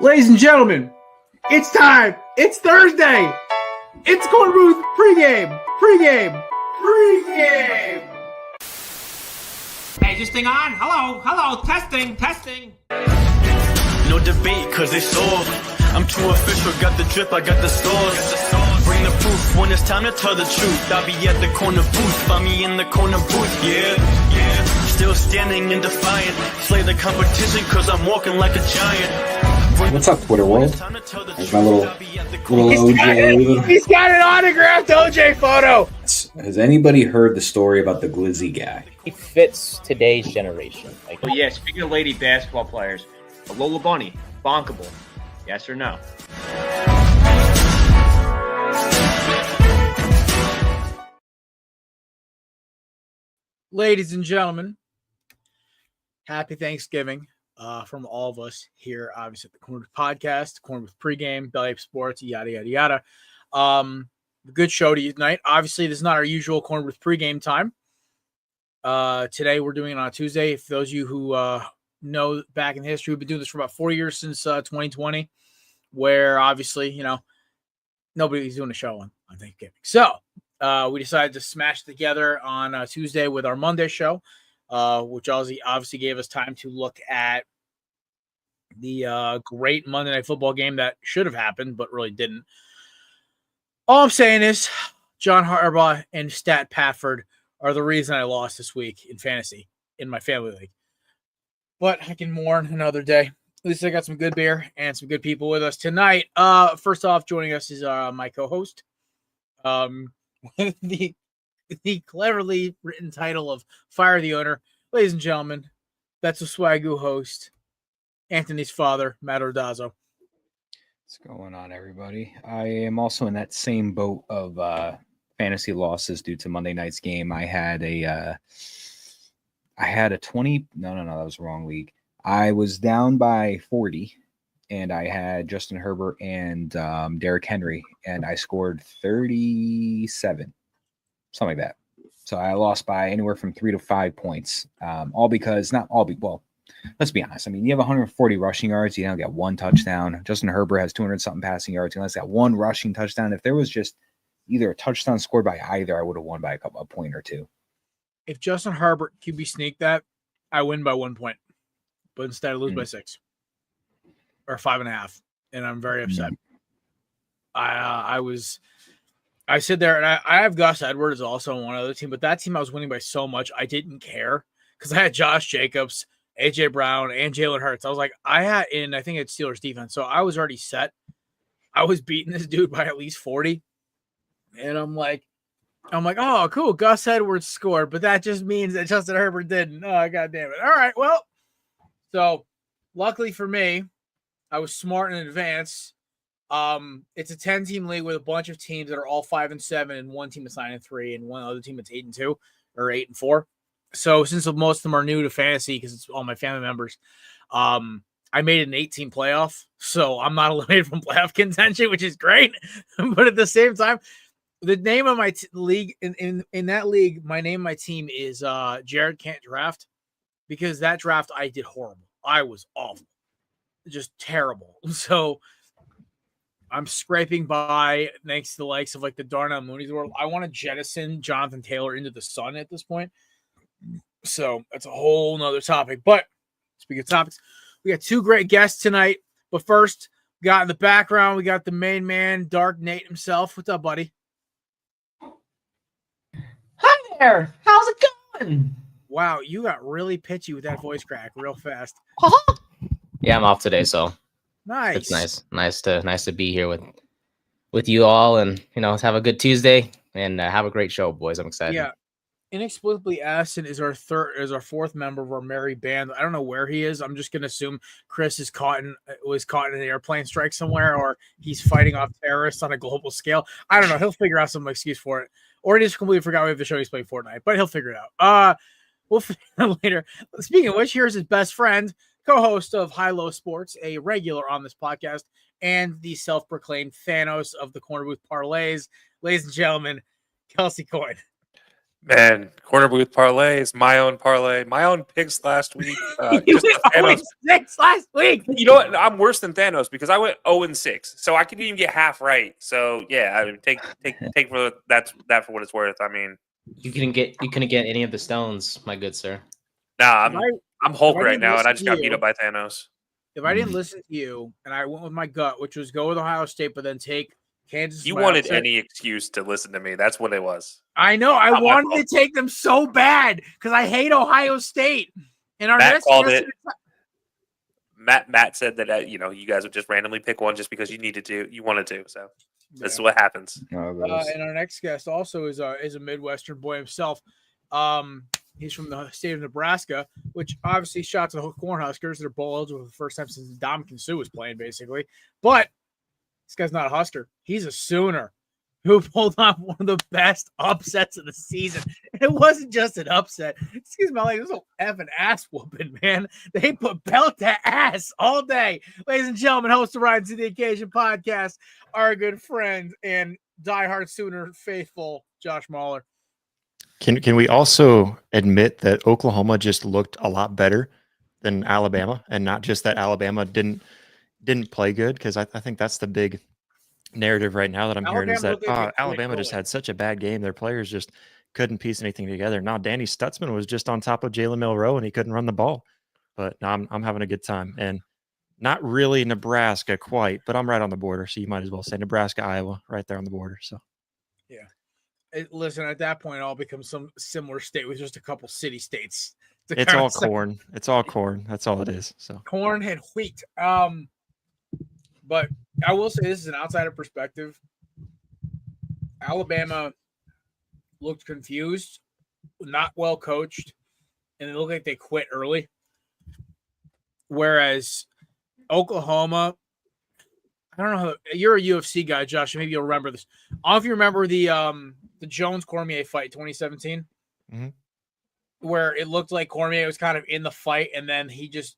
Ladies and gentlemen, it's time. It's Thursday. It's Korner Booth pregame. Hey, is this thing on? Hello, testing. No debate, cause it's all. I'm too official, got the drip, I got the sauce. Bring the proof when it's time to tell the truth. I'll be at the corner booth, find me in the corner booth, yeah. Still standing and defiant. Slay the competition, cause I'm walking like a giant. What's up, Twitter world? There's my little OJ. He's got an autographed OJ photo. Has anybody heard the story about the Glizzy guy? He fits today's generation. Oh yeah, speaking of lady basketball players, Lola Bunny, bonkable. Yes or no? Ladies and gentlemen, happy Thanksgiving from all of us here, obviously, at the Korner Podcast, Korner with Pregame, Belly Up Sports, yada, yada, yada. Good show to you tonight. Obviously, this is not our usual Korner with Pregame time. Today, we're doing it on a Tuesday. For those of you who know back in history, we've been doing this for about 4 years since 2020, where obviously, nobody's doing a show on Thanksgiving. So we decided to smash together on Tuesday with our Monday show, which obviously gave us time to look at the great Monday Night Football game that should have happened, but really didn't. All I'm saying is John Harbaugh and Stat Pafford are the reason I lost this week in fantasy in my family league. But I can mourn another day. At least I got some good beer and some good people with us tonight. First off, joining us is my co-host. The cleverly written title of Fire the Owner. Ladies and gentlemen, that's a Swagoo host, Anthony's father, Matt Ordazzo. What's going on, everybody? I am also in that same boat of fantasy losses due to Monday night's game. I had a 20. No, that was the wrong league. I was down by 40, and I had Justin Herbert and Derrick Henry, and I scored 37, something like that. So I lost by anywhere from 3 to 5 points. Let's be honest. I mean, you have 140 rushing yards. You don't get one touchdown. Justin Herbert has 200-something passing yards. He only got one rushing touchdown. If there was just either a touchdown scored by either, I would have won by a point or two. If Justin Herbert QB sneak that, I win by 1 point. But instead, I lose by 6 or 5.5. And I'm very upset. I sit there and I have Gus Edwards also on one other team, but that team I was winning by so much, I didn't care because I had Josh Jacobs, AJ Brown, and Jalen Hurts. I was like, I think it's Steelers defense. So I was already set. I was beating this dude by at least 40. And I'm like, oh, cool. Gus Edwards scored, but that just means that Justin Herbert didn't. Oh, God damn it. All right. Well, so luckily for me, I was smart in advance. It's a 10-team league with a bunch of teams that are all 5-7, and one team is 9-3, and one other team that's 8-2 or 8-4. So since most of them are new to fantasy, because it's all my family members, I made an 8-team playoff, so I'm not eliminated from playoff contention, which is great. But at the same time, the name of my league in that league, my name of my team is Jared Can't Draft, because that draft I did horrible. I was awful, just terrible. So I'm scraping by thanks to the likes of like the Darnell Mooney's world. I want to jettison Jonathan Taylor into the sun at this point. So that's a whole nother topic. But speaking of topics, we got two great guests tonight. But first, we got in the background, we got the main man, Dark Nate himself. What's up, buddy? Hi there. How's it going? Wow, you got really pitchy with that voice crack real fast. Yeah, I'm off today, so Nice. it's nice to be here with you all, and let's have a good Tuesday and have a great show, boys. I'm excited. Yeah. Inexplicably Aston is our fourth member of our merry band. I don't know where he is. I'm just gonna assume Chris was caught in an airplane strike somewhere, or he's fighting off terrorists on a global scale. I don't know. He'll figure out some excuse for it, or he just completely forgot we have the show he's playing Fortnite. But he'll figure it out. We'll figure it out later. Speaking of which, here's his best friend, co-host of High Low Sports, a regular on this podcast, and the self-proclaimed Thanos of the Corner Booth parlays, ladies and gentlemen, Kelsey Coyne. Man, corner booth parlays, my own parlay, my own picks last week. You Just the went Thanos. 6 last week. You know what? I'm worse than Thanos because I went 0-6, so I could even get half right. So yeah, I mean, take for that for what it's worth. I mean, You couldn't get any of the stones, my good sir. nah, If I'm Hulk I right didn't now, and listen I just to got beat you- up by Thanos. If I didn't listen to you and I went with my gut, which was go with Ohio State, but then take Kansas. as You my wanted upset. any excuse to listen to me. That's what it was. I know. I Not my wanted fault. to take them so bad because I hate Ohio State. And our Matt next called guest- it. Matt said that you guys would just randomly pick one just because you wanted to. So this is what happens. and our next guest also is a Midwestern boy himself. He's from the state of Nebraska, which obviously shot to the Cornhuskers. They're bowl eligible for the first time since Dominican Sue was playing, basically. But this guy's not a Husker. He's a Sooner who pulled off one of the best upsets of the season. And it wasn't just an upset. Excuse my language. It was a effing ass whooping, man. They put belt to ass all day. Ladies and gentlemen, host of Rise to the Occasion podcast, our good friend and diehard Sooner faithful, Josh Mahler. Can we also admit that Oklahoma just looked a lot better than Alabama, and not just that Alabama didn't play good? Because I think that's the big narrative right now that I'm hearing is that Alabama just had such a bad game. Their players just couldn't piece anything together. Now Danny Stutzman was just on top of Jalen Milroe and he couldn't run the ball. But I'm having a good time, and not really Nebraska quite, but I'm right on the border, so you might as well say Nebraska, Iowa, right there on the border. So yeah. Listen, at that point, it all becomes some similar state with just a couple city states. It's all corn. It's all corn. That's all it is. So corn and wheat. But I will say this is an outsider perspective. Alabama looked confused, not well coached, and it looked like they quit early. Whereas Oklahoma, I don't know. You're a UFC guy, Josh. Maybe you'll remember this. I don't know if you remember the Jones Cormier fight, 2017, where it looked like Cormier was kind of in the fight, and then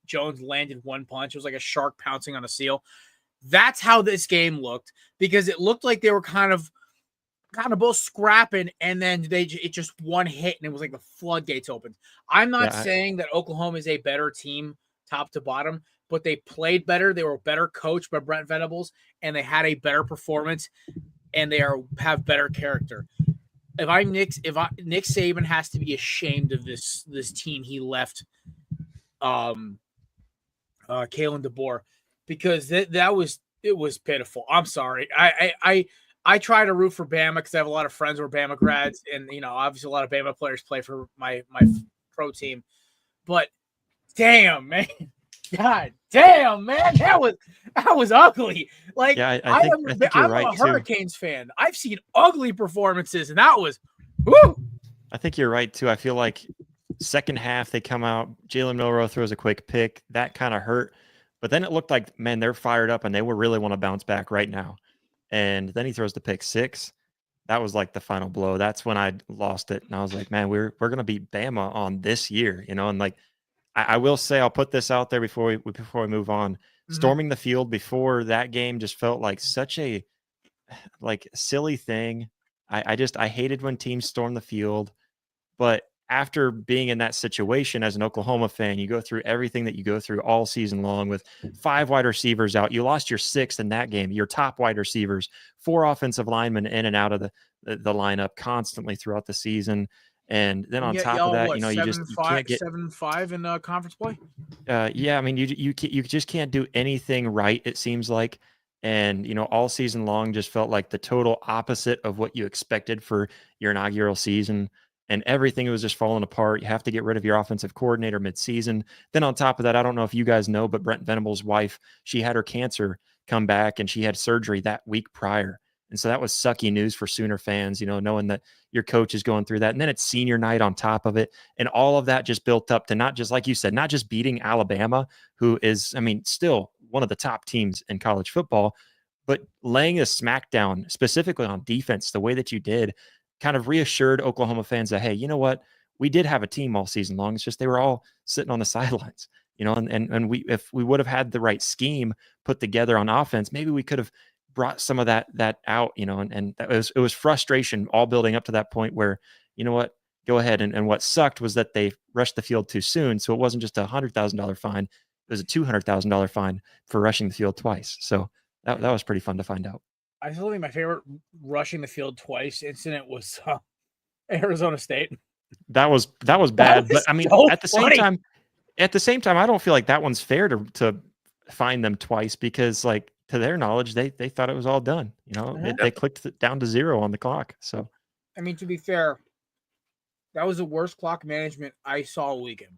Jones landed one punch. It was like a shark pouncing on a seal. That's how this game looked, because it looked like they were kind of both scrapping, and then it just one hit, and it was like the floodgates opened. I'm not saying that Oklahoma is a better team top to bottom, but they played better. They were better coached by Brent Venables, and they had a better performance, and they have better character. Nick Saban has to be ashamed of this team he left Kalen DeBoer, because it was pitiful. I'm sorry. I try to root for Bama because I have a lot of friends who are Bama grads, and obviously a lot of Bama players play for my pro team. But damn, man. God damn, man, that was ugly. Like, yeah, I think you're right, I'm a Hurricanes fan. I've seen ugly performances, and that was, woo. I think you're right too. I feel like second half they come out, Jalen Milroe throws a quick pick, that kind of hurt, but then it looked like, man, they're fired up and they will really want to bounce back right now. And then he throws the pick six. That was like the final blow. That's when I lost it, and I was like, man, we're gonna beat Bama on this year, and like. I will say, I'll put this out there before we move on. Storming the field before that game just felt like such a silly thing. I hated when teams storm the field, but after being in that situation as an Oklahoma fan, you go through everything that you go through all season long with 5 wide receivers out. You lost your 6th in that game, your top wide receivers, 4 offensive linemen in and out of the lineup constantly throughout the season. And then on top of that, you can't get 7-5 in conference play. Yeah, I mean, you just can't do anything right, it seems like. And all season long just felt like the total opposite of what you expected for your inaugural season. And everything was just falling apart. You have to get rid of your offensive coordinator midseason. Then on top of that, I don't know if you guys know, but Brent Venables' wife, she had her cancer come back, and she had surgery that week prior. And so that was sucky news for Sooner fans, knowing that your coach is going through that. And then it's senior night on top of it. And all of that just built up to not just, like you said, not just beating Alabama, who is, still one of the top teams in college football, but laying a smackdown specifically on defense the way that you did kind of reassured Oklahoma fans that, hey, you know what? We did have a team all season long. It's just they were all sitting on the sidelines, and if we would have had the right scheme put together on offense, maybe we could have brought some of that out, and it was frustration all building up to that point where, you know what, go ahead. And what sucked was that they rushed the field too soon. So it wasn't just a $100,000 fine. It was a $200,000 fine for rushing the field twice. So that was pretty fun to find out. I still think my favorite rushing the field twice incident was Arizona State. That was bad. But I mean, so at the same time, I don't feel like that one's fair to fine them twice because, like, to their knowledge, they thought it was all done. You know, they clicked it down to 0 on the clock. So, I mean, to be fair, that was the worst clock management I saw all weekend,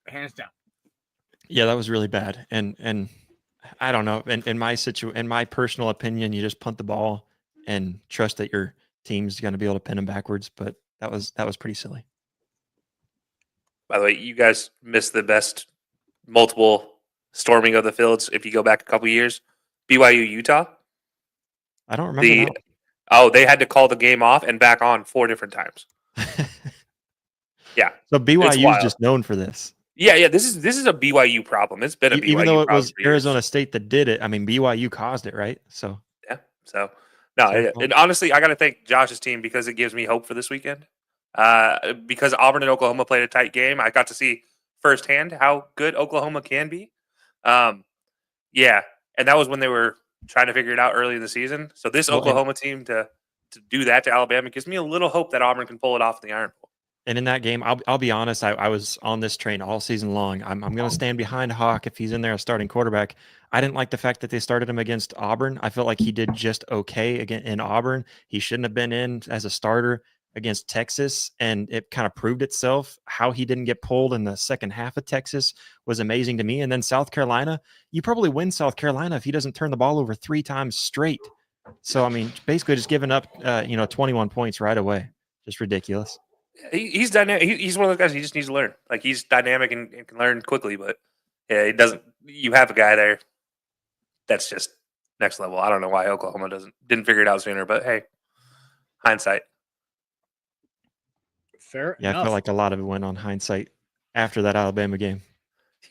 hands down. Yeah, that was really bad. And I don't know. In my personal opinion, you just punt the ball and trust that your team's going to be able to pin them backwards. But that was pretty silly. By the way, you guys missed the best multiple storming of the fields if you go back a couple years. BYU Utah. I don't remember. They had to call the game off and back on 4 different times. Yeah. So BYU is just known for this. Yeah. This is a BYU problem. It's been a BYU even though it problem was Arizona State that did it. I mean, BYU caused it, right? So yeah. So no, and honestly, I got to thank Josh's team because it gives me hope for this weekend. Because Auburn and Oklahoma played a tight game, I got to see firsthand how good Oklahoma can be. Yeah, and that was when they were trying to figure it out early in the season. So this Oklahoma team to do that to Alabama gives me a little hope that Auburn can pull it off in the Iron Bowl. And in that game, I'll be honest, I was on this train all season long. I'm going to stand behind Hawk if he's in there as starting quarterback. I didn't like the fact that they started him against Auburn. I felt like he did just okay again in Auburn. He shouldn't have been in as a starter against Texas, and it kind of proved itself. How he didn't get pulled in the second half of Texas was amazing to me. And then South Carolina, you probably win South Carolina if he doesn't turn the ball over 3 times straight. So, I mean, basically just giving up, 21 points right away. Just ridiculous. He's dynamic. He's one of those guys. He just needs to learn. Like, he's dynamic and can learn quickly. But yeah, it doesn't. You have a guy there that's just next level. I don't know why Oklahoma didn't figure it out sooner. But hey, hindsight. Fair enough. I feel like a lot of it went on hindsight after that Alabama game.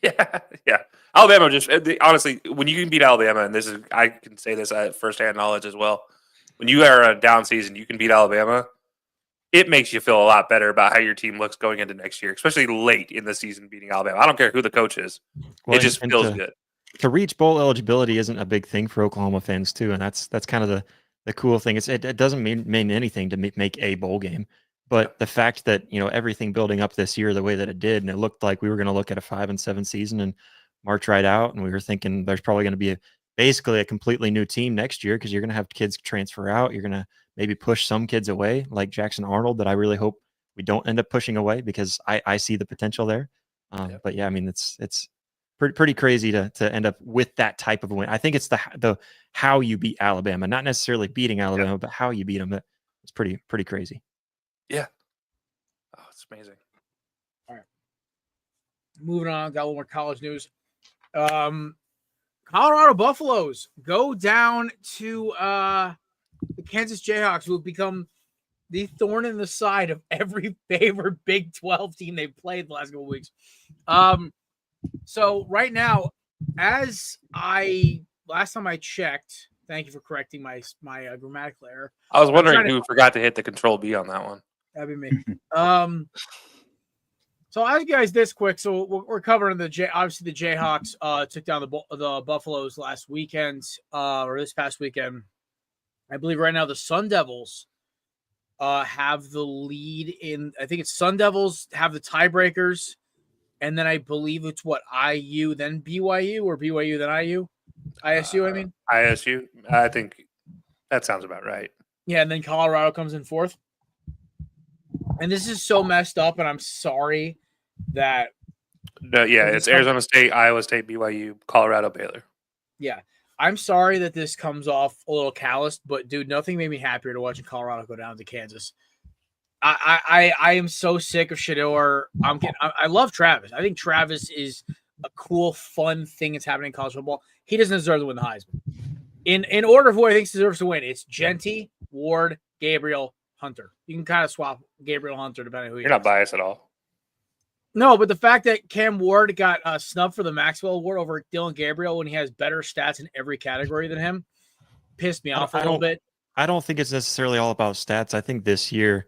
Yeah. Alabama honestly, when you can beat Alabama, and I can say this at firsthand knowledge as well. When you are a down season, you can beat Alabama. It makes you feel a lot better about how your team looks going into next year, especially late in the season beating Alabama. I don't care who the coach is. It just feels good. To reach bowl eligibility isn't a big thing for Oklahoma fans too, and that's kind of the cool thing. It doesn't mean anything to make a bowl game, but the fact that everything building up this year the way that it did, and it looked like we were going to look at a 5-7 season and march right out, and we were thinking there's probably going to be basically a completely new team next year because you're going to have kids transfer out. You're going to maybe push some kids away, like Jackson Arnold, that I really hope we don't end up pushing away because I see the potential there. But yeah, I mean, it's pretty crazy to end up with that type of win. I think it's the how you beat Alabama, not necessarily beating Alabama, but how you beat them. It's pretty crazy. Yeah. Oh, it's amazing. All right. Moving on, got a little more college news. Colorado Buffaloes go down to the Kansas Jayhawks, who have become the thorn in the side of every favorite Big 12 team they've played the last couple of weeks. So right now, last time I checked, thank you for correcting my grammatical error. I was wondering who forgot to hit the Control B on that one. That'd be me. So I'll ask you guys this quick. So we're covering obviously the Jayhawks took down the Buffaloes last weekend, or this past weekend. I believe right now the Sun Devils have the lead in. I think it's Sun Devils have the tiebreakers, and then I believe it's IU then BYU or BYU then IU. ISU, I mean ISU. I think that sounds about right. Yeah, and then Colorado comes in 4th. And this is so messed up, and I'm sorry that. No, yeah, it's Arizona State, Iowa State, BYU, Colorado, Baylor. Yeah, I'm sorry that this comes off a little calloused, but dude, nothing made me happier to watching Colorado go down to Kansas. I am so sick of Shedeur. I love Travis. I think Travis is a cool, fun thing that's happening in college football. He doesn't deserve to win the Heisman. In order of who I think deserves to win, it's Genty, Ward, Gabriel, Hunter. You can kind of swap Gabriel Hunter depending on who you're not biased at all. No, but the fact that Cam Ward got snubbed for the Maxwell Award over Dylan Gabriel when he has better stats in every category than him pissed me off a little bit. I don't think it's necessarily all about stats. I think this year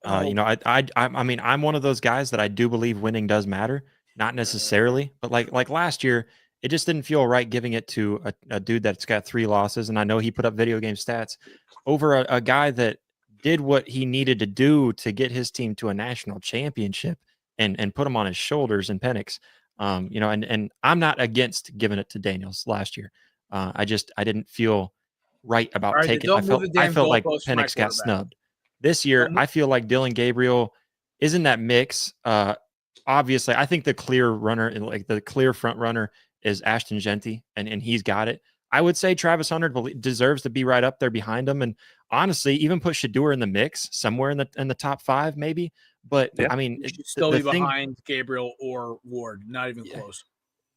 You know, I mean, I'm one of those guys that I do believe winning does matter, not necessarily, but like last year, it just didn't feel right giving it to a dude that's got 3 losses, and I know he put up video game stats over a guy that did what he needed to do to get his team to a national championship and put him on his shoulders in Penix. You know, and I'm not against giving it to Daniels last year. I didn't feel right All about right, then taking. don't move the I damn felt like goalposts for my Penix got quarterback. snubbed. This year, Don't move- I feel like Dylan Gabriel is in that mix. Obviously, I think the clear runner and like the clear front runner is Ashton Genty, and he's got it. I would say Travis Hunter deserves to be right up there behind him, and honestly, even put Shador in the mix somewhere in the top 5, maybe. But Yeah. I mean, He should still the be thing, behind Gabriel or Ward. Not even close.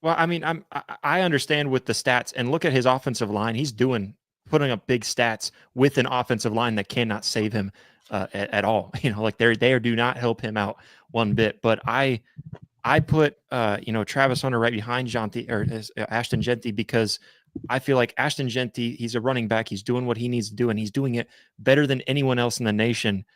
well, I mean, I understand with the stats, and look at his offensive line. He's putting up big stats with an offensive line that cannot save him at all. You know, like they do not help him out one bit. But I put you know, Travis Hunter right behind Ashton Genty, because I feel like Ashton Genty, he's a running back. He's doing what he needs to do, and he's doing it better than anyone else in the nation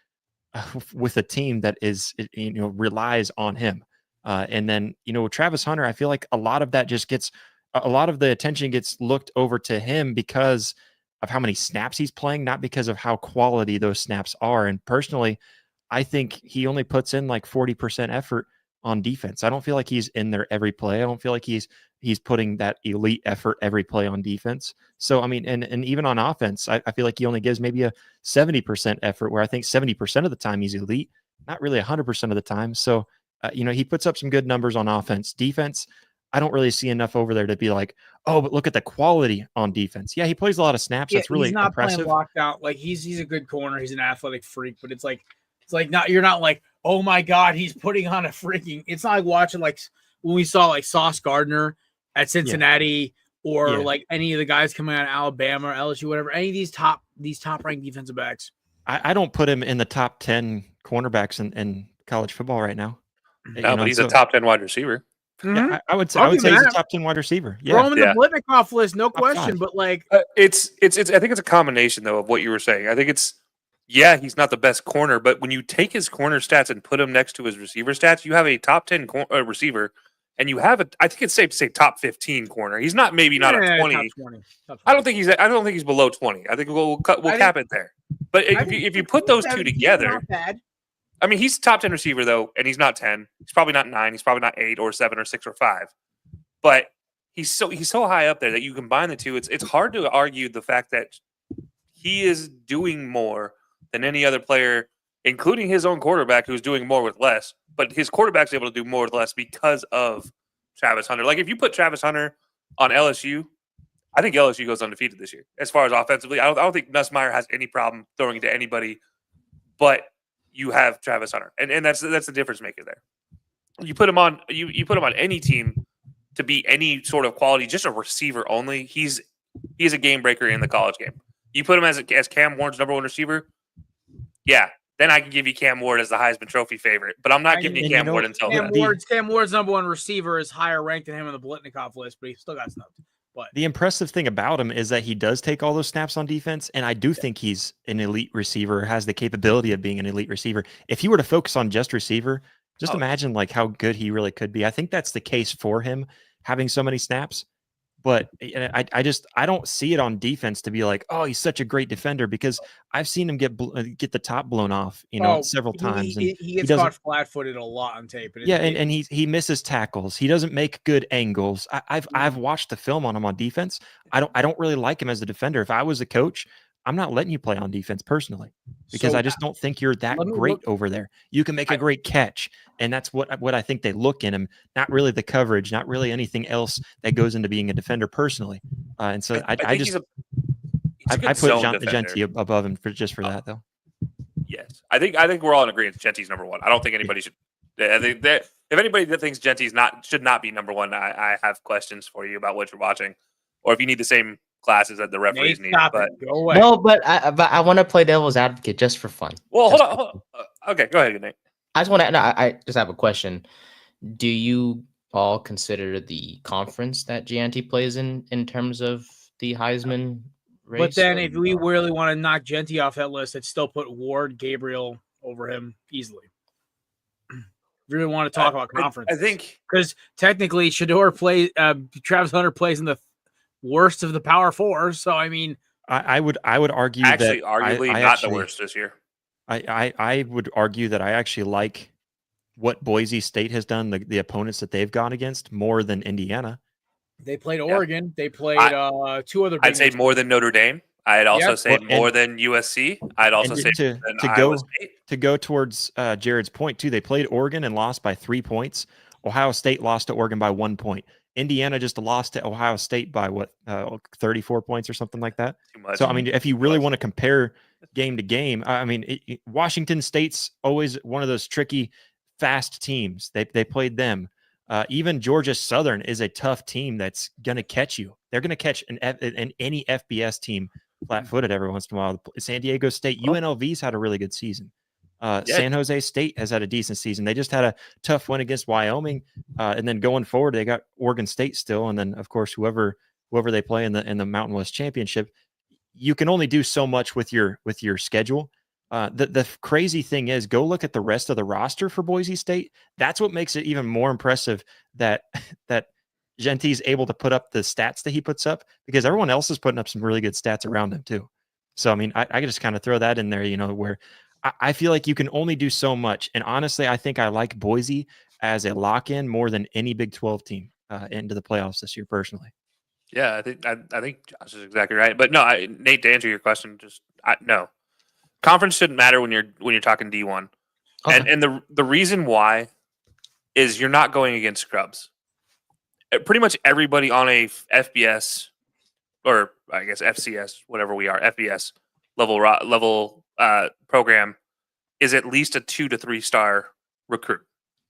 with a team that is, you know, relies on him. And then, you know, Travis Hunter, I feel like a lot of that just gets a lot of the attention gets looked over to him because of how many snaps he's playing, not because of how quality those snaps are. And personally, I think he only puts in like 40% effort on defense. I don't feel like he's in there every play. I don't feel like he's putting that elite effort every play on defense. So, I mean, and even on offense, I feel like he only gives maybe a 70% effort, where I think 70% of the time he's elite, not really 100% of the time. So, you know, he puts up some good numbers on offense. Defense, I don't really see enough over there to be like, oh, but look at the quality on defense. Yeah, he plays a lot of snaps. Yeah, That's really he's not impressive. playing lockdown. Like he's a good corner. He's an athletic freak, but it's like not, you're not like, oh my god, he's putting on a freaking. It's not like watching like when we saw like Sauce Gardner at Cincinnati, or like any of the guys coming out of Alabama or LSU, whatever. Any of these top ranked defensive backs. I don't put him in the top 10 cornerbacks in college football right now. No, but he's a top 10 wide receiver. Yeah, I would say he's a top 10 wide receiver. Yeah, throw him in the Blitnikoff list, no question. 5. But like, it's I think it's a combination though of what you were saying. I think it's he's not the best corner, but when you take his corner stats and put him next to his receiver stats, you have a top 10 receiver, and you have I think it's safe to say top 15 corner. He's not maybe not a 20. Top 20. I don't think he's below 20. I think we'll cap it there. But if you put those two together, I mean, he's top 10 receiver though, and he's not 10. He's probably not 9. He's probably not 8 or 7 or 6 or 5. But he's so high up there that you combine the two. It's hard to argue the fact that he is doing more than any other player, including his own quarterback, who's doing more with less. But his quarterback's able to do more with less because of Travis Hunter. Like if you put Travis Hunter on LSU, I think LSU goes undefeated this year as far as offensively. I don't think Nussmeier has any problem throwing to anybody, but you have Travis Hunter, and that's the difference maker there. You put him on you put him on any team to be any sort of quality, just a receiver only. He's a game breaker in the college game. You put him as Cam Ward's number 1 receiver, then I can give you Cam Ward as the Heisman Trophy favorite. But I'm not giving you Cam Ward until Cam Ward's number 1 receiver is higher ranked than him on the Blitnikoff list, but he still got snubbed. But the impressive thing about him is that he does take all those snaps on defense, and I do think he's an elite receiver, has the capability of being an elite receiver. If he were to focus on just receiver, imagine like how good he really could be. I think that's the case for him having so many snaps. But I don't see it on defense to be like, oh, he's such a great defender, because I've seen him get the top blown off, several times. He gets caught flat-footed a lot on tape. And he misses tackles. He doesn't make good angles. I've watched the film on him on defense. I don't really like him as a defender. If I was a coach, I'm not letting you play on defense personally, because I just don't think you're that great over there. You can make a great catch, and that's what I think they look in him. Not really the coverage, not really anything else that goes into being a defender personally. And so I put Genty above him for that though. Yes, I think we're all in agreement. Genty's number 1. I don't think anybody should. I think that if anybody that thinks Genty's should not be number 1, I have questions for you about what you're watching, or if you need the same classes that the referees need. But no, but I want to play devil's advocate just for fun. Well, hold on. Okay, go ahead, Nate. I just want to. No, I just have a question. Do you all consider the conference that Gianti plays in terms of the Heisman race? But then, if we really want to knock Genty off that list, I'd still put Ward, Gabriel, over him easily. Really want to talk about conference. I think because technically Travis Hunter plays in the worst of the Power Four. So I mean, I would argue actually, that arguably I not actually, the worst this year. I would argue that I actually like what Boise State has done, the opponents that they've gone against, more than Indiana. they played Oregon. They played two other. I'd say more than Notre Dame. I'd also say more and- than USC. I'd also say to than to Iowa go State. to go towards Jared's point too. They played Oregon and lost by 3 points. Ohio State lost to Oregon by 1 point. Indiana just lost to Ohio State by 34 points or something like that. Too much. So I mean, if you really want to compare game to game, I mean, Washington State's always one of those tricky, fast teams. They played them. Even Georgia Southern is a tough team that's going to catch you. They're going to catch any FBS team flat-footed every once in a while. San Diego State, UNLV's had a really good season. San Jose State has had a decent season. They just had a tough win against Wyoming, and then going forward, they got Oregon State still, and then of course whoever they play in the Mountain West Championship. You can only do so much with your schedule. The crazy thing is, go look at the rest of the roster for Boise State. That's what makes it even more impressive that Gentee's able to put up the stats that he puts up, because everyone else is putting up some really good stats around him too. So, I mean, I just kind of throw that in there, where I feel like you can only do so much. And honestly, I think I like Boise as a lock-in more than any Big 12 team into the playoffs this year, personally. Yeah, I think Josh is exactly right. But no, Nate, to answer your question, no. Conference shouldn't matter when you're talking D1. Okay. And the reason why is you're not going against scrubs. Pretty much everybody on a FBS, or I guess FCS, whatever we are, FBS level program is at least a 2 to 3 star recruit.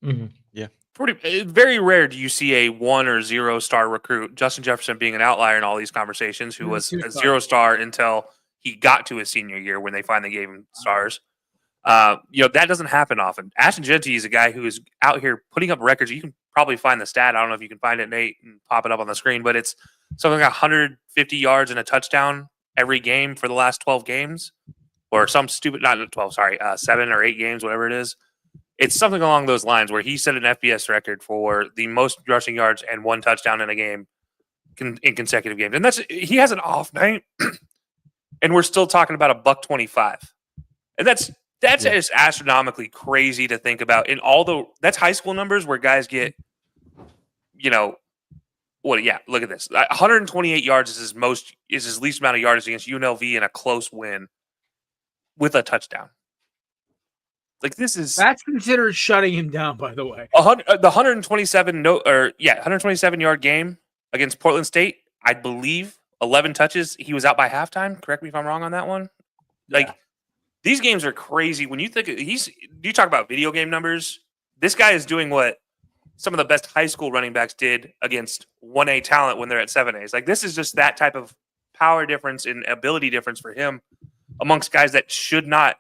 Mm-hmm. Yeah. Very rare do you see a 1 or 0 star recruit, Justin Jefferson being an outlier in all these conversations, who was a 0 star until he got to his senior year when they finally gave him stars. That doesn't happen often. Ashton Genty is a guy who is out here putting up records. You can probably find the stat. I don't know if you can find it, Nate, and pop it up on the screen, but it's something like 150 yards and a touchdown every game for the last 12 games, or some stupid, not 12, sorry, 7 or 8 games, whatever it is. It's something along those lines where he set an FBS record for the most rushing yards and 1 touchdown in a game in consecutive games. And he has an off night, and we're still talking about a $125. And that's just astronomically crazy to think about. That's high school numbers where guys get, look at this. 128 yards is his least amount of yards against UNLV in a close win with a touchdown. That's considered shutting him down, by the way. The 127 yard game against Portland State, I believe 11 touches. He was out by halftime. Correct me if I'm wrong on that one. These games are crazy. When you think you talk about video game numbers, this guy is doing what some of the best high school running backs did against 1A talent when they're at 7As. This is just that type of power difference and ability difference for him amongst guys that should not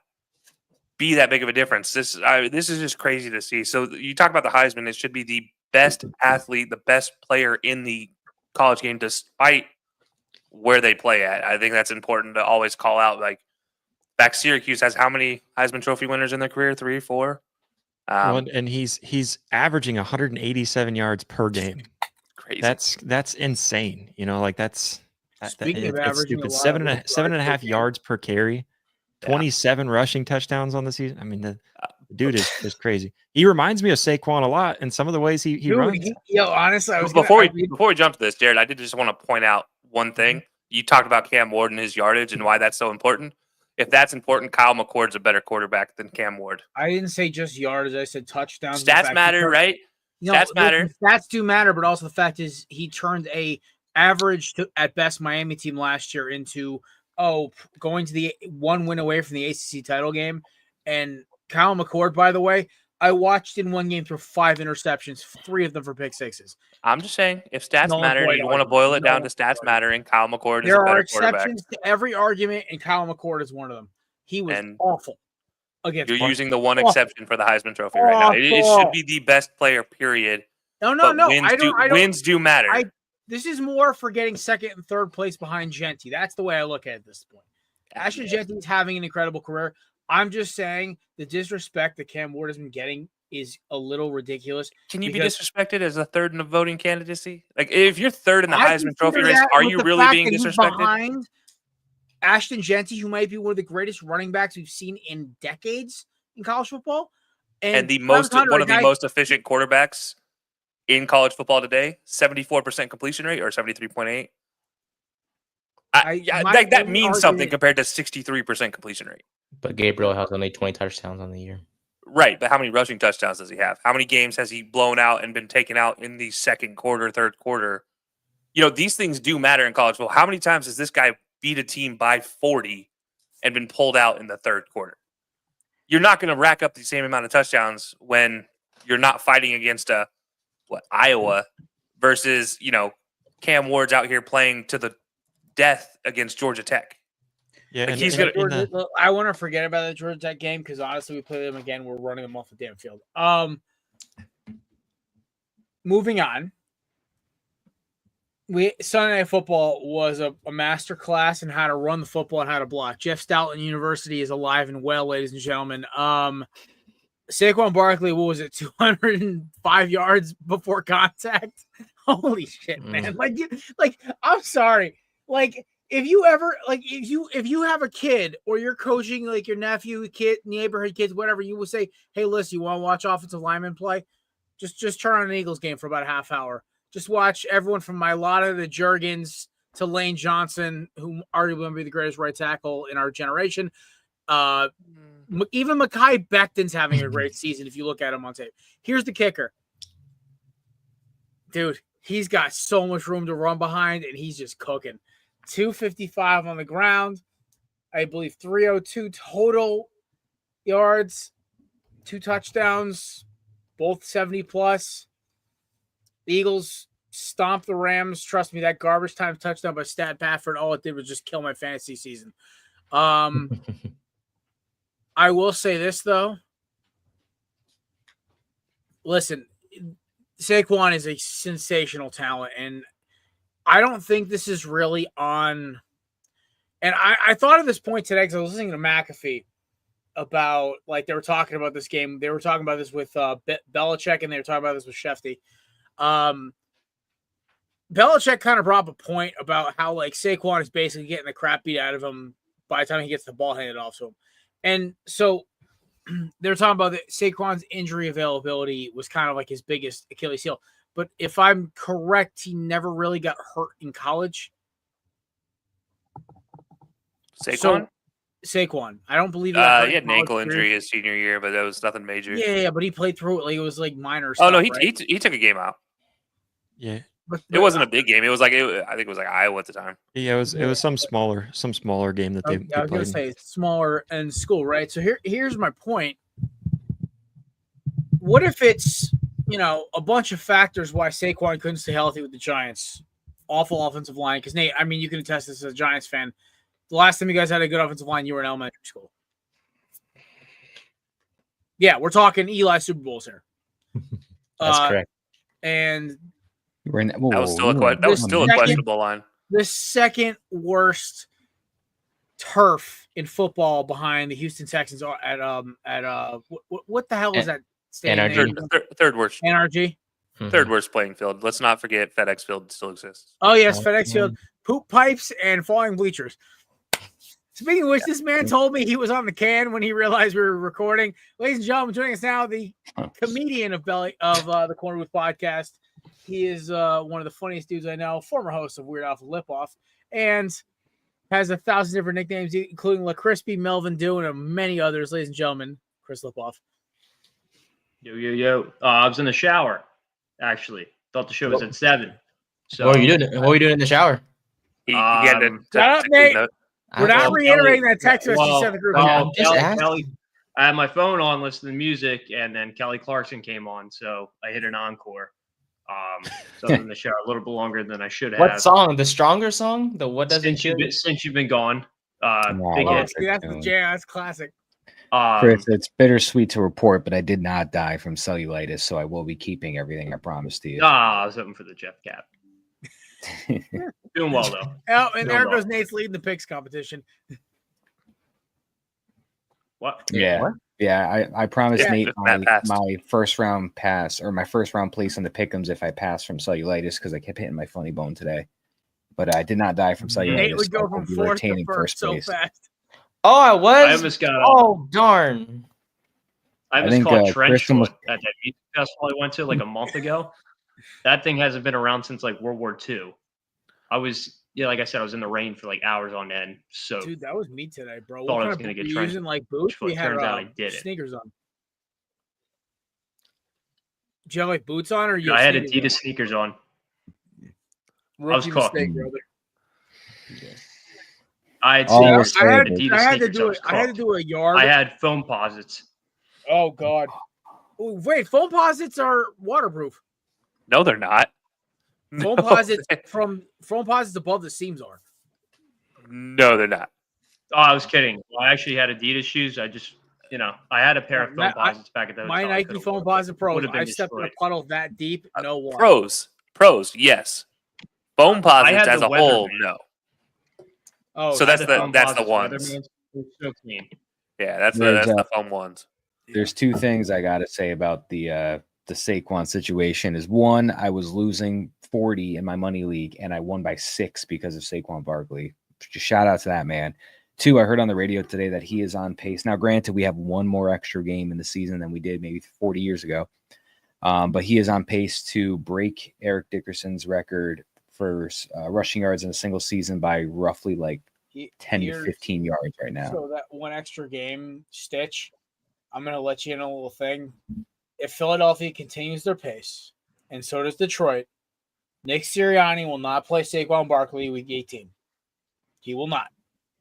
be that big of a difference. This is just crazy to see. So you talk about the Heisman, it should be the best athlete, the best player in the college game, despite where they play at. I think that's important to always call out. Back Syracuse has how many Heisman Trophy winners in their career? 3, 4. And he's averaging 187 yards per game. Crazy. That's insane. That's Speaking of averaging, stupid. 7.5 yards per carry. 27 rushing touchdowns on the season. I mean, the dude is crazy. He reminds me of Saquon a lot in some of the ways he runs. Honestly, before we jump to this, Jared, I did just want to point out one thing. You talked about Cam Ward and his yardage and why that's so important. If that's important, Kyle McCord's a better quarterback than Cam Ward. I didn't say just yardage. I said touchdowns. Stats matter, right? Stats matter. Stats do matter, but also the fact is he turned a average at best Miami team last year into going to the 1 win away from the ACC title game. And Kyle McCord, by the way, I watched in one game through 5 interceptions, 3 of them for pick sixes. I'm just saying, if stats matter, you want to boil it down to stats mattering. Kyle McCord is a better quarterback. There are exceptions to every argument, and Kyle McCord is one of them. He was awful. You're using the one exception for the Heisman Trophy right now. It should be the best player, period. No. Wins do matter. This is more for getting second and third place behind Genty. That's the way I look at it at this point. Ashton Genty is having an incredible career. I'm just saying the disrespect that Cam Ward has been getting is a little ridiculous. Can you be disrespected as a third in the voting candidacy? Like, if you're third in the I Heisman Trophy consider race, that are with you the really fact being that he's disrespected? behind Ashton Genty, who might be one of the greatest running backs we've seen in decades in college football, And the Travis Hunter, one a of the guy- most efficient quarterbacks in college football today, 74% completion rate or 73.8. That means something compared to 63% completion rate. But Gabriel has only 20 touchdowns on the year. Right, but how many rushing touchdowns does he have? How many games has he blown out and been taken out in the second quarter, third quarter? These things do matter in college football. How many times has this guy beat a team by 40 and been pulled out in the third quarter? You're not going to rack up the same amount of touchdowns when you're not fighting against Iowa versus, Cam Ward's out here playing to the death against Georgia Tech. Yeah, Like, I want to forget about the Georgia Tech game because honestly, we play them again. We're running them off the damn field. Moving on. Sunday Night Football was a master class in how to run the football and how to block. Jeff Stoutland University is alive and well, ladies and gentlemen. Saquon Barkley, what was it, 205 yards before contact? Holy shit, man! Like I'm sorry. Like if you have a kid or you're coaching like your nephew, kid, neighborhood kids, whatever, you will say, "Hey, listen, you want to watch offensive linemen play? Just turn on an Eagles game for about a half hour. Just watch everyone from Mailata to Juergens to Lane Johnson, who arguably going to be the greatest right tackle in our generation. Even Mekhi Becton's having a great season if you look at him on tape. Here's the kicker. Dude, he's got so much room to run behind, and he's just cooking. 255 on the ground. I believe 302 total yards, 2 touchdowns, both 70+. The Eagles stomped the Rams. Trust me, that garbage time touchdown by Stat Baffert, all it did was just kill my fantasy season. I will say this, though. Listen, Saquon is a sensational talent, and I don't think this is really on. And I thought at this point today, because I was listening to McAfee about, like, they were talking about this game. They were talking about this with Belichick, and they were talking about this with Shefty. Belichick kind of brought up a point about how, like, Saquon is basically getting the crap beat out of him by the time he gets the ball handed off to him. And so they're talking about that Saquon's injury availability was kind of like his biggest Achilles heel. But if I'm correct, he never really got hurt in college. Saquon. I don't believe he had an ankle injury his senior year, but that was nothing major. Yeah, but he played through it like it was like minor stuff. Oh no, he took a game out. Yeah. But it wasn't a big game. It was I think it was like Iowa at the time. Yeah, it was some smaller game that they I was gonna say smaller in school, right? So here's my point. What if it's a bunch of factors why Saquon couldn't stay healthy with the Giants? Awful offensive line. Because Nate, I mean, you can attest this as a Giants fan. The last time you guys had a good offensive line, you were in elementary school. Yeah, we're talking Eli Super Bowls here. That's correct. And that was still a questionable line. The second worst turf in football behind the Houston Texans at what the hell was that stadium? NRG. Third worst. NRG. Third worst playing field. Let's not forget FedEx Field still exists. Oh yes, FedEx Field. Poop pipes and falling bleachers. Speaking of which, this man told me he was on the can when he realized we were recording. Ladies and gentlemen, joining us now, the comedian of the Korner Booth podcast. He is one of the funniest dudes I know, former host of Weird Al Lipoff, and has 1,000 different nicknames, including La Crispy, Melvin Dew, and many others. Ladies and gentlemen, Chris Lipoff. Yo. I was in the shower, actually. Thought the show was at 7. So what were you doing in the shower? He had to shut up, Nate. We're not reiterating that text message you sent the group. Kelly, I had my phone on listening to music, and then Kelly Clarkson came on, so I hit an encore. So I was in the shower a little bit longer than I should have. What song? The Stronger song? The What Doesn't Kill You? Since You've Been Gone. Big hit. That's the jam. That's classic. Chris, it's bittersweet to report, but I did not die from cellulitis, so I will be keeping everything I promised to you. I was hoping for the Jeff Cap. Doing well, though. Oh, and there goes Nate's leading the picks competition. What? Yeah. What? Yeah, I promised Yeah, Nate if Matt passed. my first round pass or my first round place on the pick'ems if I passed from cellulitis because I kept hitting my funny bone today. But I did not die from cellulitis. Nate would so I go will from be fourth to retaining first so place. fast. Oh, I was. I almost got. Oh, darn. I I was think, called trench Kristen was- foot at that music festival I went to like a month ago. That thing hasn't been around since like World War II. I was, like I said, I was in the rain for like hours on end. So Dude, that was me today, bro. Thought What I kind was of gonna boot get were you trench using? Like boots? foot. We had Turns out I did it. sneakers on. Do you have like boots on, or you? I have had sneakers Adidas sneakers on. on? Rookie cooked. mistake, brother. I had Oh, sneakers. I had- Adidas I had to sneakers. do was it. I had to cooked. do a yard. I had foam posits. Oh God. Oh, wait, foam posits are waterproof. No, they're not. Foam No, posits foam posits above the seams are. No, they're not. Oh, I was kidding. I actually had Adidas shoes. I just, I had a pair of foam Matt, posits back at the My hotel. I Nike could've foam worn. posit pros. Would've been I've stepped in a destroyed. puddle that deep. No water. Pros, yes. Foam posits had as the a whole, Weatherman. no. Oh, So I had that's foam the posits. ones. Weatherman's were so clean. Yeah, that's There's, the foam ones. There's two things I got to say about the Saquon situation. Is one, I was losing 40 in my money league, and I won by 6 because of Saquon Barkley. Just shout out to that man. Two, I heard on the radio today that he is on pace. Now, granted, we have one more extra game in the season than we did maybe 40 years ago, but he is on pace to break Eric Dickerson's record for rushing yards in a single season by roughly like 10 to 15 yards right now. So that one extra game, Stitch, I'm going to let you in a little thing. If Philadelphia continues their pace, and so does Detroit, Nick Sirianni will not play Saquon Barkley week 18. He will not.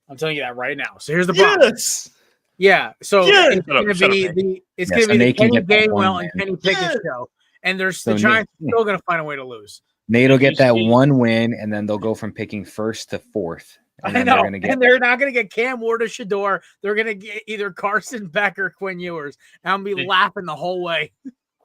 I'm telling you that right now. So here's the problem. Yes. Yeah. So Yes. it's going to Shut up, be Nate. the Yeah, so Kenny Nate can get that Gainwell one and win. Kenny Pickett show, and there's So the Giants Nate- still going to find a way to lose. Nate will get You that see- one win, and then they'll go from picking first to fourth. And I then know, they're gonna get and they're not going to get Cam Ward or Shador. They're going to get either Carson Beck or Quinn Ewers. And I'll be Did- laughing the whole way.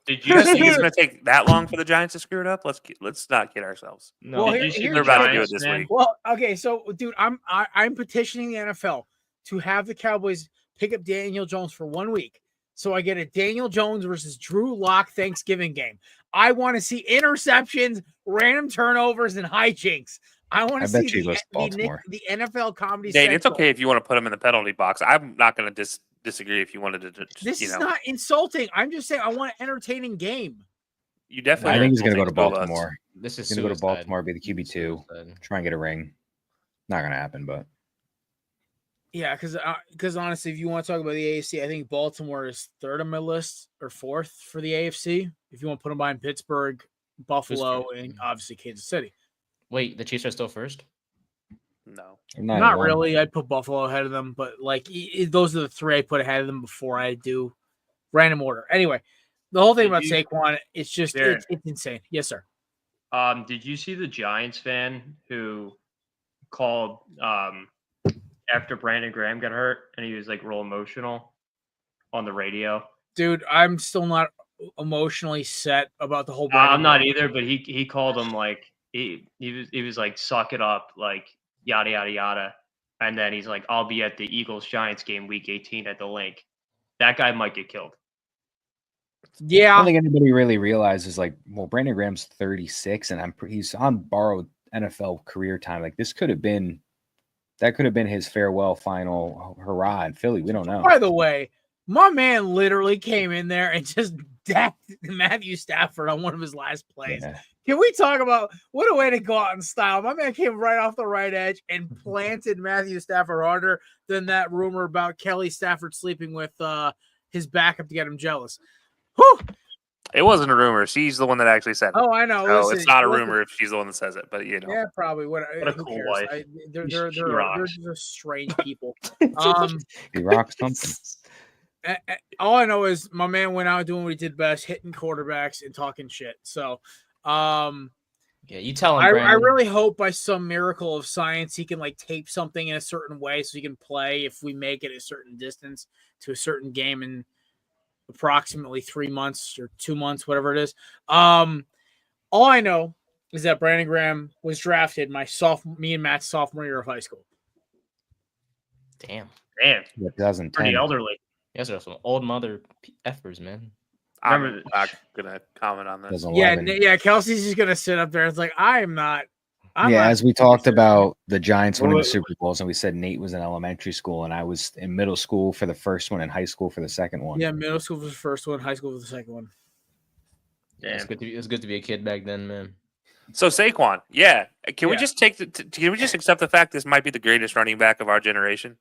Did You you guys think it's see? going to take that long for the Giants to screw it up? Let's not kid ourselves. No. Well, Did you see here's the They're about to do Giants, it this man? week. Well, okay, so dude, I'm petitioning the NFL to have the Cowboys pick up Daniel Jones for 1 week, so I get a Daniel Jones versus Drew Lock Thanksgiving game. I want to see interceptions, random turnovers, and hijinks. I want I to bet see you he goes to Baltimore. the NFL comedy. Nate, it's Central. okay if you want to put them in the penalty box. I'm not going to disagree if you wanted to. This is not insulting. I'm just saying I want an entertaining game. You definitely. I think he's going to go to insulting us. Baltimore. This is He's going to go to suicide. Baltimore, be the QB2, try and get a ring. Not going to happen, but Yeah, because honestly, if you want to talk about the AFC, I think Baltimore is third on my list or fourth for the AFC. If you want to put them behind Pittsburgh, Buffalo, and obviously Kansas City. Wait, the Chiefs are still first? No. they're Not one. really. I'd put Buffalo ahead of them, but like those are the three I put ahead of them before I do random order. Anyway, the whole thing Did about you- Saquon, it's just Darren. it's insane. Yes, sir. Did you see the Giants fan who called after Brandon Graham got hurt and he was like real emotional on the radio? Dude, I'm still not emotionally set about the whole. I'm not either, but he called him like he was like suck it up, like yada yada yada, and then he's like, I'll be at the Eagles Giants game week 18 at the link. That guy might get killed. I Yeah, don't think anybody really realizes, like, well, Brandon Graham's 36, and he's on borrowed NFL career time. Like, that could have been his farewell final hurrah in Philly. We don't know. By the way, my man literally came in there and just decked Matthew Stafford on one of his last plays. Yeah. Can we talk about what a way to go out in style? My man came right off the right edge and planted Matthew Stafford harder than that rumor about Kelly Stafford sleeping with his backup to get him jealous. Whew. It wasn't a rumor. She's the one that actually said it. Oh, I know. So Listen, it's not a listen, rumor if she's the one that says it, but you know. Yeah, probably. What a who cool cares? wife. They're She rocks. just strange people. He rocks something. All I know is my man went out doing what he did best, hitting quarterbacks and talking shit. So, Yeah, you tell him. I Brandon. really hope by some miracle of science he can like tape something in a certain way so he can play if we make it a certain distance to a certain game in approximately 3 months or 2 months, whatever it is. All I know is that Brandon Graham was drafted me and Matt's sophomore year of high school. Damn. Damn, 2010. pretty elderly. You guys are some old mother effers, man. I'm Remember the- not gonna comment on this. 2011. Yeah. Kelsey's just gonna sit up there. It's like I'm not. As we talked sure. about the Giants winning the Well, Super Bowls, and we said Nate was in elementary school, and I was in middle school for the first one, and high school for the second one. Yeah, middle school was the first one, high school was the second one. It's Damn. good to be a kid back then, man. So Saquon, yeah. Can we Yeah. just can we just accept the fact this might be the greatest running back of our generation?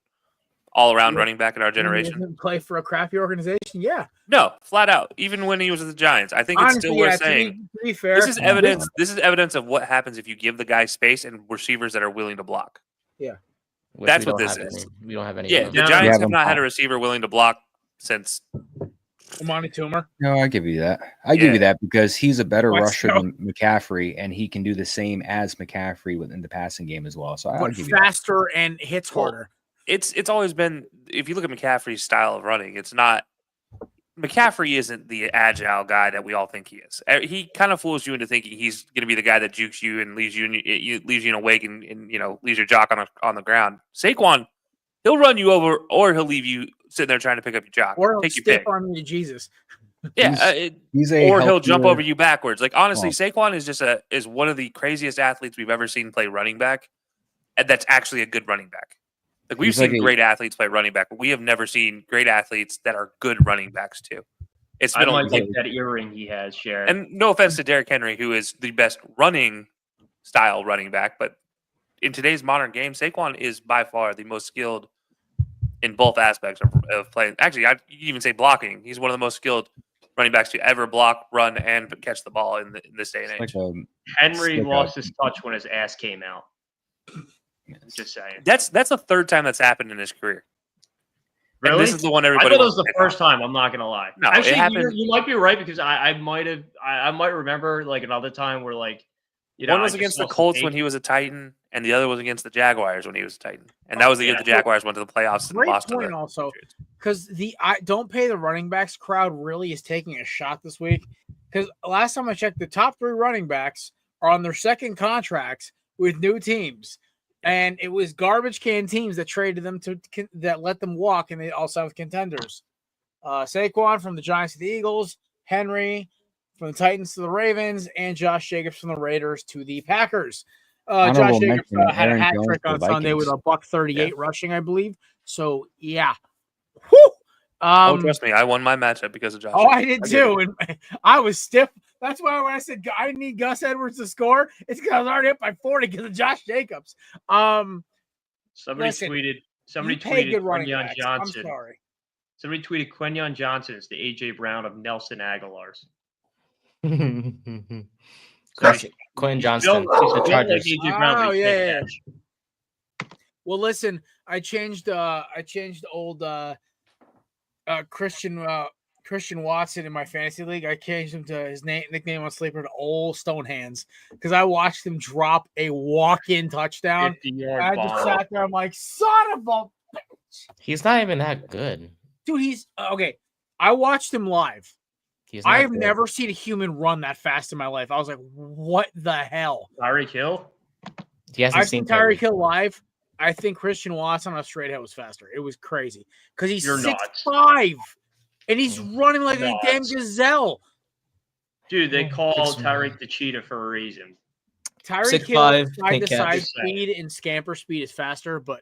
All around Yeah. running back in our generation. He doesn't play for a crappy organization. Yeah, No, flat out. Even when he was with the Giants, I think it's honestly, still worth yeah. saying. To be fair, This is evidence. This is evidence of what happens if you give the guy space and receivers that are willing to block. Which That's we what don't this have is. any- we don't have any. Yeah, of the them. Yeah. Giants Yeah, have not had a but- receiver willing to block since. Amani Toomer. No, I give you that. I give Yeah. you that because he's a better Let's rusher go. than McCaffrey, and he can do the same as McCaffrey within the passing game as well. So I'll But give you that. faster and hits Well, harder. It's always been, if you look at McCaffrey's style of running, it's not. McCaffrey isn't the agile guy that we all think he is. He kind of fools you into thinking he's going to be the guy that jukes you and leaves you in a wake and leaves your jock on the ground. Saquon, he'll run you over or he'll leave you sitting there trying to pick up your jock. Or he'll Take your stiff pick. arm you to Jesus. Yeah, He's a or he'll jump healthier- over you backwards. Like honestly, Oh. Saquon is just is one of the craziest athletes we've ever seen play running back, and that's actually a good running back. Like we've He's seen like a- great athletes play running back, but we have never seen great athletes that are good running backs too. It's I been a might take that earring he has, Sharon. and no offense to Derrick Henry, who is the best running style running back, but in today's modern game, Saquon is by far the most skilled in both aspects of playing. Actually, I'd even say blocking. He's one of the most skilled running backs to ever block, run, and catch the ball in this day and age. Like a, Henry stick lost up. his touch when his ass came out. Just saying. That's the third time that's happened in his career. And Really? this is the one I everybody. thought it was wants to the pick on. first time. I'm not gonna lie. No, it Actually, happened- you might be right because I might remember like another time where like One was against the Colts when he was a Titan, and the other was against the Jaguars when he was a Titan. And that was the year Yeah. the Jaguars went to the playoffs and Great lost to point the also. Patriots. Because don't pay the running backs crowd really is taking a shot this week. Because last time I checked, the top 3 running backs are on their second contracts with new teams, and it was garbage can teams that traded them that let them walk, and they also have contenders. Saquon from the Giants to the Eagles, Henry from the Titans to the Ravens, and Josh Jacobs from the Raiders to the Packers. Josh Honorable Jacobs mention, had a Aaron hat Jones trick for on the Sunday with Vikings. a $138 Yeah. rushing, I believe. So yeah. Whew! Oh, trust me, I won my matchup because of Josh. Oh, I Jacobs. did get too. And I was stiff. That's why when I said I need Gus Edwards to score, it's because I was already up by 40 because of Josh Jacobs. Somebody listen, tweeted. Somebody You pay tweeted good running Quentin backs. I'm Johnson. sorry. Somebody tweeted Quentin Johnson is the AJ Brown of Nelson Aguilar's. Quinn Johnston, Built the like Chargers. AJ Brown, but Oh, he can't yeah. catch. Well, listen, I changed old Christian Watson in my fantasy league. I changed him to his nickname on Sleeper to Old Stonehands because I watched him drop a walk-in touchdown. 50-yard I just bomb. sat there. I'm like, son of a He's not even that good. dude. He's okay. I watched him live. He's not I've good. never seen a human run that fast in my life. I was like, what the hell? Tyreek Hill. He hasn't I've seen seen Tyreek Hill live. I think Christian Watson on a straight head was faster. It was crazy because he's You're nuts. 6'5", and he's running like a damn Nuts. gazelle. Dude, they call Six- Tyreek the cheetah for a reason. Tyreek 6'5", Hill side can't to side catch. speed and scamper speed is faster, but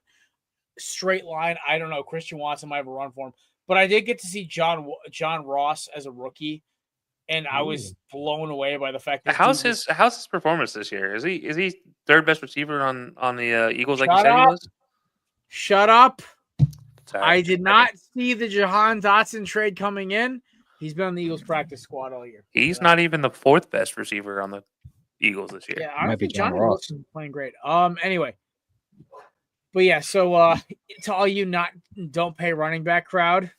straight line, I don't know. Christian Watson might have a run for him, but I did get to see John Ross as a rookie, and I was blown away by the fact that How's his performance this year? Is he third best receiver on the Eagles like you Shut said he up. was? Shut up. Sorry. I did not see the Jahan Dotson trade coming in. He's been on the Eagles practice squad all year. He's not even the fourth best receiver on the Eagles this year. Yeah, I don't Might be think John Johnny Ross. Wilson's playing great. Anyway. But yeah, so to all you don't pay running back crowd,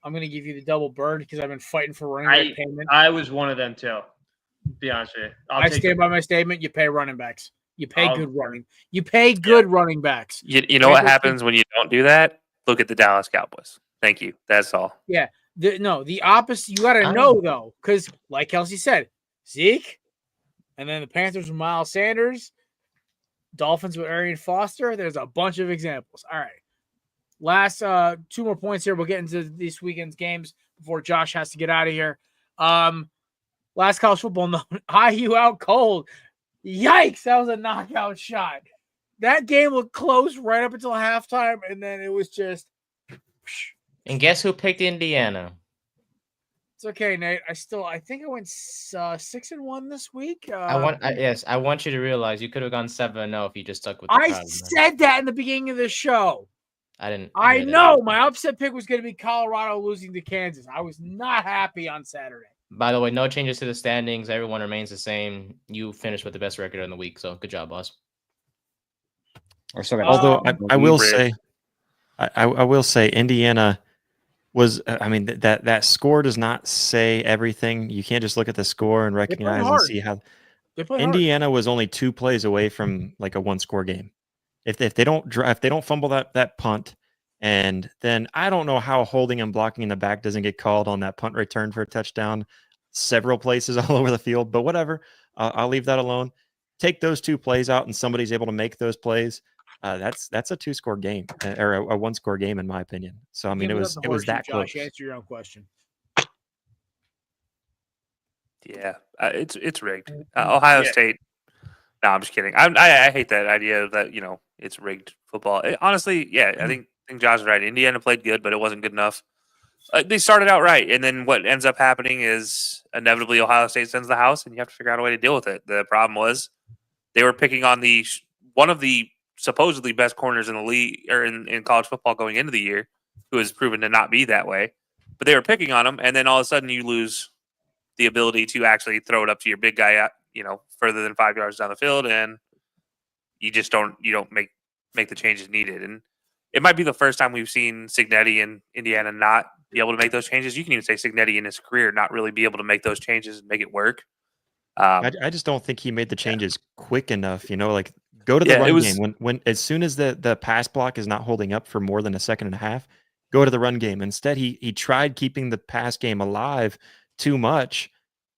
I'm gonna give you the double bird because I've been fighting for running back payment. I was one of them too. Be honest with you. I stand by my statement. You pay running backs. You pay I'll- good running. You pay good running backs. You know what Maybe- happens when you don't do that? Look at the Dallas Cowboys. Thank you. That's all. The opposite. You got to I- know though, because like Kelsey said, Zeke, and then the Panthers with Miles Sanders, Dolphins with Arian Foster. There's a bunch of examples. All right, Last 2 more points here. We'll get into this weekend's games before Josh has to get out of here. Last college football note, IU out cold. Yikes, that was a knockout shot. That game looked close right up until halftime, and then it was just. And guess who picked Indiana? It's okay, Nate. I think I went 6-1 this week. I want you to realize you could have gone 7-0 if you just stuck with the I crowd, man. said that in the beginning of the show. I didn't. I hear that. know my upset pick was going to be Colorado losing to Kansas. I was not happy on Saturday. By the way, no changes to the standings. Everyone remains the same. You finished with the best record in the week, so good job, boss. Although I will say, I will say, Indiana was. I mean, that score does not say everything. You can't just look at the score and recognize and see how. Indiana was only 2 plays away from like a 1-score game. If they don't fumble that punt, and then I don't know how holding and blocking in the back doesn't get called on that punt return for a touchdown several places all over the field, but whatever. I'll leave that alone. Take those 2 plays out and somebody's able to make those plays. That's a 2-score game or a 1-score game in my opinion. So I mean it was that close. Josh, answer your own question. Yeah, it's rigged. Ohio State. No, I'm just kidding. I hate that idea that it's rigged football. Honestly, yeah, I think Josh is right. Indiana played good, but it wasn't good enough. They started out right, and then what ends up happening is inevitably Ohio State sends the house, and you have to figure out a way to deal with it. The problem was they were picking on one of the supposedly best corners in the league or in college football going into the year, who has proven to not be that way. But they were picking on him, and then all of a sudden you lose the ability to actually throw it up to your big guy, further than 5 yards down the field, and you don't make the changes needed. And it might be the first time we've seen Cignetti in Indiana not be able to make those changes. You can even say Cignetti in his career not really be able to make those changes and make it work. I just don't think he made the changes quick enough. Like go to the run game when as soon as the pass block is not holding up for more than a second and a half, go to the run game. Instead, he tried keeping the pass game alive too much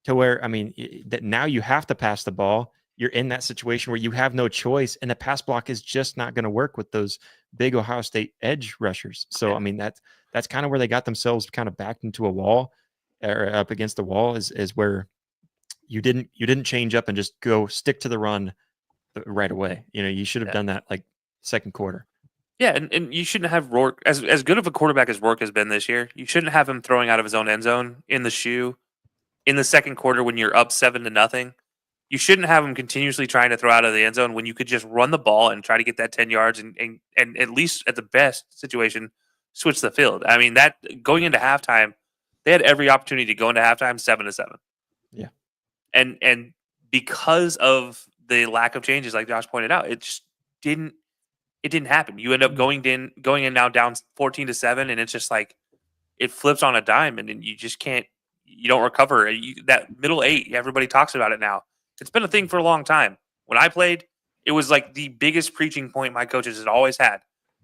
to where, I mean, that now you have to pass the ball. You're in that situation where you have no choice, and the pass block is just not going to work with those big Ohio State edge rushers. So, I mean, that's kind of where they got themselves kind of backed into a wall or up against the wall is where you didn't change up and just go stick to the run right away. You should have done that like second quarter. Yeah, and you shouldn't have Rourke as good of a quarterback as Rourke has been this year. You shouldn't have him throwing out of his own end zone in the shoe in the second quarter when you're up 7-0. You shouldn't have him continuously trying to throw out of the end zone when you could just run the ball and try to get that 10 yards and at least at the best situation, switch the field. I mean, that going into halftime, they had every opportunity to go into halftime 7-7. Yeah. And because of the lack of changes, like Josh pointed out, it just didn't happen. You end up going in now down 14-7, and it's just like it flips on a dime, and then you just can't. You don't recover. That middle 8, everybody talks about it now. It's been a thing for a long time. When I played, it was like the biggest preaching point my coaches had always had.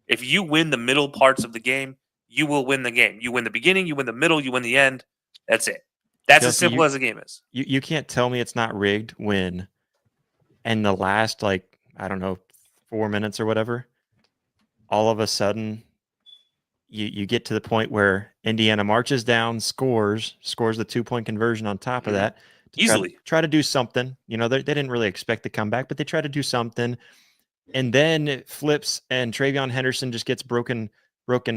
If you win the middle parts of the game, you will win the game. You win the beginning, you win the middle, you win the end. That's it. That's as simple as the game is. You can't tell me it's not rigged when in the last, 4 minutes or whatever, all of a sudden you get to the point where Indiana marches down, scores the 2-point conversion on top of that. Easily. Try to do something. They didn't really expect the comeback, but they try to do something. And then it flips, and Travion Henderson just gets broken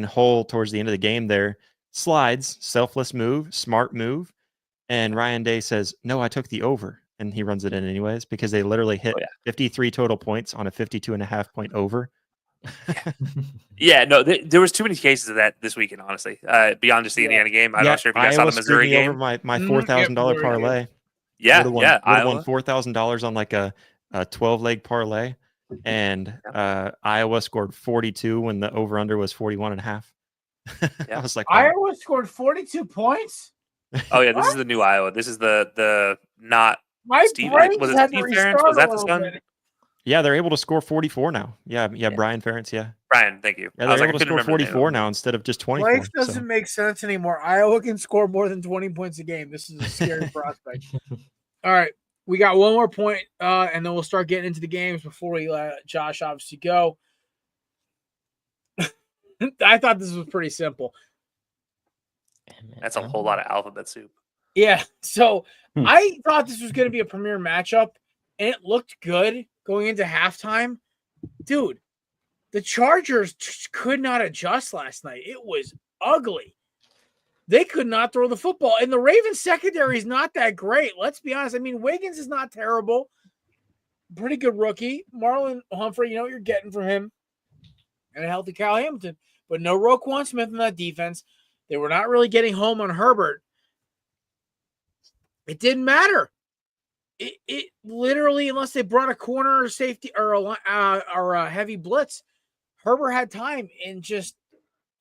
whole towards the end of the game there. Slides, selfless move, smart move. And Ryan Day says, "No, I took the over." And he runs it in anyways because they literally hit 53 total points on a 52.5 point over. Yeah, no, there was too many cases of that this weekend, honestly. Beyond just the Indiana game. I'm not sure if you guys saw the Missouri game. Over my $4,000 parlay. Yeah, I won $4,000 on like a 12-leg parlay, and Iowa scored 42 when the over/under was 41.5. I was like, Iowa scored 42 points. Oh yeah, this is the new Iowa. This is the not my Steve. Was it Steve Ferentz? Was that the son? Yeah, they're able to score 44 now. Yeah, Brian Ferentz. Yeah, Brian, thank you. Yeah, they're able to score 44 now instead of just 24. Life doesn't make sense anymore. Iowa can score more than 20 points a game. This is a scary prospect. All right, we got one more point, and then we'll start getting into the games before we let Josh obviously go. I thought this was pretty simple. That's a whole lot of alphabet soup. Yeah. So I thought this was going to be a premier matchup, and it looked good going into halftime. Dude, the Chargers could not adjust last night. It was ugly. They could not throw the football. And the Ravens secondary is not that great. Let's be honest. I mean, Wiggins is not terrible. Pretty good rookie. Marlon Humphrey, you know what you're getting from him. And a healthy Kyle Hamilton. But no Roquan Smith in that defense. They were not really getting home on Herbert. It didn't matter. It literally, unless they brought a corner or safety or a heavy blitz, Herbert had time. And just,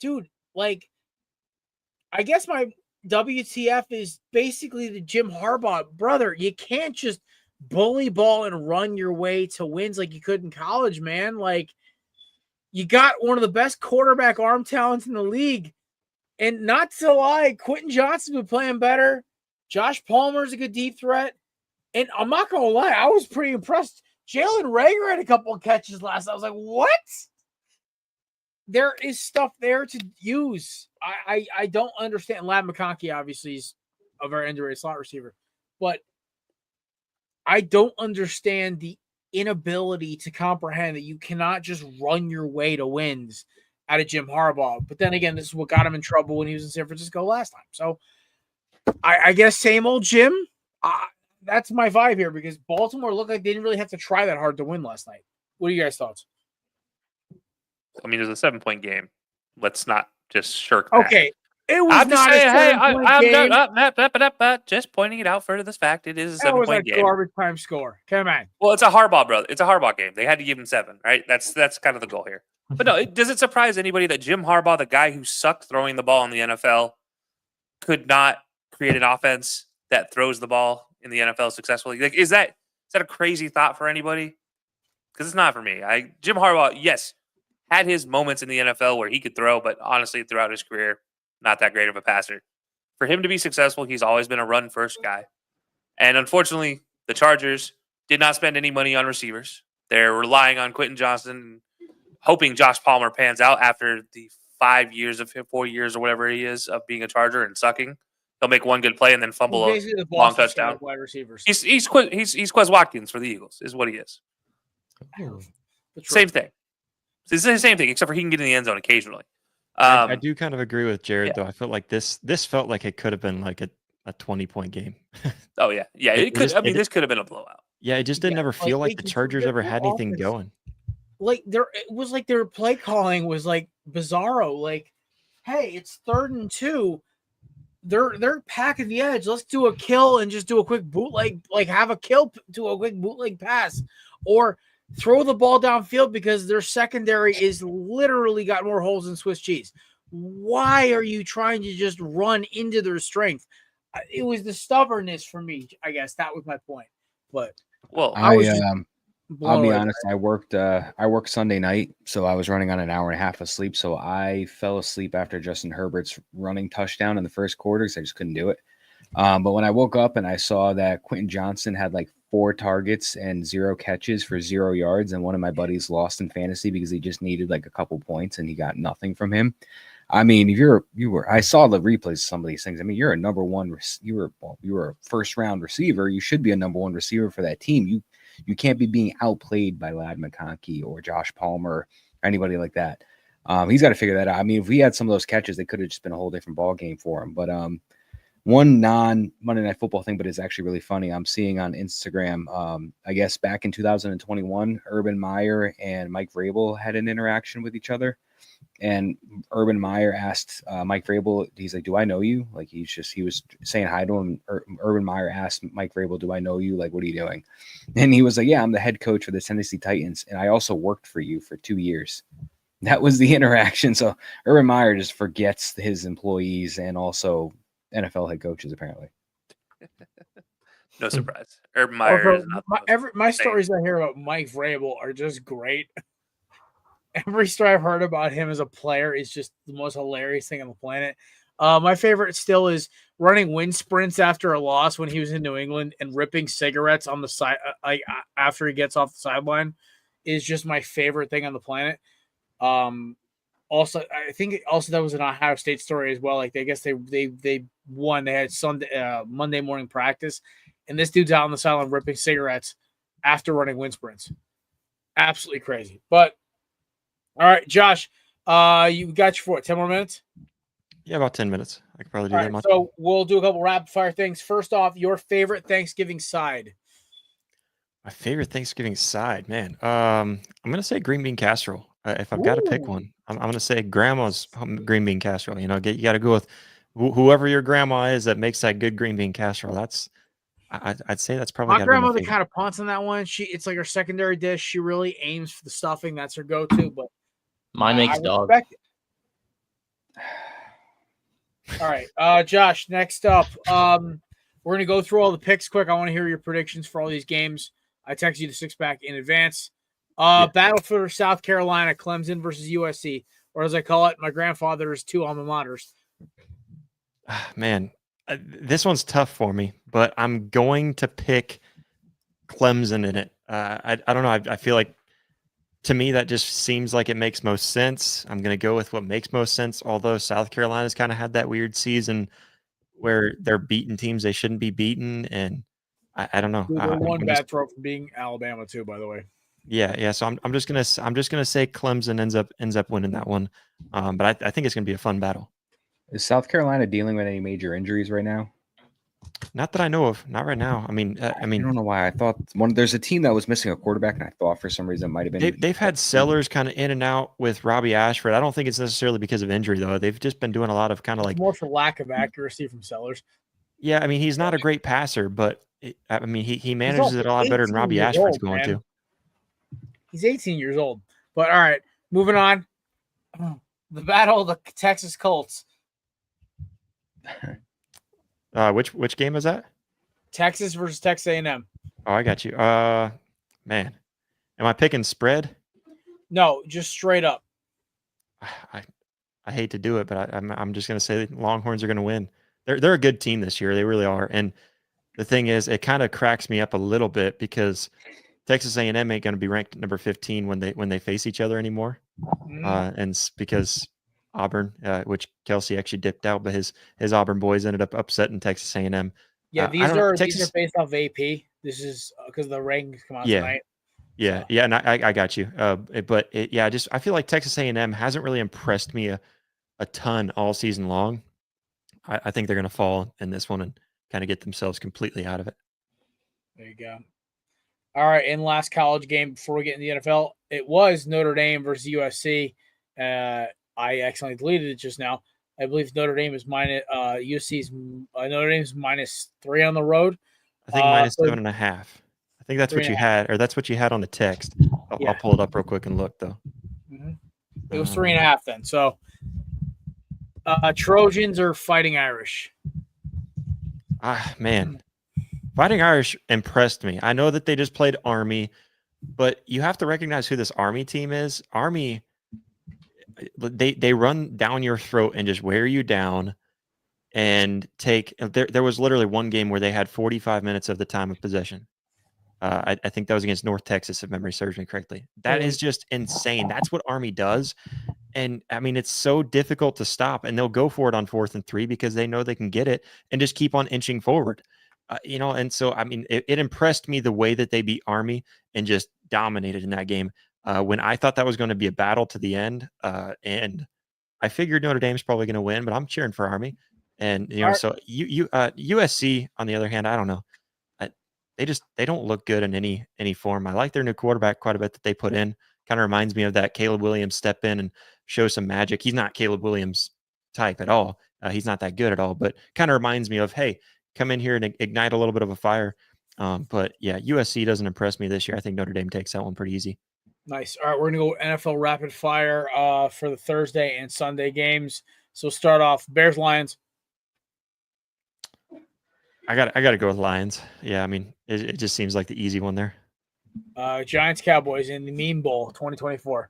dude, like, I guess my WTF is basically the Jim Harbaugh. Brother, you can't just bully ball and run your way to wins like you could in college, man. Like, you got one of the best quarterback arm talents in the league. And not to lie, Quentin Johnson's been playing better. Josh Palmer's a good deep threat. And I'm not going to lie, I was pretty impressed. Jalen Reagor had a couple of catches last night. I was like, what? There is stuff there to use. I don't understand. Lad McConkey obviously is a very underrated slot receiver, but I don't understand the inability to comprehend that you cannot just run your way to wins out of Jim Harbaugh. But then again, this is what got him in trouble when he was in San Francisco last time. So I guess same old Jim. That's my vibe here because Baltimore looked like they didn't really have to try that hard to win last night. What are you guys' thoughts? I mean, it was a 7-point game. Let's not just shirk that. Okay. It was I'm just not saying, a 7-point game. Just pointing it out for this fact. It is a That was a 7-point game. garbage time score. Come on. Well, it's a Harbaugh, brother. It's a Harbaugh game. They had to give him 7, right? That's kind of the goal here. But no, does it surprise anybody that Jim Harbaugh, the guy who sucked throwing the ball in the NFL, could not create an offense that throws the ball in the NFL successfully? Like, is that a crazy thought for anybody? Because it's not for me. Jim Harbaugh, yes, had his moments in the NFL where he could throw, but honestly, throughout his career, not that great of a passer. For him to be successful, he's always been a run-first guy. And unfortunately, the Chargers did not spend any money on receivers. They're relying on Quentin Johnson, hoping Josh Palmer pans out after the 4 years or whatever he is of being a Charger and sucking. He'll make one good play and then fumble a long touchdown. Wide receivers. He's Quez Watkins for the Eagles, is what he is. Same thing. It's the same thing, except for he can get in the end zone occasionally. I do kind of agree with Jared, though. I felt like this felt like it could have been like a 20-point game. Oh, yeah. Yeah, it could. This could have been a blowout. Yeah, it just didn't ever feel like the Chargers ever had anything going. Like, it was like their play calling was like bizarro. Like, hey, it's 3rd and 2. They're packing the edge. Let's do a kill and just do a quick bootleg, like have a kill to a quick bootleg pass, or throw the ball downfield because their secondary is literally got more holes than Swiss cheese. Why are you trying to just run into their strength? It was the stubbornness for me. I guess that was my point. But well, I'll be honest. I worked Sunday night, so I was running on an hour and a half of sleep. So I fell asleep after Justin Herbert's running touchdown in the first quarter because I just couldn't do it. But when I woke up and I saw that Quentin Johnson had like 4 targets and 0 catches for 0 yards, and one of my buddies lost in fantasy because he just needed like a couple points and he got nothing from him. I mean, I saw the replays of some of these things. I mean, you're a number one. You were a first round receiver. You should be a number 1 receiver for that team. You can't be being outplayed by Lad McConkey or Josh Palmer or anybody like that. He's got to figure that out. I mean, if we had some of those catches, they could have just been a whole different ball game for him. But one non-Monday Night Football thing, but it's actually really funny. I'm seeing on Instagram, I guess back in 2021, Urban Meyer and Mike Vrabel had an interaction with each other. And Urban Meyer asked Mike Vrabel, he's like, "Do I know you?" Like he was saying hi to him. Urban Meyer asked Mike Vrabel, "Do I know you? Like, what are you doing?" And he was like, "Yeah, I'm the head coach for the Tennessee Titans, and I also worked for you for 2 years." That was the interaction. So Urban Meyer just forgets his employees and also NFL head coaches, apparently. No surprise. Urban Meyer is not my stories I hear about Mike Vrabel are just great. Every story I've heard about him as a player is just the most hilarious thing on the planet. My favorite still is running wind sprints after a loss when he was in New England and ripping cigarettes on the side, after he gets off the sideline, is just my favorite thing on the planet. Also, I think also that was an Ohio State story as well. Like I guess they won. They had Sunday Monday morning practice, and this dude's out on the sideline ripping cigarettes after running wind sprints. Absolutely crazy. But all right, Josh, you got you for what, 10 more minutes? Yeah, about 10 minutes. I could probably do All that right, much. so we'll do a couple rapid fire things. First off, your favorite Thanksgiving side. My favorite Thanksgiving side, man. I'm gonna say green bean casserole. If I've got to pick Ooh. one, I'm gonna say grandma's green bean casserole. You got to go with whoever your grandma is that makes that good green bean casserole. I'd say that's probably My got to be my grandmother favorite. kind of punts on that one. It's like her secondary dish. She really aims for the stuffing. That's her go-to. But Mine makes dog. respect it. All right, Josh. Next up, we're gonna go through all the picks quick. I want to hear your predictions for all these games. I text you the 6-pack in advance. Battle for South Carolina, Clemson versus USC, or as I call it, my grandfather's two alma maters. Man, this one's tough for me, but I'm going to pick Clemson in it. I don't know. I feel like to me that just seems like it makes most sense. I'm going to go with what makes most sense. Although South Carolina's kind of had that weird season where they're beating teams they shouldn't be beaten, and I don't know. Dude, they're one bad throw from being Alabama too, by the way. Yeah. So I'm just gonna say Clemson ends up winning that one. But I think it's gonna be a fun battle. Is South Carolina dealing with any major injuries right now? Not that I know of. Not right now. I mean, I don't know why. I thought there's a team that was missing a quarterback, and I thought for some reason it might have been. They've had Sellers kind of in and out with Robbie Ashford. I don't think it's necessarily because of injury though. They've just been doing a lot of kind of like more for lack of accuracy from Sellers. Yeah, I mean he's not a great passer, but he manages it a lot better than Robbie Ashford's going to. He's 18 years old. But all right, moving on. The battle of the Texas Colts. Which game is that? Texas versus Texas A&M. Oh, I got you. Man, am I picking spread? No, just straight up. I hate to do it, but I'm just gonna say Longhorns are gonna win. They're a good team this year. They really are. And the thing is, it kind of cracks me up a little bit because Texas A&M ain't gonna be ranked number 15 when they face each other anymore. And because Auburn, which Kelsey actually dipped out, but his Auburn boys ended up upsetting Texas A&M. Yeah, these are based off AP. This is because the rankings come out tonight. Yeah, and I got you. I feel like Texas A&M hasn't really impressed me a ton all season long. I think they're going to fall in this one and kind of get themselves completely out of it. There you go. All right, and last college game before we get into the NFL, it was Notre Dame versus USC. I accidentally deleted it just now. I believe Notre Dame is minus USC's Notre Dame's -3 on the road. I think -7.5. I think that's what you had, or that's what you had on the text. I'll pull it up real quick and look though. Mm-hmm. It was 3.5 then. So Trojans are Fighting Irish. Man, Fighting Irish impressed me. I know that they just played Army, but you have to recognize who this Army team is. Army, they run down your throat and just wear you down and take. There was literally one game where they had 45 minutes of the time of possession. I think that was against North Texas, if memory serves me correctly. That is just insane. That's what Army does. And I mean, it's so difficult to stop, and they'll go for it on 4th and 3 because they know they can get it and just keep on inching forward. And so, I mean, it impressed me the way that they beat Army and just dominated in that game when I thought that was going to be a battle to the end. And I figured Notre Dame's probably going to win, but I'm cheering for Army. And, so USC, on the other hand, I don't know. They don't look good in any form. I like their new quarterback quite a bit that they put in. Kind of reminds me of that Caleb Williams step in and show some magic. He's not Caleb Williams type at all. He's not that good at all, but kind of reminds me of, hey, come in here and ignite a little bit of a fire. But yeah, USC doesn't impress me this year. I think Notre Dame takes that one pretty easy. Nice. All right, we're going to go NFL rapid fire for the Thursday and Sunday games. So start off Bears-Lions. I got to go with Lions. Yeah, I mean, it just seems like the easy one there. Giants-Cowboys in the Mean Bowl 2024.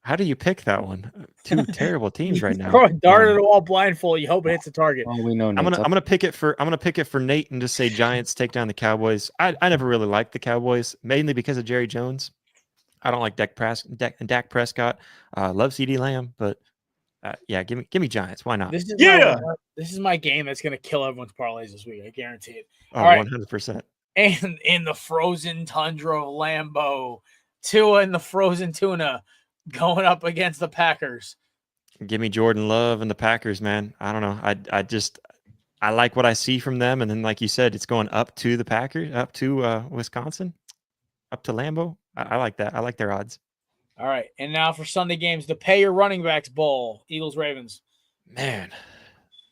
How do you pick that one? Two terrible teams right now. Throw a dart at a wall blindfold. You hope it hits the target. Well, we know. I'm gonna pick it for Nate and just say Giants take down the Cowboys. I never really liked the Cowboys, mainly because of Jerry Jones. I don't like Dak Prescott. Love CD Lamb, but yeah, give me Giants. Why not? This is this is my game that's going to kill everyone's parlays this week. I guarantee it. Oh, All right. 100%. And in the frozen tundra of Lambeau, Tua and the frozen tuna going up against the Packers. Give me Jordan Love and the Packers, man. I don't know. I like what I see from them, and then like you said, it's going up to the Packers, up to Wisconsin, up to Lambeau. I like that. I like their odds. All right, and now for Sunday games, the Pay Your Running Backs Bowl, Eagles Ravens. Man,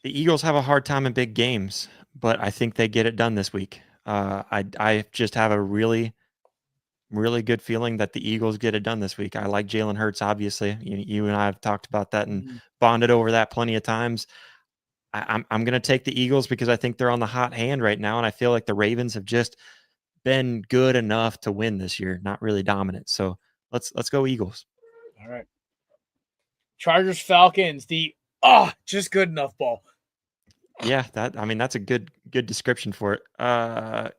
the Eagles have a hard time in big games, but I think they get it done this week. I just have a really good feeling that the Eagles get it done this week. I like Jalen Hurts, obviously. You and I have talked about that and bonded over that plenty of times. I'm going to take the Eagles because I think they're on the hot hand right now, and I feel like the Ravens have just been good enough to win this year, not really dominant. So let's go Eagles. All right. Chargers Falcons, just good enough ball. Yeah, that's a good description for it.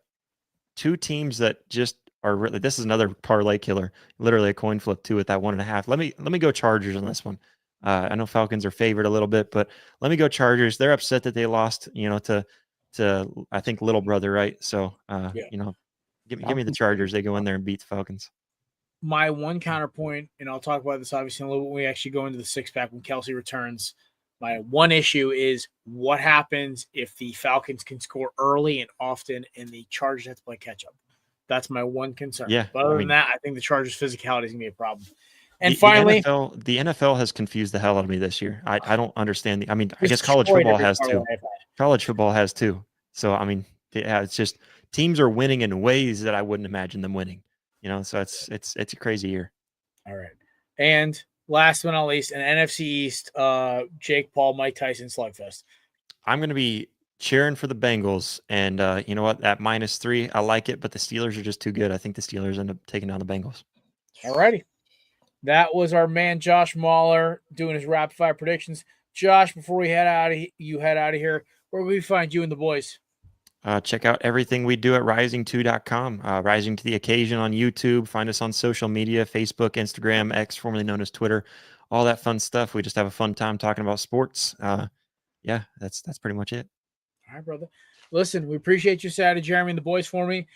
Two teams that just are really, this is another parlay killer, literally a coin flip too at that 1.5. Let me go Chargers on this one. I know Falcons are favored a little bit, but let me go Chargers. They're upset that they lost, to I think little brother, right? So give me the Chargers. They go in there and beat the Falcons. My one counterpoint, and I'll talk about this obviously in a little bit when we actually go into the 6-pack when Kelsey returns. My one issue is what happens if the Falcons can score early and often and the Chargers have to play catch up. That's my one concern. Yeah, but other than that, I think the Chargers' physicality is going to be a problem. And finally, the NFL has confused the hell out of me this year. I don't understand. I guess college football has too. College football has too. So, yeah, it's just teams are winning in ways that I wouldn't imagine them winning. So it's a crazy year. All right. And last but not least, an NFC East, Jake Paul, Mike Tyson slugfest. I'm going to be cheering for the Bengals. And you know what? At -3, I like it, but the Steelers are just too good. I think the Steelers end up taking down the Bengals. All righty. That was our man, Josh Mahler, doing his rapid fire predictions. Josh, before we head out of here, where will we find you and the boys? Check out everything we do at rising2.com. Rising to the Occasion on YouTube. Find us on social media, Facebook, Instagram, X, formerly known as Twitter. All that fun stuff. We just have a fun time talking about sports. Yeah, that's pretty much it. All right, brother. Listen, we appreciate you, Saturday, Jeremy, and the boys for me.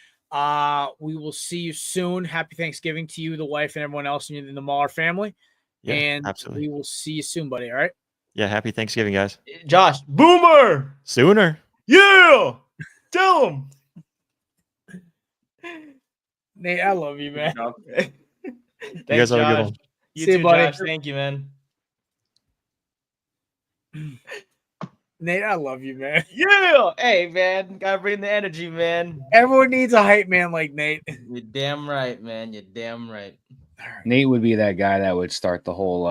We will see you soon. Happy Thanksgiving to you, the wife, and everyone else in the Mahler family. Yeah, and absolutely. We will see you soon, buddy. All right? Yeah, happy Thanksgiving, guys. Josh, Boomer! Sooner. Yeah! Tell him! Nate, I love you, man. Thanks, you guys have a good one. You see too, you, buddy. Josh. Thank you, man. Nate, I love you, man. Yeah! Hey, man. Gotta bring the energy, man. Everyone needs a hype man like Nate. You're damn right, man. You're damn right. Nate would be that guy that would start the whole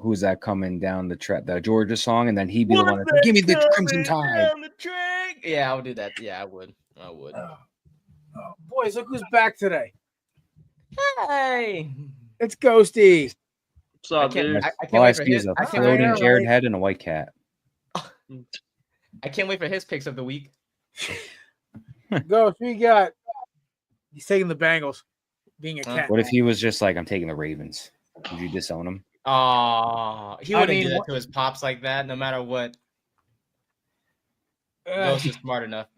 who's that coming down the Georgia song, and then he'd be the one that give me the Crimson Tide. Yeah, I would do that. Yeah, I would. Boys, look who's back today. Hey, it's Ghosty. What's up, dude? I can't All I wait for see his. is a I can't floating wait Jared head and a white cat. I can't wait for his picks of the week. Ghost, we got. He's taking the Bengals. Being a cat. What if he was just like, I'm taking the Ravens? Would you disown him? Oh, he wouldn't do that to his pops like that, no matter what. Ghost is smart enough.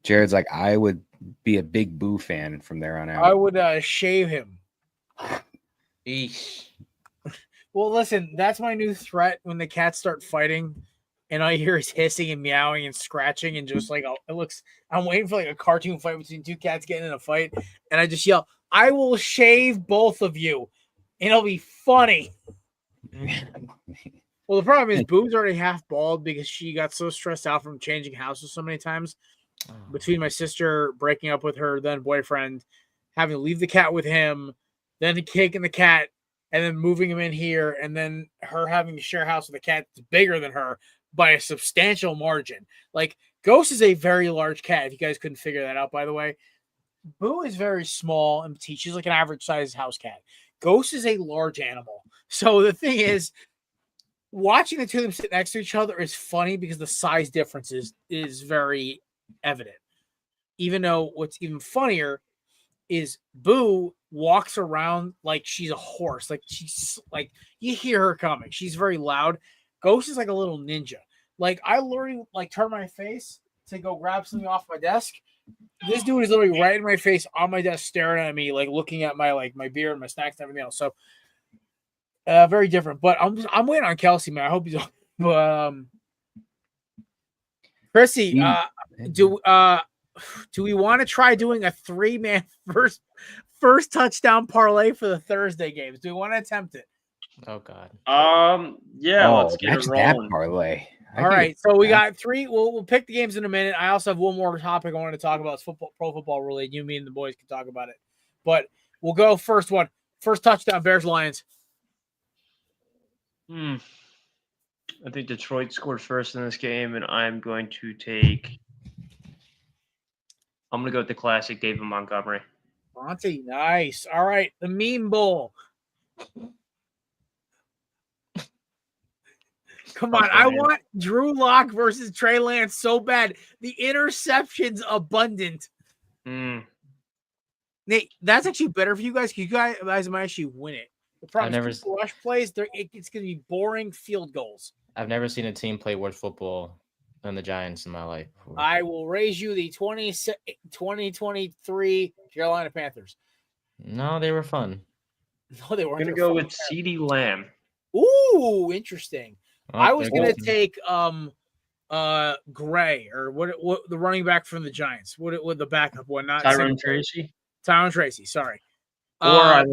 Jared's like, I would be a big Boo fan from there on out. I would shave him. Eesh. Well, listen, that's my new threat when the cats start fighting and I hear his hissing and meowing and scratching and just like, I'm waiting for like a cartoon fight between two cats getting in a fight. And I just yell, I will shave both of you and it'll be funny. Well, the problem is Boo's already half bald because she got so stressed out from changing houses so many times. Between my sister breaking up with her then boyfriend, having to leave the cat with him, then taking the cat and then moving him in here, and then her having to share a house with a cat that's bigger than her by a substantial margin. Like, Ghost is a very large cat, if you guys couldn't figure that out, by the way. Boo is very small and petite. She's like an average size house cat. Ghost is a large animal. So the thing is, watching the two of them sit next to each other is funny because the size difference is very evident. Even though what's even funnier is Boo walks around like she's a horse. Like she's like you hear her coming. She's very loud. Ghost is like a little ninja. Like I literally like turn my face to go grab something off my desk. This dude is literally right in my face on my desk, staring at me, like looking at my beer and my snacks and everything else. So very different. But I'm waiting on Kelsey, man. I hope he's Chrissy, do we want to try doing a 3-man first touchdown parlay for the Thursday games? Do we want to attempt it? Oh God. Yeah, let's get it rolling. That parlay. All right, so we got 3. We'll pick the games in a minute. I also have one more topic I wanted to talk about. It's pro football related. You, me, and the boys can talk about it. But we'll go first one. First touchdown, Bears Lions. I think Detroit scored first in this game, and I'm going to go with the classic David Montgomery. Monty, nice. All right, the Meme Bowl. Come on, I want Drew Lock versus Trey Lance so bad. The interceptions abundant. Nate, that's actually better for you guys. You guys might actually win it. The problem is rush plays. It's going to be boring field goals. I've never seen a team play worse football than the Giants in my life. I will raise you the 2023 Carolina Panthers. No, they were fun. No, they weren't. I'm going to go with CeeDee Lamb. Ooh, interesting. Oh, I was going to take Gray or what the running back from the Giants. What the backup one? Not Tyrone Tracy. Tyrone Tracy. Sorry. Or I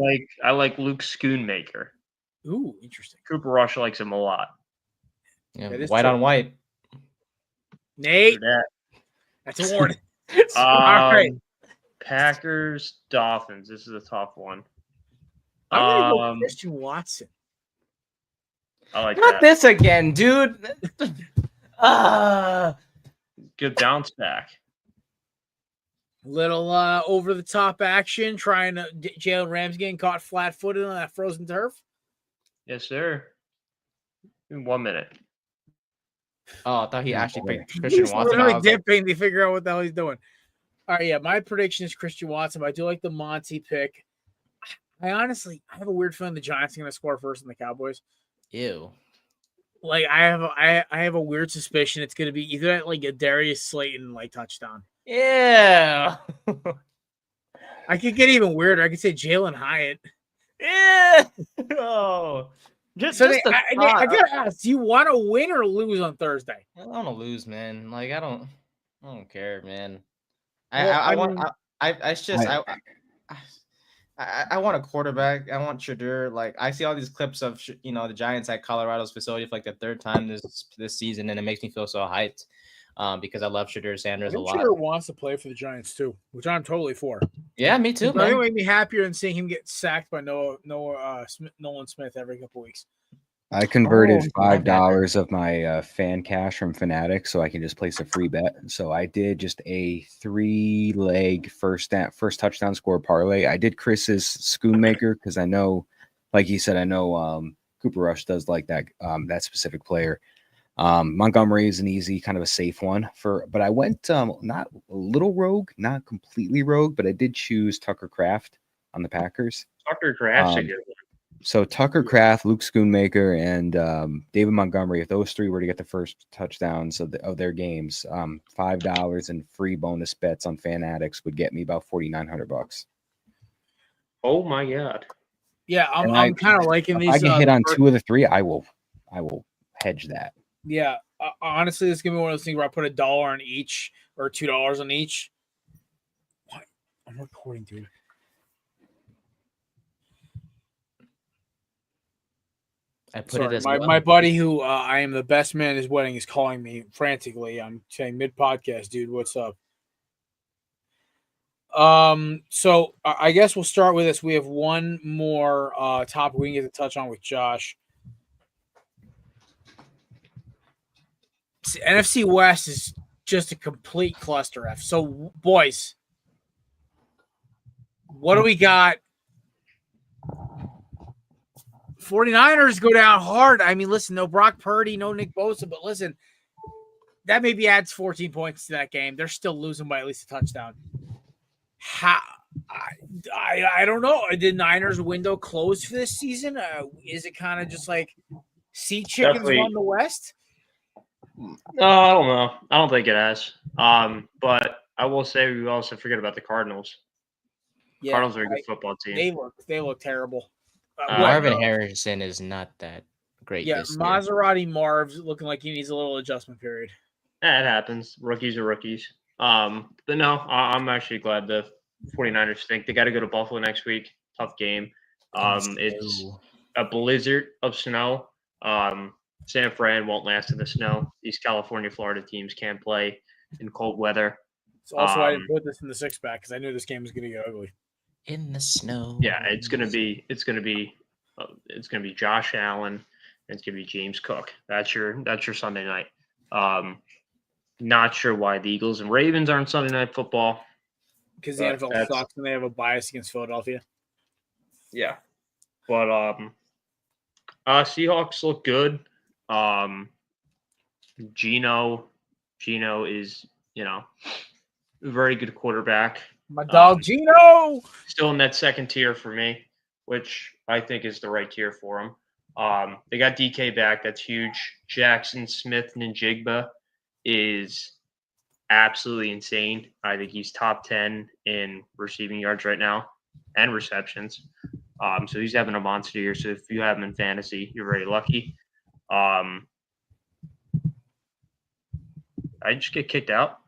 like Luke Schoonmaker. Ooh, interesting. Cooper Rush likes him a lot. Yeah, white on white. Nate, that's a warning. All right. Packers, Dolphins. This is a tough one. I'm gonna go with Christian Watson. I like Not that. this again, dude. Good bounce back. Little over the top action, trying to Jalen Ramsey getting caught flat footed on that frozen turf. Yes, sir. In 1 minute. Oh, I thought he actually picked Christian He's Watson. literally dipping to figure out what the hell he's doing. All right, yeah, my prediction is Christian Watson, but I do like the Monty pick. I have a weird feeling the Giants are going to score first than the Cowboys. Ew. Like I have a weird suspicion it's going to be either like a Darius Slayton like touchdown. Yeah. I could get even weirder. I could say Jalen Hyatt. Yeah. Oh. I gotta ask: do you want to win or lose on Thursday? I don't want to lose, man. Like I don't care, man. I want a quarterback. I want Shedeur. Like I see all these clips of the Giants at Colorado's facility for like the 3rd time this season, and it makes me feel so hyped because I love Shedeur Sanders a lot. Shedeur wants to play for the Giants too, which I'm totally for. Yeah, me too. Nothing would make me happier than seeing him get sacked by Nolan Smith every couple weeks. I converted $5 of my fan cash from Fanatics so I can just place a free bet. So I did just a 3-leg first touchdown score parlay. I did Chris's Schoonmaker because I know, like he said, Cooper Rush does like that specific player. Montgomery is an easy kind of a safe one but I went not a little rogue, not completely rogue, but I did choose Tucker Kraft on the Packers. Tucker Kraft's a good one. So Tucker Kraft, Luke Schoonmaker, and David Montgomery, if those 3 were to get the first touchdowns of their games, $5 in free bonus bets on Fanatics would get me about $4,900. Oh my God! Yeah, I'm kind of liking these. If I can hit on 2 of the 3, I will hedge that. Yeah, honestly, this is gonna be one of those things where I put $1 on each or $2 on each. What? I'm recording, dude. I put it as my buddy who I am the best man at his wedding is calling me frantically. I'm saying mid-podcast, dude, what's up? So I guess we'll start with this. We have one more topic we can get to touch on with Josh. See, NFC West is just a complete cluster F. So, boys, what do we got? 49ers go down hard. I mean, listen, no Brock Purdy, no Nick Bosa, but listen, that maybe adds 14 points to that game. They're still losing by at least a touchdown. I don't know. Did Niners window close for this season? Is it kind of just like sea chickens Definitely. run the West? No, I don't know. I don't think it has. But I will say we also forget about the Cardinals. Yeah, Cardinals are a good football team. they look terrible. Marvin Harrison is not that great. Yeah, this year. Maserati Marv's looking like he needs a little adjustment period. It happens. Rookies are rookies. But no, I'm actually glad the 49ers think they got to go to Buffalo next week. Tough game. It's a blizzard of snow. San Fran won't last in the snow. These California, Florida teams can't play in cold weather. So also, I didn't put this in the 6-pack because I knew this game was going to get ugly. In the snow. Yeah, it's gonna be Josh Allen. And it's gonna be James Cook. That's your Sunday night. Not sure why the Eagles and Ravens aren't Sunday Night Football. Because the NFL sucks and they have a bias against Philadelphia. Yeah, but Seahawks look good. Gino is a very good quarterback. My dog Gino still in that second tier for me, which I think is the right tier for him. They got DK back. That's huge. Jackson Smith Njigba is absolutely insane. I think he's top 10 in receiving yards right now and receptions. So he's having a monster year. So if you have him in fantasy, you're very lucky. I just get kicked out.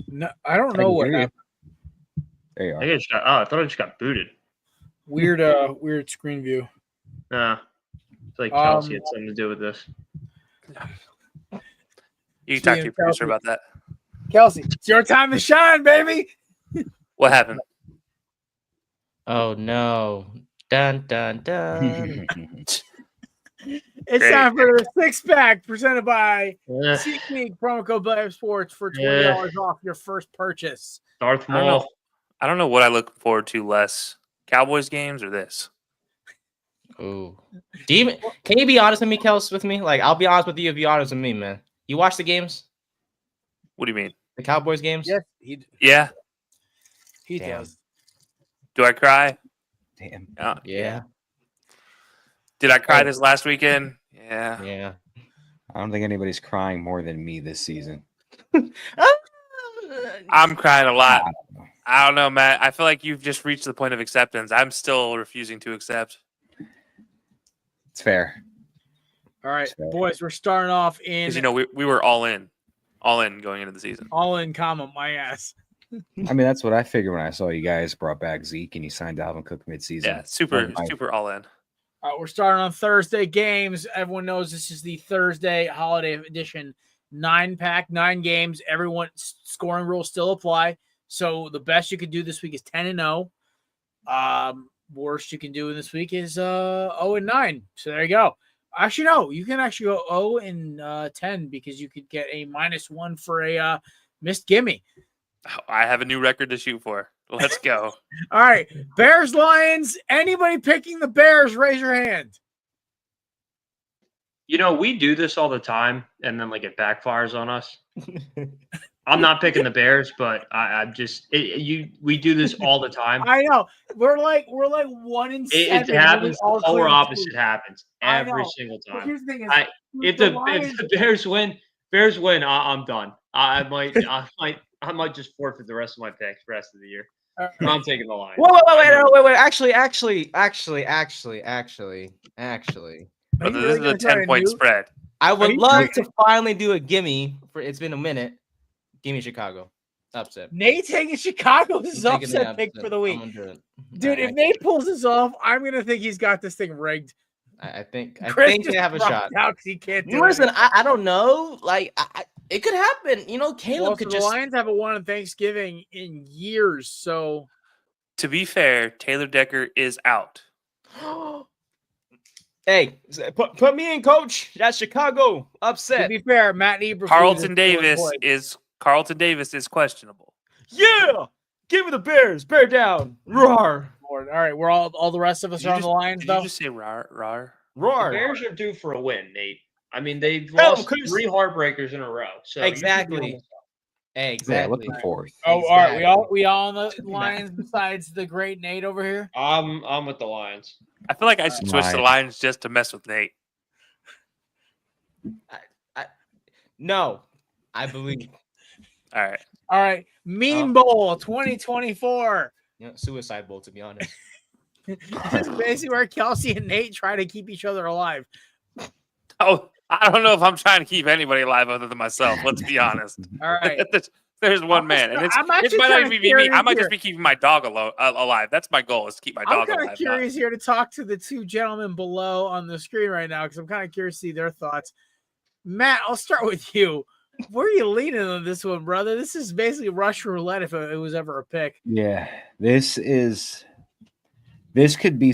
No, I don't know what happened. There you are. I thought I just got booted. Weird screen view. I feel like Kelsey had something to do with this. You can talk to your producer about that. Kelsey, it's your time to shine, baby. What happened? Oh no! Dun dun dun. It's Great. time for the 6-pack presented by SeatGeek. Promo code Blair Sports for $20 off your first purchase. Darth Maul. I don't know what I look forward to less. Cowboys games or this? Ooh. Can you be honest with me, Kels, with me? Like, I'll be honest with you if you're honest with me, man. You watch the games? What do you mean? The Cowboys games? Yes, he does. Do I cry? Damn. Yeah. Did I cry this last weekend? Yeah. Yeah. I don't think anybody's crying more than me this season. I'm crying a lot. I don't know, Matt. I feel like you've just reached the point of acceptance. I'm still refusing to accept. It's fair. All right, boys, we're starting off in. Because, we were all in going into the season. All in, comma, my ass. I mean, that's what I figured when I saw you guys brought back Zeke and you signed Dalvin Cook midseason. Yeah, super all in. All right, we're starting on Thursday games. Everyone knows this is the Thursday holiday edition 9-pack, 9 games. Everyone scoring rules still apply. So the best you could do this week is 10-0. Worst you can do this week is 0-9. So there you go. Actually, no, you can actually go 0-10 because you could get a -1 for a missed gimme. I have a new record to shoot for. Let's go. All right, Bears, Lions. Anybody picking the Bears? Raise your hand. We do this all the time, and then it backfires on us. I'm not picking the Bears, but I'm just we do this all the time. I know we're like 1-7. It happens. The polar opposite happens every single time. Here's the thing is, if the Bears win, I'm done. I might just forfeit the rest of my picks the rest of the year. I'm taking the Lions. Wait. Actually. But this is a 10-point spread. I would love to finally do a gimme. It's been a minute. Gimme Chicago. Upset. Nate taking Chicago is his upset pick for the week. Dude, if Nate pulls this off, I'm going to think he's got this thing rigged. I think they have a shot. He can't do Listen, I don't know. It could happen. Caleb could the Lions haven't won on Thanksgiving in years. So, to be fair, Taylor Decker is out. Hey, put me in, coach. That's Chicago. Upset. To be fair, Matt Eberflus. Carlton Davis is questionable. Yeah, give me the Bears. Bear down. Roar. All right, we're all the rest of us are on the Lions. Did you just say roar? The Bears are due for a win, Nate. I mean, they've lost 3 heartbreakers in a row. So exactly. Hey, Yeah, exactly. looking forward. Oh, all right. Exactly. We all on the Lions besides the great Nate over here. I'm with the Lions. I feel like I should switch to Lions. Lions just to mess with Nate. No, I believe. All right. All right. Meme Bowl 2024. Suicide Bowl, to be honest. This is basically where Kelsey and Nate try to keep each other alive. Oh, I don't know if I'm trying to keep anybody alive other than myself. Let's be honest. All right. There's one man, and I'm it actually might not kinda even be me. I might curious just be keeping my dog alive. That's my goal, is to keep my I'm dog kind alive. of curious here to talk to the two gentlemen below on the screen right now because I'm kind of curious to see their thoughts. Matt, I'll start with you. Where are you leaning on this one, brother? This is basically Russian roulette if it was ever a pick. Yeah, this could be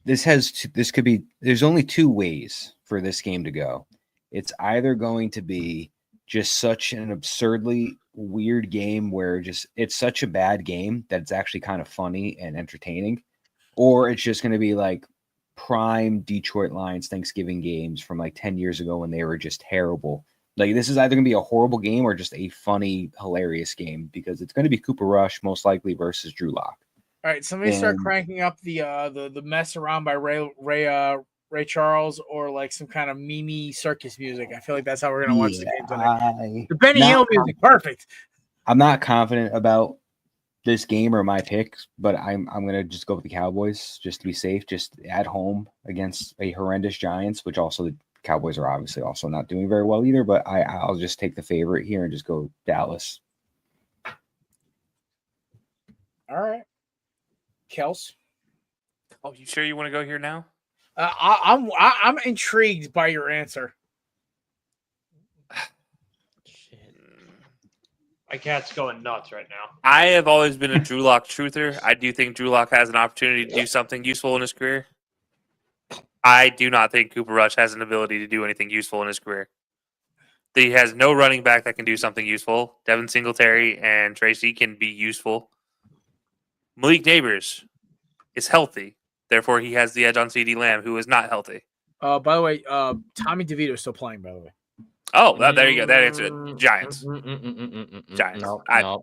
there's only two ways for this game to go. It's either going to be just such an absurdly weird game where it's such a bad game that it's actually kind of funny and entertaining, or it's just going to be like prime Detroit Lions Thanksgiving games from like 10 years ago when they were just terrible. Like, this is either going to be a horrible game or just a funny, hilarious game, because it's going to be Cooper Rush most likely versus Drew Lock. All right, somebody start cranking up the mess around by Ray Charles, or like some kind of meme circus music. I feel like that's how we're gonna watch the game tonight. The Benny Hill music, perfect. I'm not confident about this game or my picks, but I'm gonna just go with the Cowboys just to be safe, just at home against a horrendous Giants, which also the Cowboys are obviously also not doing very well either. But I'll just take the favorite here and just go Dallas. All right, Kels. Oh, you sure you want to go here now? I'm intrigued by your answer. My cat's going nuts right now. I have always been a Drew Lock truther. I do think Drew Lock has an opportunity to do something useful in his career. I do not think Cooper Rush has an ability to do anything useful in his career. He has no running back that can do something useful. Devin Singletary and Tracy can be useful. Malik Neighbors is healthy. Therefore, he has the edge on CD Lamb, who is not healthy. By the way, Tommy DeVito is still playing, by the way. Oh, there you go. That answered it. Giants. Giants. No. I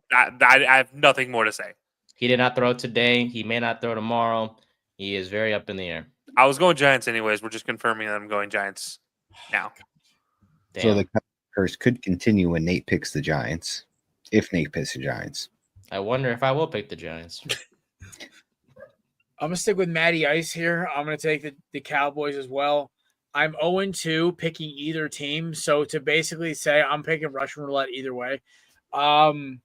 have nothing more to say. He did not throw today. He may not throw tomorrow. He is very up in the air. I was going Giants anyways. We're just confirming that I'm going Giants now. Damn. So the curse could continue when Nate picks the Giants, if Nate picks the Giants. I wonder if I will pick the Giants. I'm going to stick with Matty Ice here. I'm going to take the Cowboys as well. I'm 0-2 picking either team. So to basically say I'm picking Russian roulette either way. The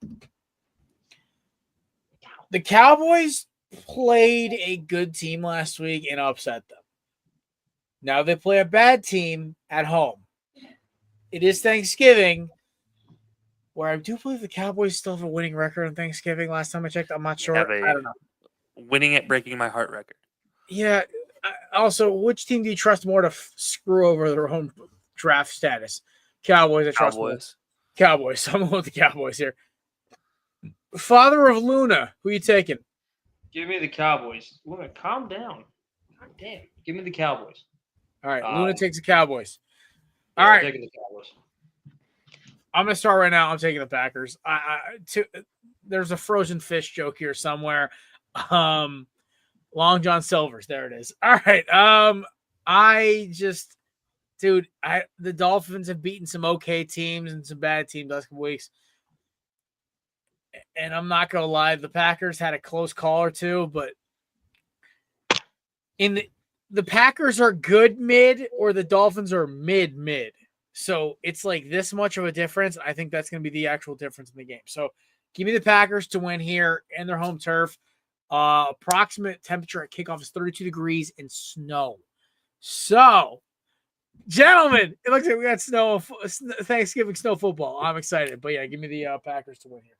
Cowboys played a good team last week and upset them. Now they play a bad team at home. It is Thanksgiving, where I do believe the Cowboys still have a winning record on Thanksgiving. Last time I checked, I'm not sure. I don't know. Winning at breaking my heart record. Yeah. Also, which team do you trust more to screw over their own draft status? Cowboys. I trust Cowboys. Cowboys. So I'm going with the Cowboys here. Father of Luna, who you taking? Give me the Cowboys. Luna, calm down. God damn. Give me the Cowboys. All right, Luna takes the Cowboys. Yeah, All I'm right, taking the Cowboys. I'm gonna start right now. I'm taking the Packers. There's a frozen fish joke here somewhere. Long John Silver's. There it is. All right. The Dolphins have beaten some okay teams and some bad teams last couple weeks. And I'm not gonna lie, the Packers had a close call or two, but the Packers are good mid, or the Dolphins are mid. So it's like this much of a difference. I think that's going to be the actual difference in the game. So give me the Packers to win here and their home turf. Approximate temperature at kickoff is 32 degrees and snow. So, gentlemen, it looks like we got Thanksgiving snow football. I'm excited. But yeah, give me the Packers to win here.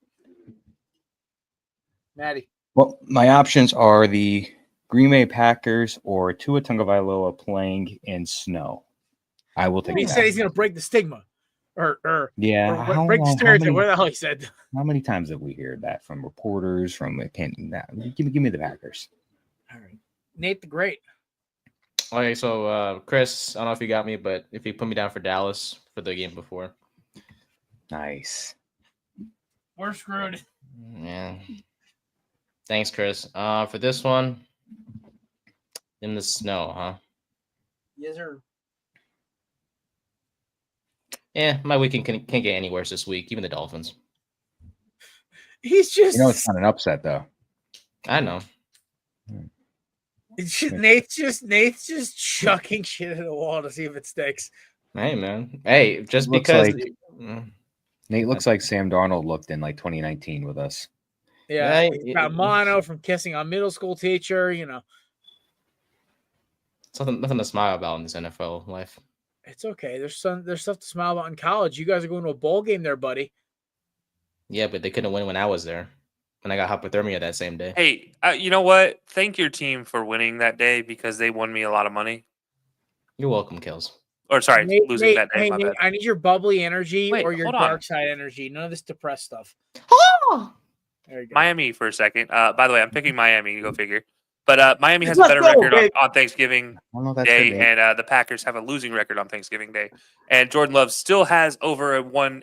Maddie. Well, my options are the Green Bay Packers or Tua Tagovailoa playing in snow. I will take. He said he's going to break the stigma, or break the stereotype. What the hell he said? How many times have we heard that from reporters? Give me the Packers. All right, Nate the Great. Okay, so Chris, I don't know if you got me, but if you put me down for Dallas for the game before. Nice. We're screwed. Yeah. Thanks, Chris. For this one, in the snow, huh? Yes, sir. Yeah, my weekend can't get any worse this week. Even the Dolphins. He's just. You know, it's not an upset though. I know. Nate's just chucking shit at the wall to see if it sticks. Hey, man. Hey, just Looks because. like- Nate looks like Sam Darnold looked in like 2019 with us. Yeah, he's got mono from kissing a middle school teacher. You know, Nothing to smile about in this NFL life. it's okay. There's stuff to smile about in college. You guys are going to a bowl game there, buddy. Yeah, but they couldn't win when I was there. When I got hypothermia that same day. Hey, you know what? Thank your team for winning that day because they won me a lot of money. You're welcome, Kills. Or sorry, Nate, losing that day. Hey, My Nate, bad. I need your bubbly energy Wait, or your hold on. dark side energy. None of this depressed stuff. There you go. Miami for a second. By the way, I'm picking Miami. Go figure. But Miami has a better record on Thanksgiving Day, and the Packers have a losing record on Thanksgiving Day. And Jordan Love still has over a one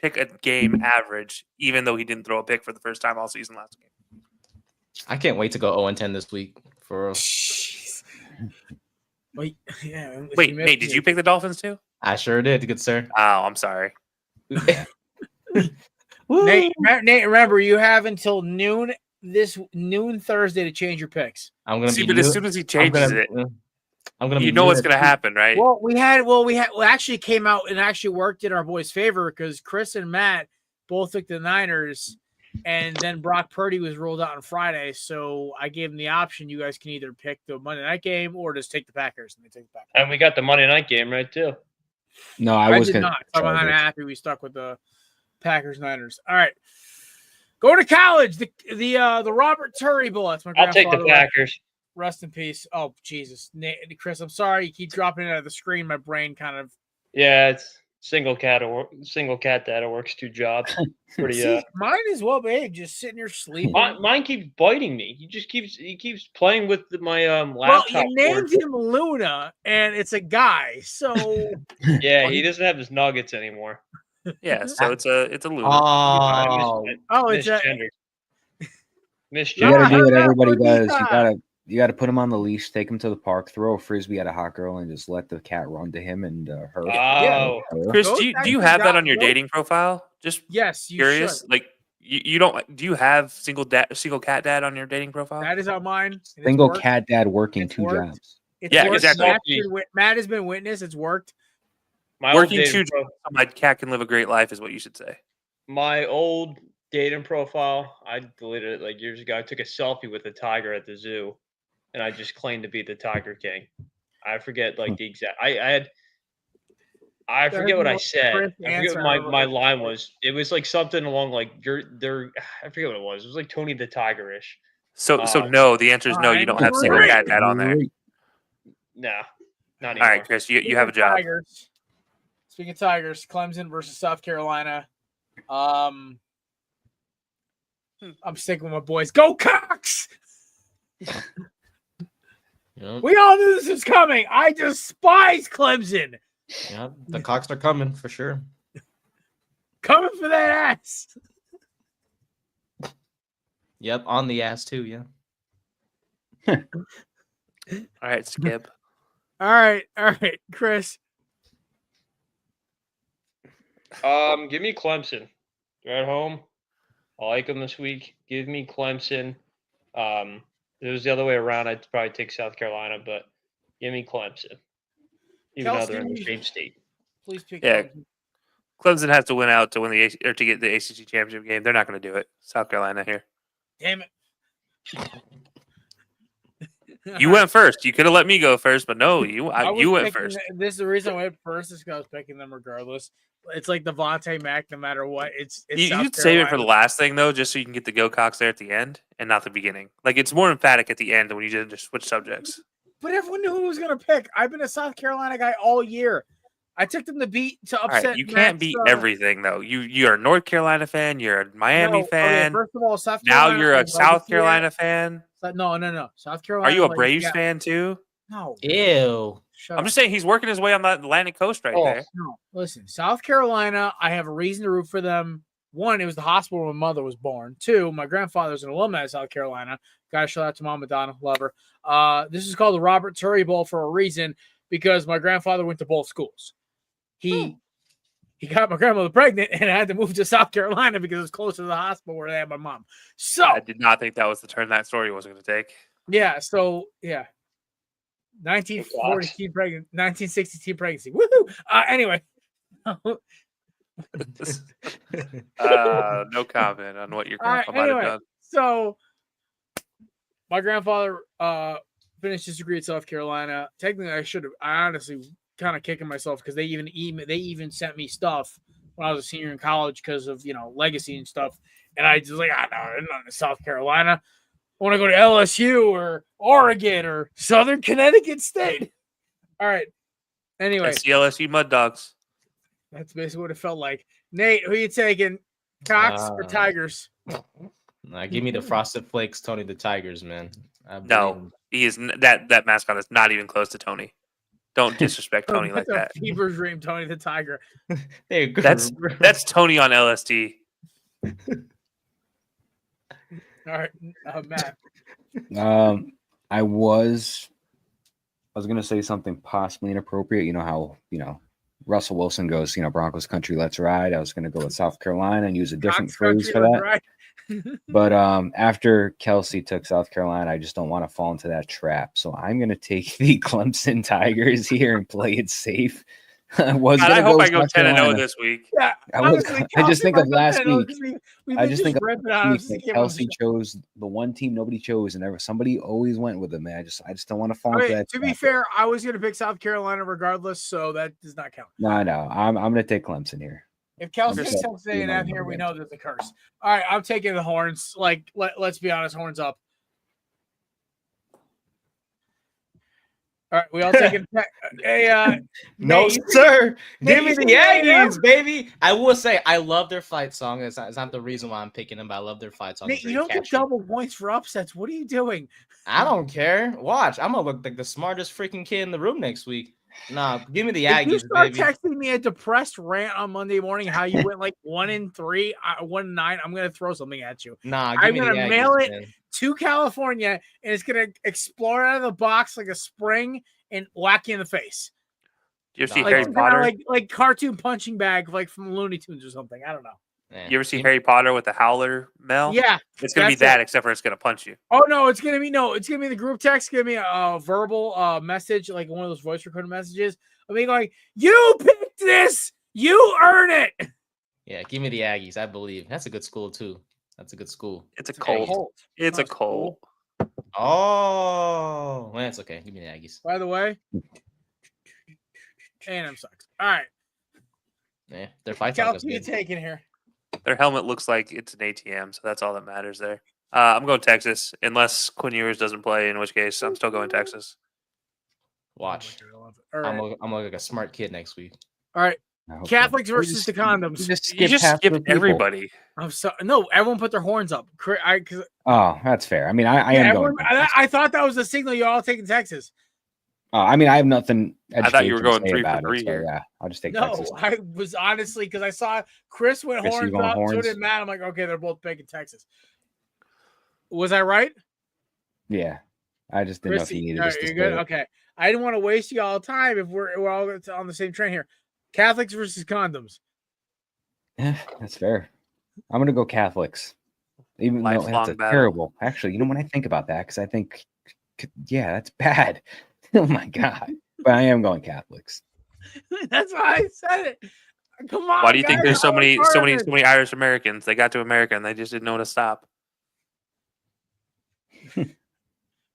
pick a game average, even though he didn't throw a pick for the first time all season last game. I can't wait to go 0-10 this week. For real. Wait, yeah. Wait, Nate, did you pick the Dolphins too? I sure did, good sir. Oh, I'm sorry. Nate, remember you have until noon Thursday to change your picks. I'm gonna see, but as soon as he changes it, I'm gonna. You know what's gonna happen, right? Well, we actually came out and actually worked in our boys' favor because Chris and Matt both took the Niners, and then Brock Purdy was rolled out on Friday. So I gave them the option: you guys can either pick the Monday night game or just take the Packers, and they take the Packers. And we got the Monday night game right too. No, I was did gonna. not. So I'm kind of happy we stuck with the Packers Niners. All right, go to college. The Robert Turry Bullets. I'll take the Packers. Rest in peace. Oh, Jesus. Chris, I'm sorry. You keep dropping it out of the screen. My brain kind of. Yeah, it's single cat data works 2 jobs. Pretty. See, mine is well behaved, just sitting here sleeping. Mine keeps biting me. He keeps playing with my laptop. Well, you named him Luna, and it's a guy. So yeah, he doesn't have his nuggets anymore. Yeah, so it's a Luna. Oh, it's misgendered. You gotta do what everybody does. You gotta put him on the leash, take him to the park, throw a frisbee at a hot girl, and just let the cat run to him and her. Oh, Chris, do you have that on your dating profile? Just yes, you curious. should. Like you don't? Do you have single cat dad on your dating profile? That is on mine. Single cat dad working 2 jobs. Yeah, exactly. Matt has been witness. It's worked. Working 2 jobs, my cat can live a great life, is what you should say. My old dating profile, I deleted it like years ago. I took a selfie with a tiger at the zoo, and I just claimed to be the Tiger King. I forget like the exact. I forget what I said. I forget what my line was. It was like something along like I forget what it was. It was like Tony the Tiger-ish. So no. The answer is no. You don't have single cat dad on there. No, not anymore. All right, Chris, you have a job. Speaking of Tigers, Clemson versus South Carolina. I'm sticking with my boys. Go Cox! Yep. We all knew this was coming. I despise Clemson. Yeah, the Cocks are coming for sure. Coming for that ass. Yep, on the ass too. Yeah. All right, Skip. All right, Chris. Give me Clemson. They're at home. I like them this week. Give me Clemson. If it was the other way around, I'd probably take South Carolina, but give me Clemson. Even though they're in the same state. Please pick. Yeah, Clemson has to win out to win to get the ACC championship game. They're not going to do it. South Carolina here. Damn it. You went first. You could have let me go first, but no, you went first. This is the reason I went first, is because I was picking them regardless. It's like the Vontae Mac, no matter what. It's you South should save it for Carolina. the last thing though, just so you can get the go Cox there at the end and not the beginning. Like it's more emphatic at the end when you just switch subjects. But everyone knew who was going to pick. I've been a South Carolina guy all year. I took them to upset. All right, you can't beat everything though. You're a North Carolina fan. You're a Miami fan. Okay, first of all, South Carolina. Now you're a South Carolina fan. No. South Carolina. Are you a Braves fan too? No. Ew. I'm just saying he's working his way on the Atlantic coast right there. No, listen, South Carolina. I have a reason to root for them. One, it was the hospital where my mother was born. Two, my grandfather's an alumni of South Carolina. Gotta shout out to Mom Madonna, love her. This is called the Robert Turry Bowl for a reason because my grandfather went to both schools. He got my grandmother pregnant and I had to move to South Carolina because it was closer to the hospital where they had my mom. So I did not think that was the turn that story was going to take. yeah, 1940 teen pregnant, 1960 teen pregnancy. Woohoo! Anyway. No comment on what your grandpa might have done. So my grandfather finished his degree at South Carolina. Technically, I honestly kind of kicking myself because they even sent me stuff when I was a senior in college because of legacy and stuff. And I just like, no, I'm not in South Carolina. I want to go to LSU or Oregon or Southern Connecticut State. All right. Anyway, that's the LSU Mud Dogs. That's basically what it felt like. Nate, who are you taking? Cox or Tigers? Give me the Frosted Flakes, Tony the Tigers, man. No, he is that mascot is not even close to Tony. Don't disrespect Tony like that. Fever dream, Tony the Tiger. That's Tony on LSD. All right, Matt. I was gonna say something possibly inappropriate. You know how Russell Wilson goes, Broncos country, let's ride. I was going to go with South Carolina and use a different phrase for that. But after Kelsey took South Carolina, I just don't want to fall into that trap. So I'm going to take the Clemson Tigers here and play it safe. I hope I go 10-0 this week. Yeah, I just think of last week. I just think of Kelsey game. chose the one team nobody chose, and somebody always went with them. Man, I just don't want to fall into that. To be fair, I was going to pick South Carolina regardless, so that does not count. No, I'm going to take Clemson here. If Kelsey picks Texas A&M here, we know there's a curse. All right, I'm taking the Horns. Like, let's be honest, Horns up. All right, we all taking no, sir. Give me the Yankees, baby. I will say I love their fight song. It's not the reason why I'm picking them, but I love their fight song. Nate, you don't get double points for upsets. What are you doing? I don't care. Watch, I'm gonna look like the smartest freaking kid in the room next week. Nah, give me the Aggies, you start baby. Texting me a depressed rant on Monday morning how you went like 1-3, 1-9. I'm gonna throw something at you. Nah, I'm gonna Aggies, mail it man. to California, and it's gonna explode out of the box like a spring and whack you in the face. You ever see Harry Potter? Like cartoon punching bag, like from Looney Tunes or something. I don't know. You ever see Harry Potter with the Howler Mel? Yeah, it's gonna be that, except for it's gonna punch you. Oh no, it's gonna be the group text. It's gonna be a verbal message, like one of those voice recorded messages. I mean, like, you picked this, you earn it. Yeah, give me the Aggies. I believe that's a good school too. That's a good school. It's a Colt. It's a Colt. Oh, well, that's okay. Give me the Aggies. By the way, A&M sucks. All right. Yeah, their fight. What you taking here? Their helmet looks like it's an ATM, so that's all that matters there. I'm going Texas, unless Quinn Ewers doesn't play, in which case I'm still going Texas. Watch. Right. I'm gonna look like a smart kid next week. All right. Catholics versus the condoms. You just skipped everybody. I'm sorry. No, everyone put their horns up. Oh, that's fair. I mean, I am going. I thought that was a signal you're all taking Texas. I mean, I have nothing. I thought you were going 3 for 3 here. So, yeah, I'll just take Texas. No, I was honestly because I saw Chris went horns up. So did Matt. I'm like, okay, they're both picking Texas. Was I right? Yeah, I just didn't know if you needed this. You're good. Okay, I didn't want to waste y'all time if we're all on the same train here. Catholics versus condoms. Yeah, that's fair. I'm gonna go Catholics, even though that's terrible. Actually, when I think about that, because I think, yeah, that's bad. Oh my god! But I am going Catholics. That's why I said it. Come on. Why do you think there's so many Irish Americans? They got to America and they just didn't know to stop. All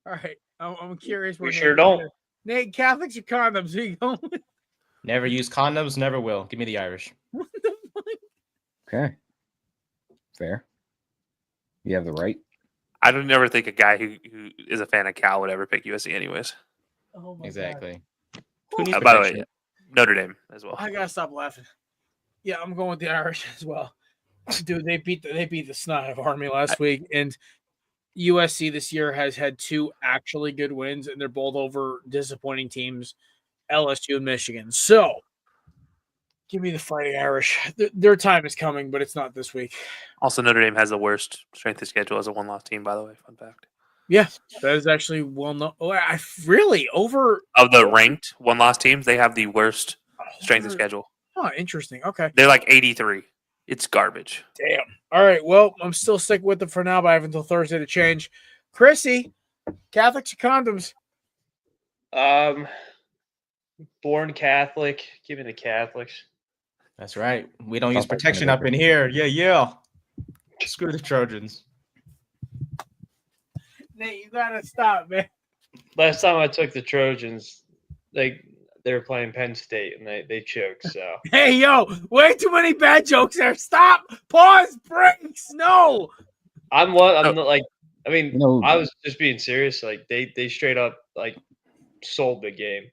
right, I'm curious. We sure don't. Nate, Catholics or condoms? Who you going with? Never use condoms, never will. Give me the Irish. What the fuck? Okay. Fair. You have the right. I don't never think a guy who is a fan of Cal would ever pick USC anyways. Oh my exactly. God. By the way, Notre Dame as well. I gotta stop laughing. Yeah, I'm going with the Irish as well. Dude, they beat the snot out of Army last week, and USC this year has had 2 actually good wins, and they're both over disappointing teams, LSU and Michigan. So Give me the Fighting Irish. Their time is coming, but it's not this week. Also, Notre Dame has the worst strength of schedule as a one-loss team, by the way. Fun fact. Yeah, that is actually well known. Oh, I really over Of the ranked one-loss teams, they have the worst strength of schedule. Oh, interesting. Okay. They're like 83. It's garbage. Damn. All right. Well, I'm still sticking with it for now, but I have until Thursday to change. Chrissy, Catholics or condoms? Born Catholic. Give me the Catholics. That's right. We don't use protection up in here. Yeah. Screw the Trojans. Nate, you gotta stop, man. Last time I took the Trojans, they were playing Penn State and they choked. So Hey, yo, way too many bad jokes there. Stop. Pause. Breaks. No. I'm not like. I mean, No. I was just being serious. Like they straight up like sold the game.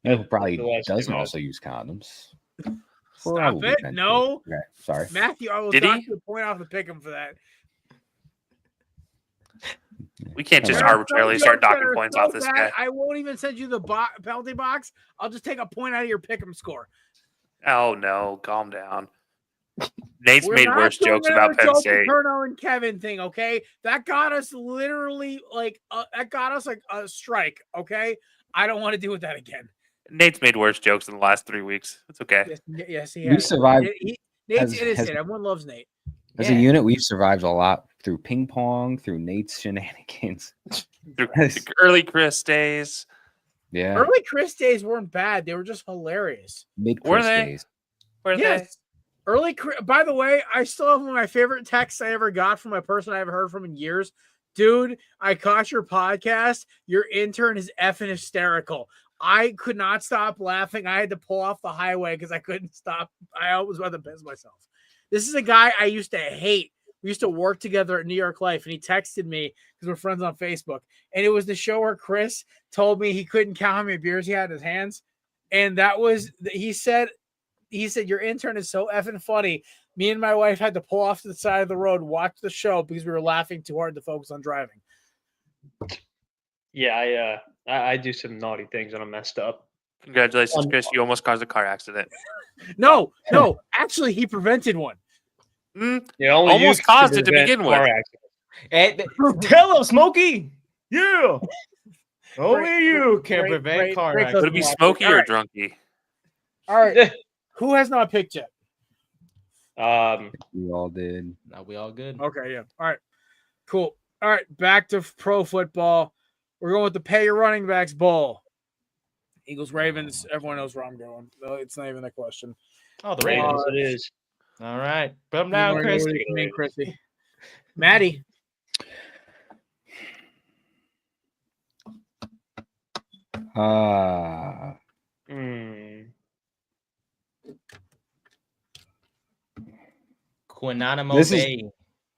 Who probably The last doesn't 2 also use condoms. Stop Probably it. Penn State. No. Okay, sorry. Matthew, I will Did he? dock you a point off the pick him for that. We can't just There are arbitrarily some start jokes that docking are points so off this bad, guy. I won't even send you the penalty box. I'll just take a point out of your pick 'em score. Oh, no. Calm down. Nate's We're made not worse doing jokes about another Penn Joe State. Paterno and Kevin thing, okay? That got us literally like a strike, okay? I don't want to deal with that again. Nate's made worse jokes in the last 3 weeks. It's okay. Yes, he We has. survived. Nate's has- innocent. Everyone loves Nate. As a unit, we've survived a lot through ping pong, through Nate's shenanigans. Through the early Chris days. Yeah. Early Chris days weren't bad. They were just hilarious. Mid Were Chris they? days. Were Yes. Early, by the way, I still have one of my favorite texts I ever got from a person I haven't heard from in years. Dude, I caught your podcast. Your intern is effing hysterical. I could not stop laughing. I had to pull off the highway because I couldn't stop. I was about to piss myself. This is a guy I used to hate. We used to work together at New York Life, and he texted me because we're friends on Facebook. And it was the show where Chris told me he couldn't count how many beers he had in his hands. And that was, he said, your intern is so effing funny. Me and my wife had to pull off to the side of the road, watch the show because we were laughing too hard to focus on driving. Yeah, I do some naughty things and I'm messed up. Congratulations, Chris. You almost caused a car accident. No, actually, he prevented one. Yeah, only Almost you caused can it to prevent begin car with. accidents. And tell him, Smokey. Yeah. Only you can Great, prevent great, car great accidents. Would it be All Smokey or right. Drunky? All right. Who has not picked yet? We all did. Now we all good. Okay, yeah. All right. Cool. All right, back to pro football. We're going with the pay your running backs bowl. Eagles, Ravens. Everyone knows where I'm going. No, it's not even a question. Oh, the Ravens, Ravens. it is. All right. Put them You down, know Chris. what you mean, Chrissy. Maddie. Guantanamo This is- Bay.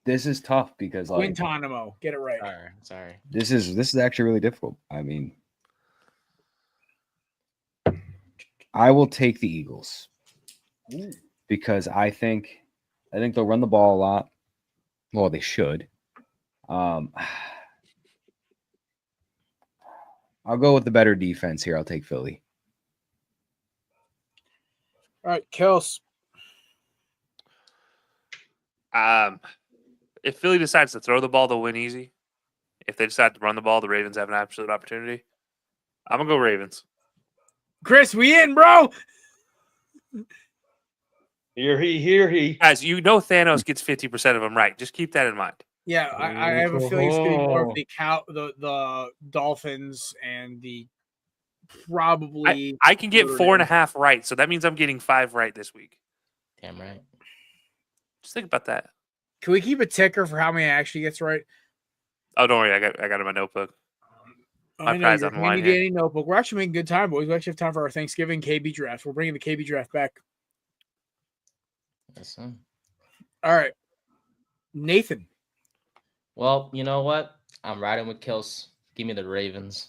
This is tough because like Guantanamo. Get it right. Sorry. this is actually really difficult. I mean, I will take the Eagles because I think they'll run the ball a lot. Well, they should. I'll go with the better defense here. I'll take Philly. All right, Kels. If Philly decides to throw the ball, they'll win easy. If they decide to run the ball, the Ravens have an absolute opportunity. I'm going to go Ravens. Chris, we in, bro. He. Guys, you know Thanos gets 50% of them right. Just keep that in mind. Yeah, I have a feeling it's going to be more of the Dolphins and the probably. I can get Notre 4.5 right, so that means I'm getting 5 right this week. Damn right. Just think about that. Can we keep a ticker for how many actually gets right? Oh, don't worry. I got it in my notebook. My I know prize you're on the line handy here. dandy notebook. We're actually making good time, boys. We actually have time for our Thanksgiving KB draft. We're bringing the KB draft back. Yes, sir. All right, Nathan. Well, you know what? I'm riding with Kels. Give me the Ravens.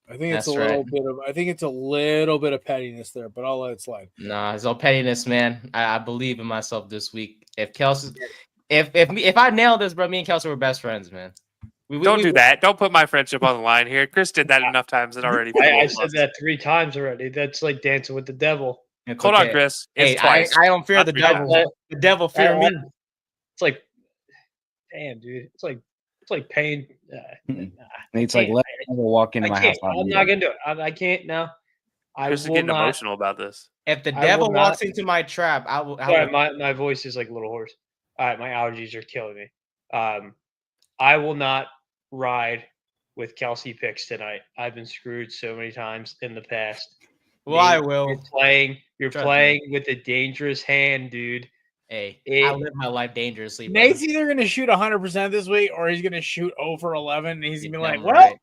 I think it's That's a little right. bit of. I think it's a little bit of pettiness there, but I'll let it slide. Nah, it's no pettiness, man. I believe in myself this week. If Kels, if I nail this, bro, me and Kelsey were best friends, man. Don't do that. Don't put my friendship on the line here. Chris did that enough times and already. I said that 3 times already. That's like dancing with the devil. It's Hold on, okay. Chris. Hey, It's twice. I don't fear Not the three devil. times. The devil fear me. It's like, damn, dude. It's like pain. It's like let me walk into I my can't. house. I'm not gonna do it. I can't now. I Chris is will getting not. emotional about this. If the I devil will walks not- into my trap, I will. Sorry, my voice is like a little hoarse. All right, my allergies are killing me. I will not ride with Kelsey picks tonight. I've been screwed so many times in the past. Well, I Nate, will. You're Trust playing with a dangerous hand, dude. Hey, It- I live my life dangerously. Brother. Nate's either going to shoot 100% this week or he's going to shoot over 11 and he's going to be like, Damn well, right.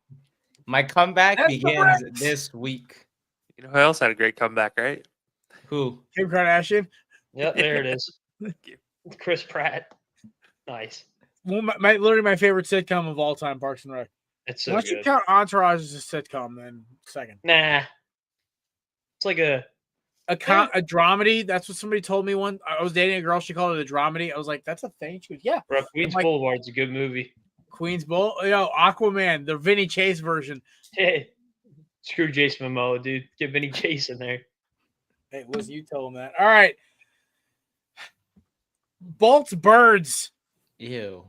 My comeback that's the begins Rex. this week. You know who else had a great comeback, right? Who? Kim Kardashian. Yep, there it is. Thank you. Chris Pratt. Nice. Well, literally my favorite sitcom of all time, Parks and Rec. It's so Once you good. count Entourage as a sitcom, then second. Nah. It's like a A dramedy. That's what somebody told me one. I was dating a girl. She called it a dramedy. I was like, that's a thing. She goes, yeah. bro, Queens like- Boulevard's a good movie. Queens Bowl. Aquaman, the Vinny Chase version. Hey, screw Jason Momoa, dude. Get Vinny Chase in there. Hey, listen, you tell him that. All right. Bolts birds. Ew.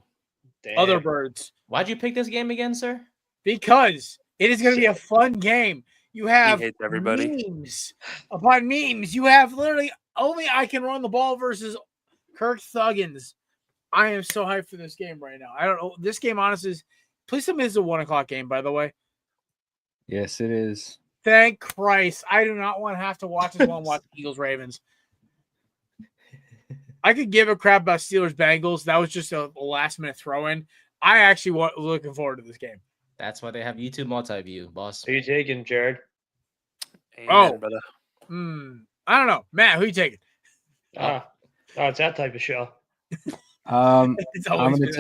Damn. Other birds. Why'd you pick this game again, sir? Because it is going to be a fun game. You have hates everybody. memes upon memes. You have literally only I can run the ball versus Kirk Thuggins. I am so hyped for this game right now. I don't know. This game, honestly, please tell me this is a 1:00 game, by the way. Yes, it is. Thank Christ. I do not want to have to watch this while I'm watching Eagles Ravens. I could give a crap about Steelers Bengals. That was just a last minute throw in. I actually looking forward to this game. That's why they have YouTube multi-view, boss. Who you taking, Jared? Amen, brother. I don't know. Matt, who you taking? Oh, it's that type of show. I'm It's always gonna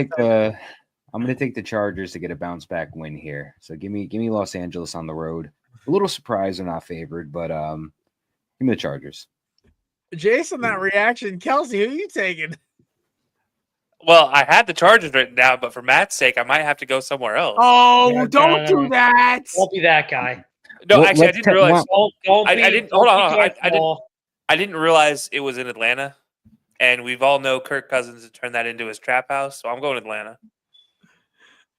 been take the Chargers to get a bounce back win here. So give me Los Angeles on the road. A little surprised they're not favored, but give me the Chargers. Jason, that reaction. Kelsey, who you taking? Well, I had the Chargers written down, but for Matt's sake, I might have to go somewhere else. Oh, don't do that. Don't be that guy. No, Well, actually, I let's didn't take realize. Don't I be, didn't. don't Hold be on. Jeff I didn't realize it was in Atlanta, and we've all know Kirk Cousins has turned that into his trap house. So I'm going Atlanta.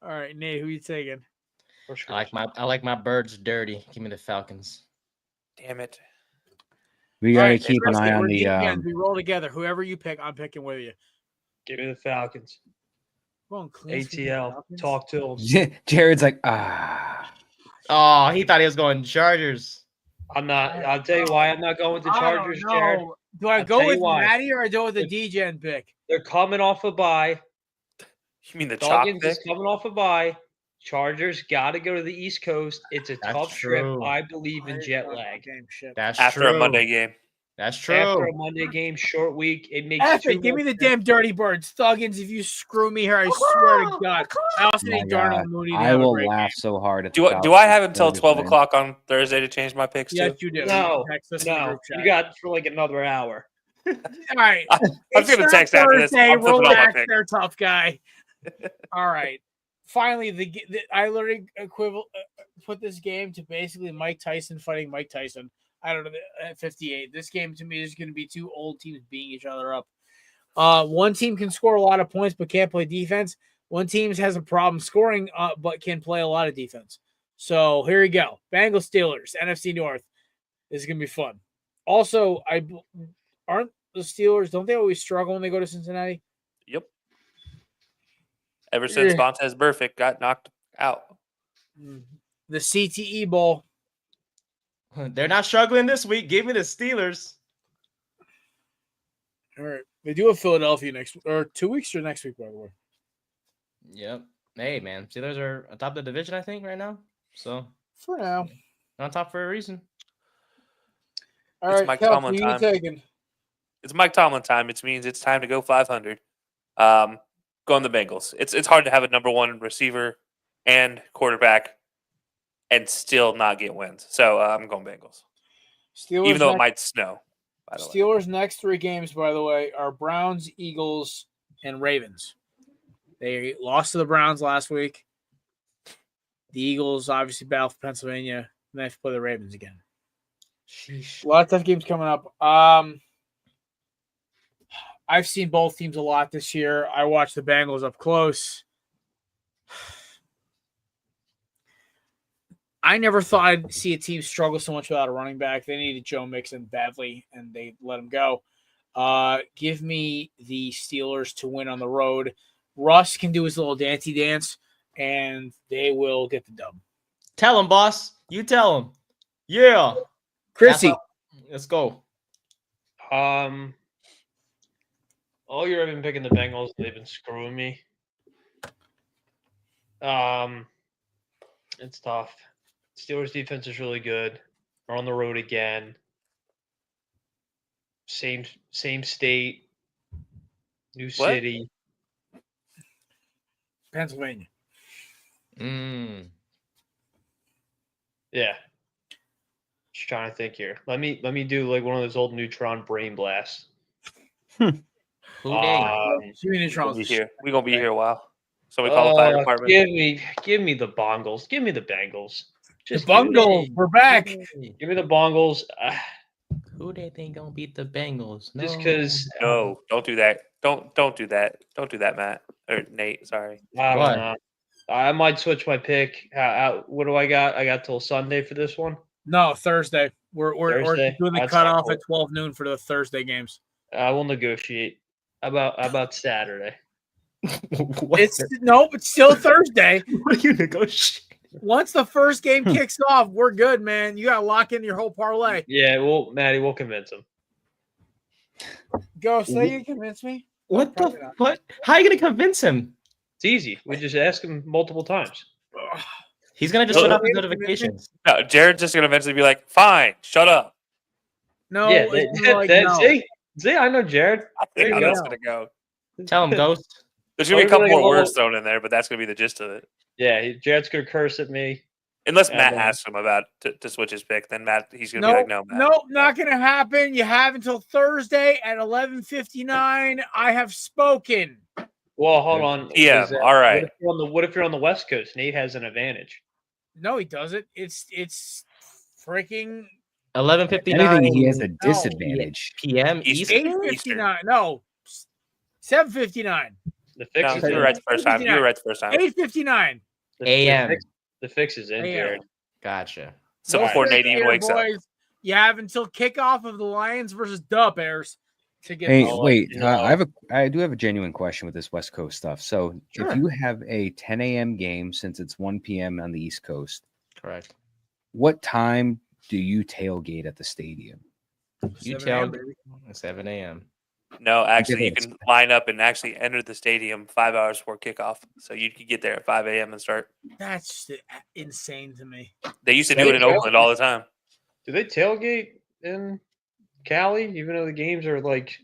All right, Nate, who you taking? I like my birds dirty. Give me the Falcons. Damn it. We All gotta right, keep an Chris, eye on we're the. DJs. We roll together. Whoever you pick, I'm picking with you. Give me the Falcons. Come on, Clint, speaking of ATL. Falcons. Talk to him. Jared's like, ah. Oh, he thought he was going Chargers. I'm not. I'll tell you why I'm not going with the I don't Chargers, Jared. know. Do I I'll go tell you with why. Matty or I go with the DGen pick? They're coming off a bye. You mean the chalk Dawkins pick? is coming off a bye. Chargers got to go to the East Coast. It's a That's tough true. trip. I believe in jet lag. Game shit. That's After true. a Monday game. That's true. After a Monday game, short week, it makes F too it. Give me much the damn dirty birds. Thuggins, if you screw me here, I swear to God. I also My need Darnell God. Mooney to I have a will great laugh game. so hard at the Do Falcons. I have until Chargers 12 win. o'clock on Thursday to change my picks Yes, too? you do. No, Text us in the no, group chat. you got for like another hour. All right. I was going to text after this. Thursday. I'm flipping all my Relax picks. there, tough guy. All right. Finally, I literally put this game to basically Mike Tyson fighting Mike Tyson. I don't know, at 58. This game to me is going to be two old teams beating each other up. One team can score a lot of points but can't play defense. One team has a problem scoring but can play a lot of defense. So here we go. Bengals Steelers, NFC North. This is going to be fun. Also, aren't the Steelers, don't they always struggle when they go to Cincinnati? Yep. Ever since Vontez Burfict got knocked out. The CTE Bowl. They're not struggling this week. Give me the Steelers. All right. They do have Philadelphia next or 2 weeks or next week, by the way. Yep. Hey, man. Steelers are atop the division, I think, right now. So For now. they're on top for a reason. All It's right, Mike Kelsey, Tomlin who you time. taking? It's Mike Tomlin time. It means it's time to go 500. Going the Bengals. It's hard to have a number one receiver and quarterback and still not get wins. So I'm going Bengals. Steelers Even though it next, might snow. By the way. Steelers' next 3 games, by the way, are Browns, Eagles, and Ravens. They lost to the Browns last week. The Eagles obviously battle for Pennsylvania, and they have to play the Ravens again. Sheesh. A lot of tough games coming up. I've seen both teams a lot this year. I watched the Bengals up close. I never thought I'd see a team struggle so much without a running back. They needed Joe Mixon badly, and they let him go. Give me the Steelers to win on the road. Russ can do his little dancey dance, and they will get the dub. Tell him, boss. You tell him. Yeah. Chrissy. Let's go. All year I've been picking the Bengals. They've been screwing me. It's tough. Steelers defense is really good. We're on the road again. Same state. New city. Pennsylvania. Yeah. Just trying to think here. Let me do like one of those old neutron brain blasts. Who they? We're gonna be here a while. So we call the fire department. Give me the Bongles. Give me the Bengals. Just the Bongles. We're back. Give me the Bongles. Who they think gonna beat the Bengals? Just because. No, don't do that. Don't do that. Don't do that, Matt or Nate. Sorry. I don't know. I might switch my pick. What do I got? I got till Sunday for this one. No, Thursday. We're Thursday? doing the That's cutoff not at 12 noon for the Thursday games. I will negotiate. How about Saturday? It's still Thursday. What are you negotiating? Once the first game kicks off, we're good, man. You got to lock in your whole parlay. Yeah, Maddie, we'll convince him. Go, say you convince me. What the what? How are you gonna convince him? It's easy. We just ask him multiple times. He's gonna just shut off his notifications. No, Jared's just gonna eventually be like, "Fine, shut up." No, yeah, no. See, I know Jared. I think that's gonna go. Tell him, Ghost. There's gonna be a couple more words thrown in there, but that's gonna be the gist of it. Yeah, Jared's gonna curse at me. Unless Matt asks him about to switch his pick, then he's gonna be like, "No, Matt." Nope, not gonna happen. You have until Thursday at 11:59. I have spoken. Well, hold on. Yeah, all right. What if you're on the West Coast? Nate has an advantage. No, he doesn't. It's freaking 11:59. Anything he has a disadvantage. PM Eastern. 8:59. No, 7:59. The fix is you were right the first time. 8:59 AM. The fix is in, Jared. Gotcha. So before Nate even wakes up. You have until kickoff of the Lions versus Dub Bears to get. Hey, wait! I do have a genuine question with this West Coast stuff. So, if you have a 10 a.m. game, since it's 1 p.m. on the East Coast, correct? What time do you tailgate at the stadium? You tailgate 7 a.m. No, actually, you can line up and actually enter the stadium 5 hours before kickoff, so you could get there at 5 a.m. and start. That's insane to me. They used to do it in Oakland all the time. Do they tailgate in Cali, even though the games are like?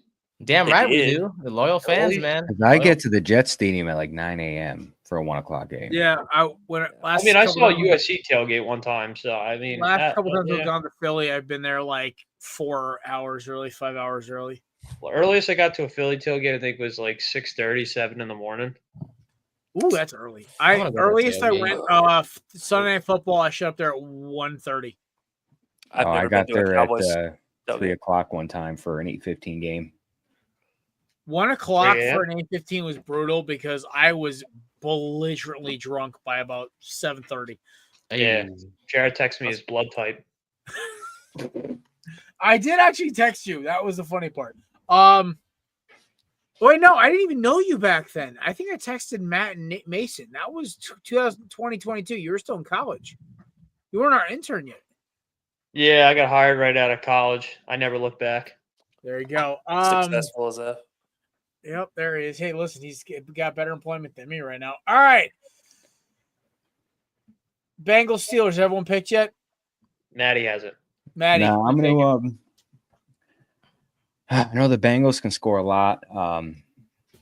Damn right we do. The loyal fans, man. I get to the Jets stadium at like 9 a.m. for a 1 o'clock game. Yeah, I saw USC tailgate one time. So I mean, last couple times I've gone to Philly, I've been there like 4 hours early, 5 hours early. Well, earliest I got to a Philly tailgate, I think, was like 6:30, 7 in the morning. Ooh, that's early. Earliest I went Sunday Night Football. I showed up there at 1:30. I got there at 3 o'clock one time for an 8:15 game. 1 o'clock for an 8:15 was brutal because I was belligerently drunk by about 7:30. Yeah, Jared texted me his blood type. I did actually text you. That was the funny part. Wait, no, I didn't even know you back then. I think I texted Matt and Mason. That was 2022. You were still in college. You weren't our intern yet. Yeah, I got hired right out of college. I never looked back. There you go. Successful as a. Yep, there he is. Hey, listen, he's got better employment than me right now. All right. Bengals, Steelers. Everyone picked yet? Maddie has it. Maddie. No, I'm gonna. I know the Bengals can score a lot.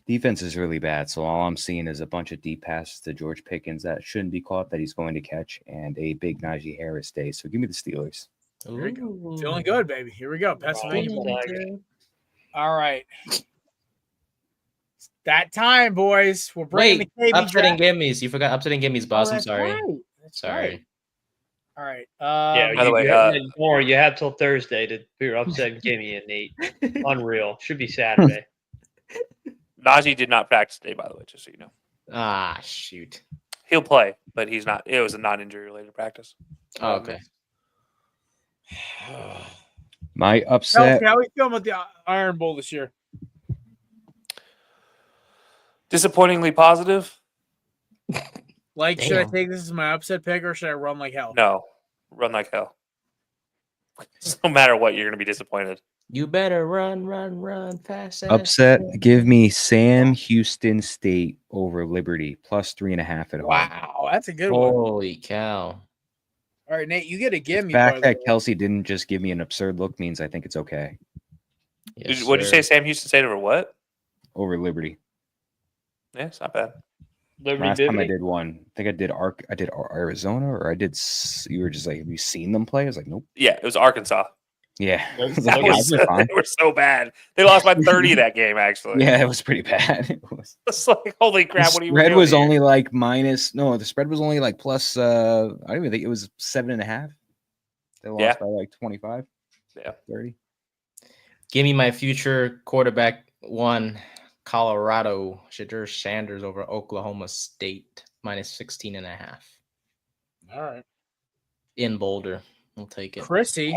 Defense is really bad, so all I'm seeing is a bunch of deep passes to George Pickens that shouldn't be caught that he's going to catch, and a big Najee Harris day. So give me the Steelers. Here we go. Feeling good, baby. Here we go. Pennsylvania. All right. It's that time, boys. We're bringing the KB upsetting gimmies. You forgot upsetting gimmies, boss. I'm sorry. Right. Sorry. Right. All right. Yeah. By the way, don't worry, you have till Thursday to be upset and give me a Nate. Unreal. Should be Saturday. Najee did not practice today, by the way, just so you know. Ah, shoot. He'll play, but he's not. It was a non-injury related practice. Oh, okay. My upset. How are we feeling about the Iron Bowl this year? Disappointingly positive. Like, should I Damn. take this as my upset pick or should I run like hell? No, run like hell. No matter what, you're going to be disappointed. You better run fast. Upset. Give me Sam Houston State over Liberty plus 3.5 at home. Wow, that's a good one. Holy cow. All right, Nate, you get a The gimme. fact by the that way. Kelsey didn't just give me an absurd look means I think it's okay Yes, What did you say, sir. Sam Houston State over what? over Liberty. Yeah, it's not bad. Liberty Last time I Bibbity? did one, I think I did Arizona, or I did. You were just like, have you seen them play? I was like, nope. Yeah, it was Arkansas. Yeah, I was That like, was, yeah, they're fine. they were so bad. They lost by 30 that game, actually. Yeah, it was pretty bad. It was. It's like, holy crap, The what are you spread doing was here? only like minus. No, the spread was only like plus. I don't even think it was 7.5. They lost Yeah. by like 25. Yeah. 30. Give me my future quarterback one, Colorado. Shadur Sanders over Oklahoma State minus 16.5 All right. in Boulder. We'll take it. Chrissy.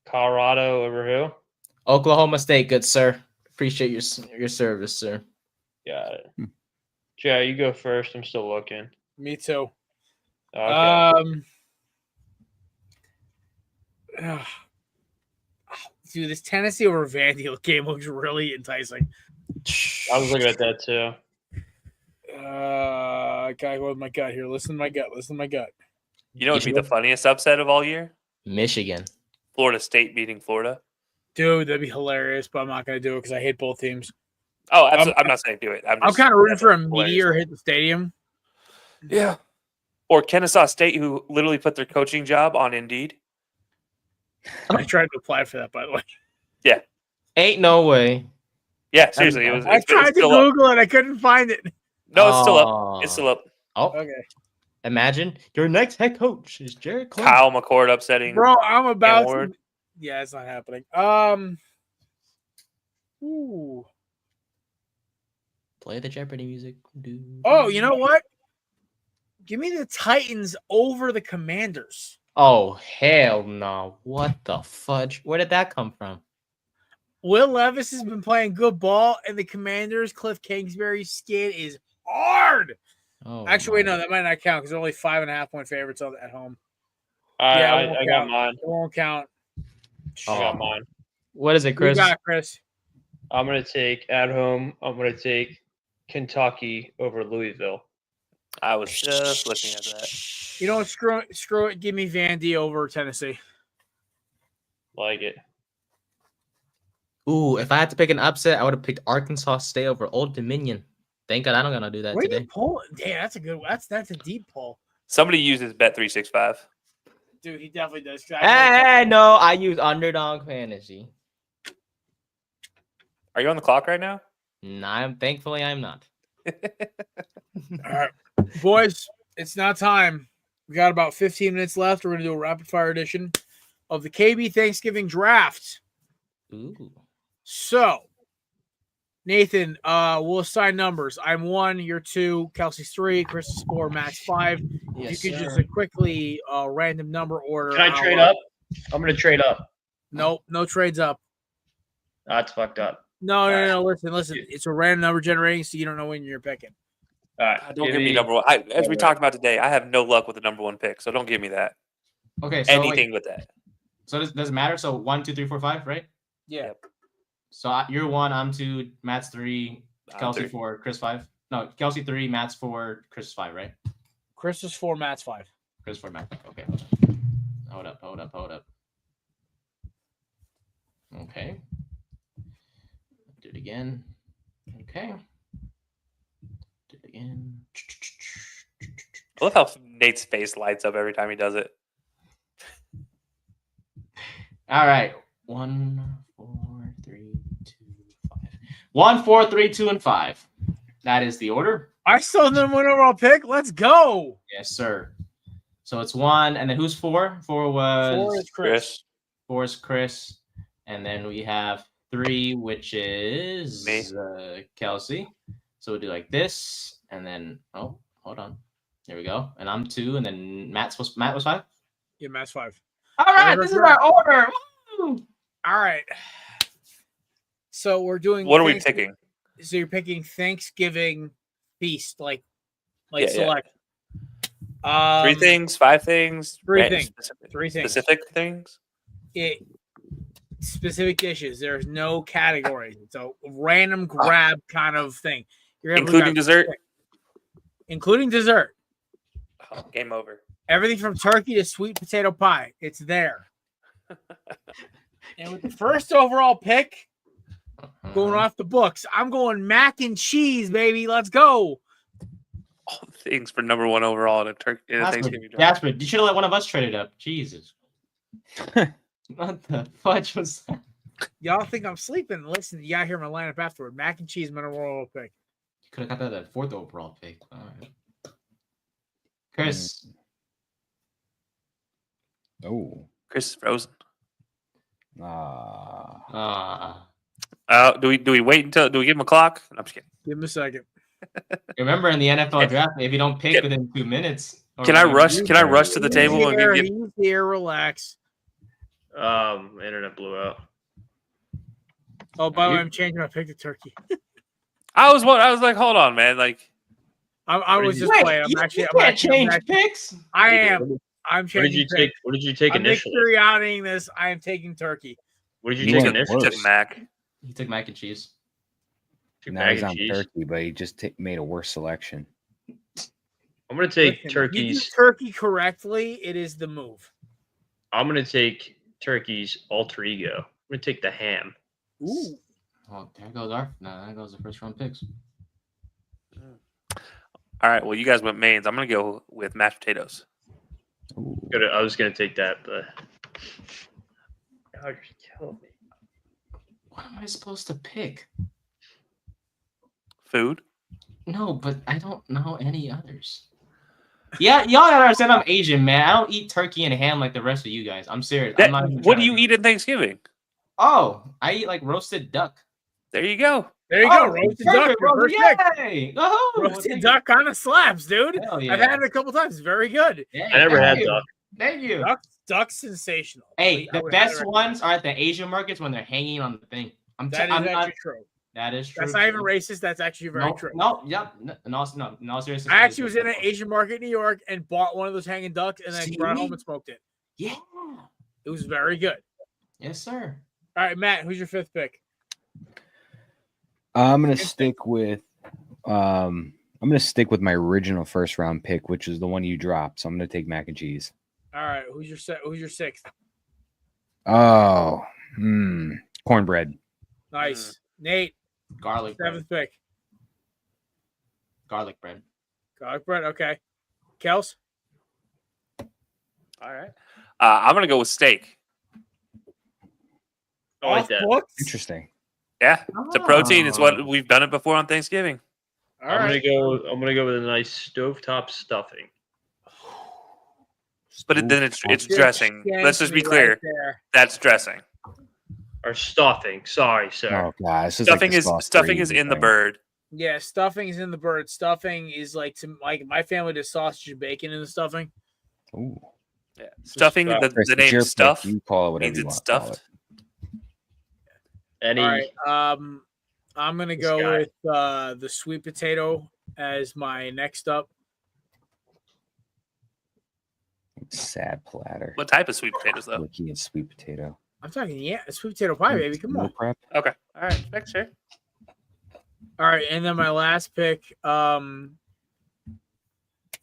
Colorado over who? Oklahoma State, good sir. Appreciate your service, sir. Got it. Jay, you go first. I'm still looking. Me too. Okay. Dude, this Tennessee over Vandy game looks really enticing. I was looking at that too. Gotta go with my gut here. Listen to my gut. You know what would be the funniest upset of all year? Michigan. Florida State beating Florida. Dude, that'd be hilarious, but I'm not gonna do it because I hate both teams. Oh, absolutely. I'm not saying do it. I'm just- kind of rooting for a hilarious. meteor hit the stadium. Yeah. Or Kennesaw State, who literally put their coaching job on Indeed. I tried to apply for that, by the way. Ain't no way. Yeah, seriously, it was. I It's tried to still up. Google it. I couldn't find it. No, it's still up. It's still up. Oh, Okay. imagine your next head coach is Jared Cole. Kyle McCord upsetting. Bro, I'm about Ward. to. Yeah, it's not happening. Ooh. Play the Jeopardy music. Oh, you know what? Give me the Titans over the Commanders. Oh, hell no. What the fudge? Where did that come from? Will Levis has been playing good ball, and the Commanders, Cliff Kingsbury's skin is hard. Oh, Actually, wait, my. no, that might not count because they're only 5.5-point favorites at home. All right, Yeah, it won't I got count. mine. It won't count. I got mine. What is it, You Chris? got it, Chris. I'm gonna take at home. I'm gonna take Kentucky over Louisville. I was just looking at that. You know what? Screw it. Give me Vandy over Tennessee. Like it. Ooh, if I had to pick an upset, I would have picked Arkansas State over Old Dominion. Thank God I don't gonna do that Where do today. you pull? Damn, that's a good. That's a deep pull, Somebody uses Bet365. dude. He definitely does. Hey, no, I use Underdog Fantasy. Are you on the clock right now? Nah, thankfully I'm not. All right, boys, it's now time. We got about 15 minutes left. We're gonna do a rapid fire edition of the KB Thanksgiving Draft. Ooh. So, Nathan, we'll assign numbers. I'm 1, you're 2, Kelsey's 3, Chris is 4, Matt's 5. Yes, You could sir. just quickly random number order. Can I trade up? I'm gonna trade up. Nope, no trades up. That's fucked up. No. Listen. It's a random number generating, so you don't know when you're picking. All right. Don't give me number one. As we talked about today, I have no luck with the number one pick, so don't give me that. Okay, so Anything with that. So does it matter? So 1, 2, 3, 4, 5, right? Yeah. So you're 1, I'm 2, Matt's 3, I'm Kelsey 3. 4, Chris 5. No, Kelsey 3, Matt's 4, Chris 5, right? Chris is 4, Matt's 5. Chris 4, Matt. Okay. Hold up. Okay. Do it again. Okay. Do it again. I love how Nate's face lights up every time he does it. All right. 1, 4, 3, 2, 5. 1, 4, 3, 2, and 5. That is the order. I still have the number one overall pick. Let's go. Yes, sir. So it's 1, and then who's 4? 4 was 4 is Chris. 4 is Chris, and then we have 3, which is Kelsey. So we'll do like this, and then hold on, there we go. And I'm 2, and then Matt was 5. Yeah, Matt's 5. All right, this is our order. Woo! All right. So we're doing. What are we picking? So you're picking Thanksgiving feast, like Yeah, select. 3 things, 5 things, 3 things. specific, 3 things. specific things. Specific dishes. There's no categories. It's a random grab kind of thing. Including dessert. Including dessert. Oh, game over. Everything from turkey to sweet potato pie. It's there. And with the first overall pick, going off the books, I'm going mac and cheese, baby. Let's go. All the things for number 1 overall in a Thanksgiving draft. Jasper, you should have let one of us trade it up. Jesus. What the fudge was that? Y'all think I'm sleeping? Listen, you gotta hear my lineup afterward. Mac and cheese, my number 1 overall pick. You could have got that 4th overall pick. All right. Chris. Oh. Chris is frozen. Ah. Do we wait until? Do we give him a clock? No, I'm just kidding. Give him a second. Remember in the NFL draft, if you don't pick within 2 minutes. Can I rush? Can I rush to the table and give you? He's here. Relax. Internet blew out. Oh, by the way, I'm changing my pick to turkey. I was like, hold on, man. Like, I was just playing. I'm actually. You can't change picks. I am. I'm changing. What did you take? What did you take initially? I'm victoriousting this. I am taking turkey. What did you take initially? took Mac. He took mac and cheese. Now he's on turkey, but he just made a worse selection. I'm going to take Listen, turkeys. You do turkey correctly, it is the move. I'm going to take turkey's alter ego. I'm going to take the ham. Ooh. Well, there goes there goes the first round picks. All right. Well, you guys went mains. I'm going to go with mashed potatoes. I was going to take that, but you're killing me. What am I supposed to pick? Food? No, but I don't know any others. Yeah, y'all gotta understand I'm Asian, man. I don't eat turkey and ham like the rest of you guys. I'm serious. What do you eat at Thanksgiving? Oh, I eat like roasted duck. There you go. There you go. Roasted duck. Yay! Oh, roasted duck kind of slaps, dude. Yeah. I've had it a couple times. It's very good. Yeah, I never had duck. Thank you. Duck's sensational. Hey, the best ones are at the Asian markets when they're hanging on the thing. That is actually true. That is true. That's not even racist. That's actually very true. No, seriously. I actually was in an Asian market in New York and bought one of those hanging ducks and then brought it home and smoked it. Yeah. It was very good. Yes, sir. All right, Matt, who's your 5th pick? I'm gonna stick with my original first round pick, which is the one you dropped. So I'm gonna take mac and cheese. All right, who's your 6th? Oh, cornbread. Nice. Nate, Garlic 7th bread. pick. Garlic bread. Garlic bread, okay. Kels? All right. I'm gonna go with steak. I like that. Books? Interesting. Yeah, it's a protein. It's what we've done it before on Thanksgiving. All I'm right. gonna go with a nice stovetop stuffing. But then it's dressing. Let's just be clear. Right, that's dressing. Or stuffing. Sorry, sir. Oh god, Stuffing is in the bird. yeah, stuffing is in the bird. Stuffing is like my family does sausage and bacon in the stuffing. Ooh. Yeah, stuffing. The name stuff. You call it whatever means you it's want to call stuffed. Any? All right. I'm gonna go with the sweet potato as my next up. Sad platter. What type of sweet potatoes though? Looking at sweet potato. I'm talking sweet potato pie, baby. Come on. Prep. Okay. All right. Next, sure. All right, and then my last pick. Trying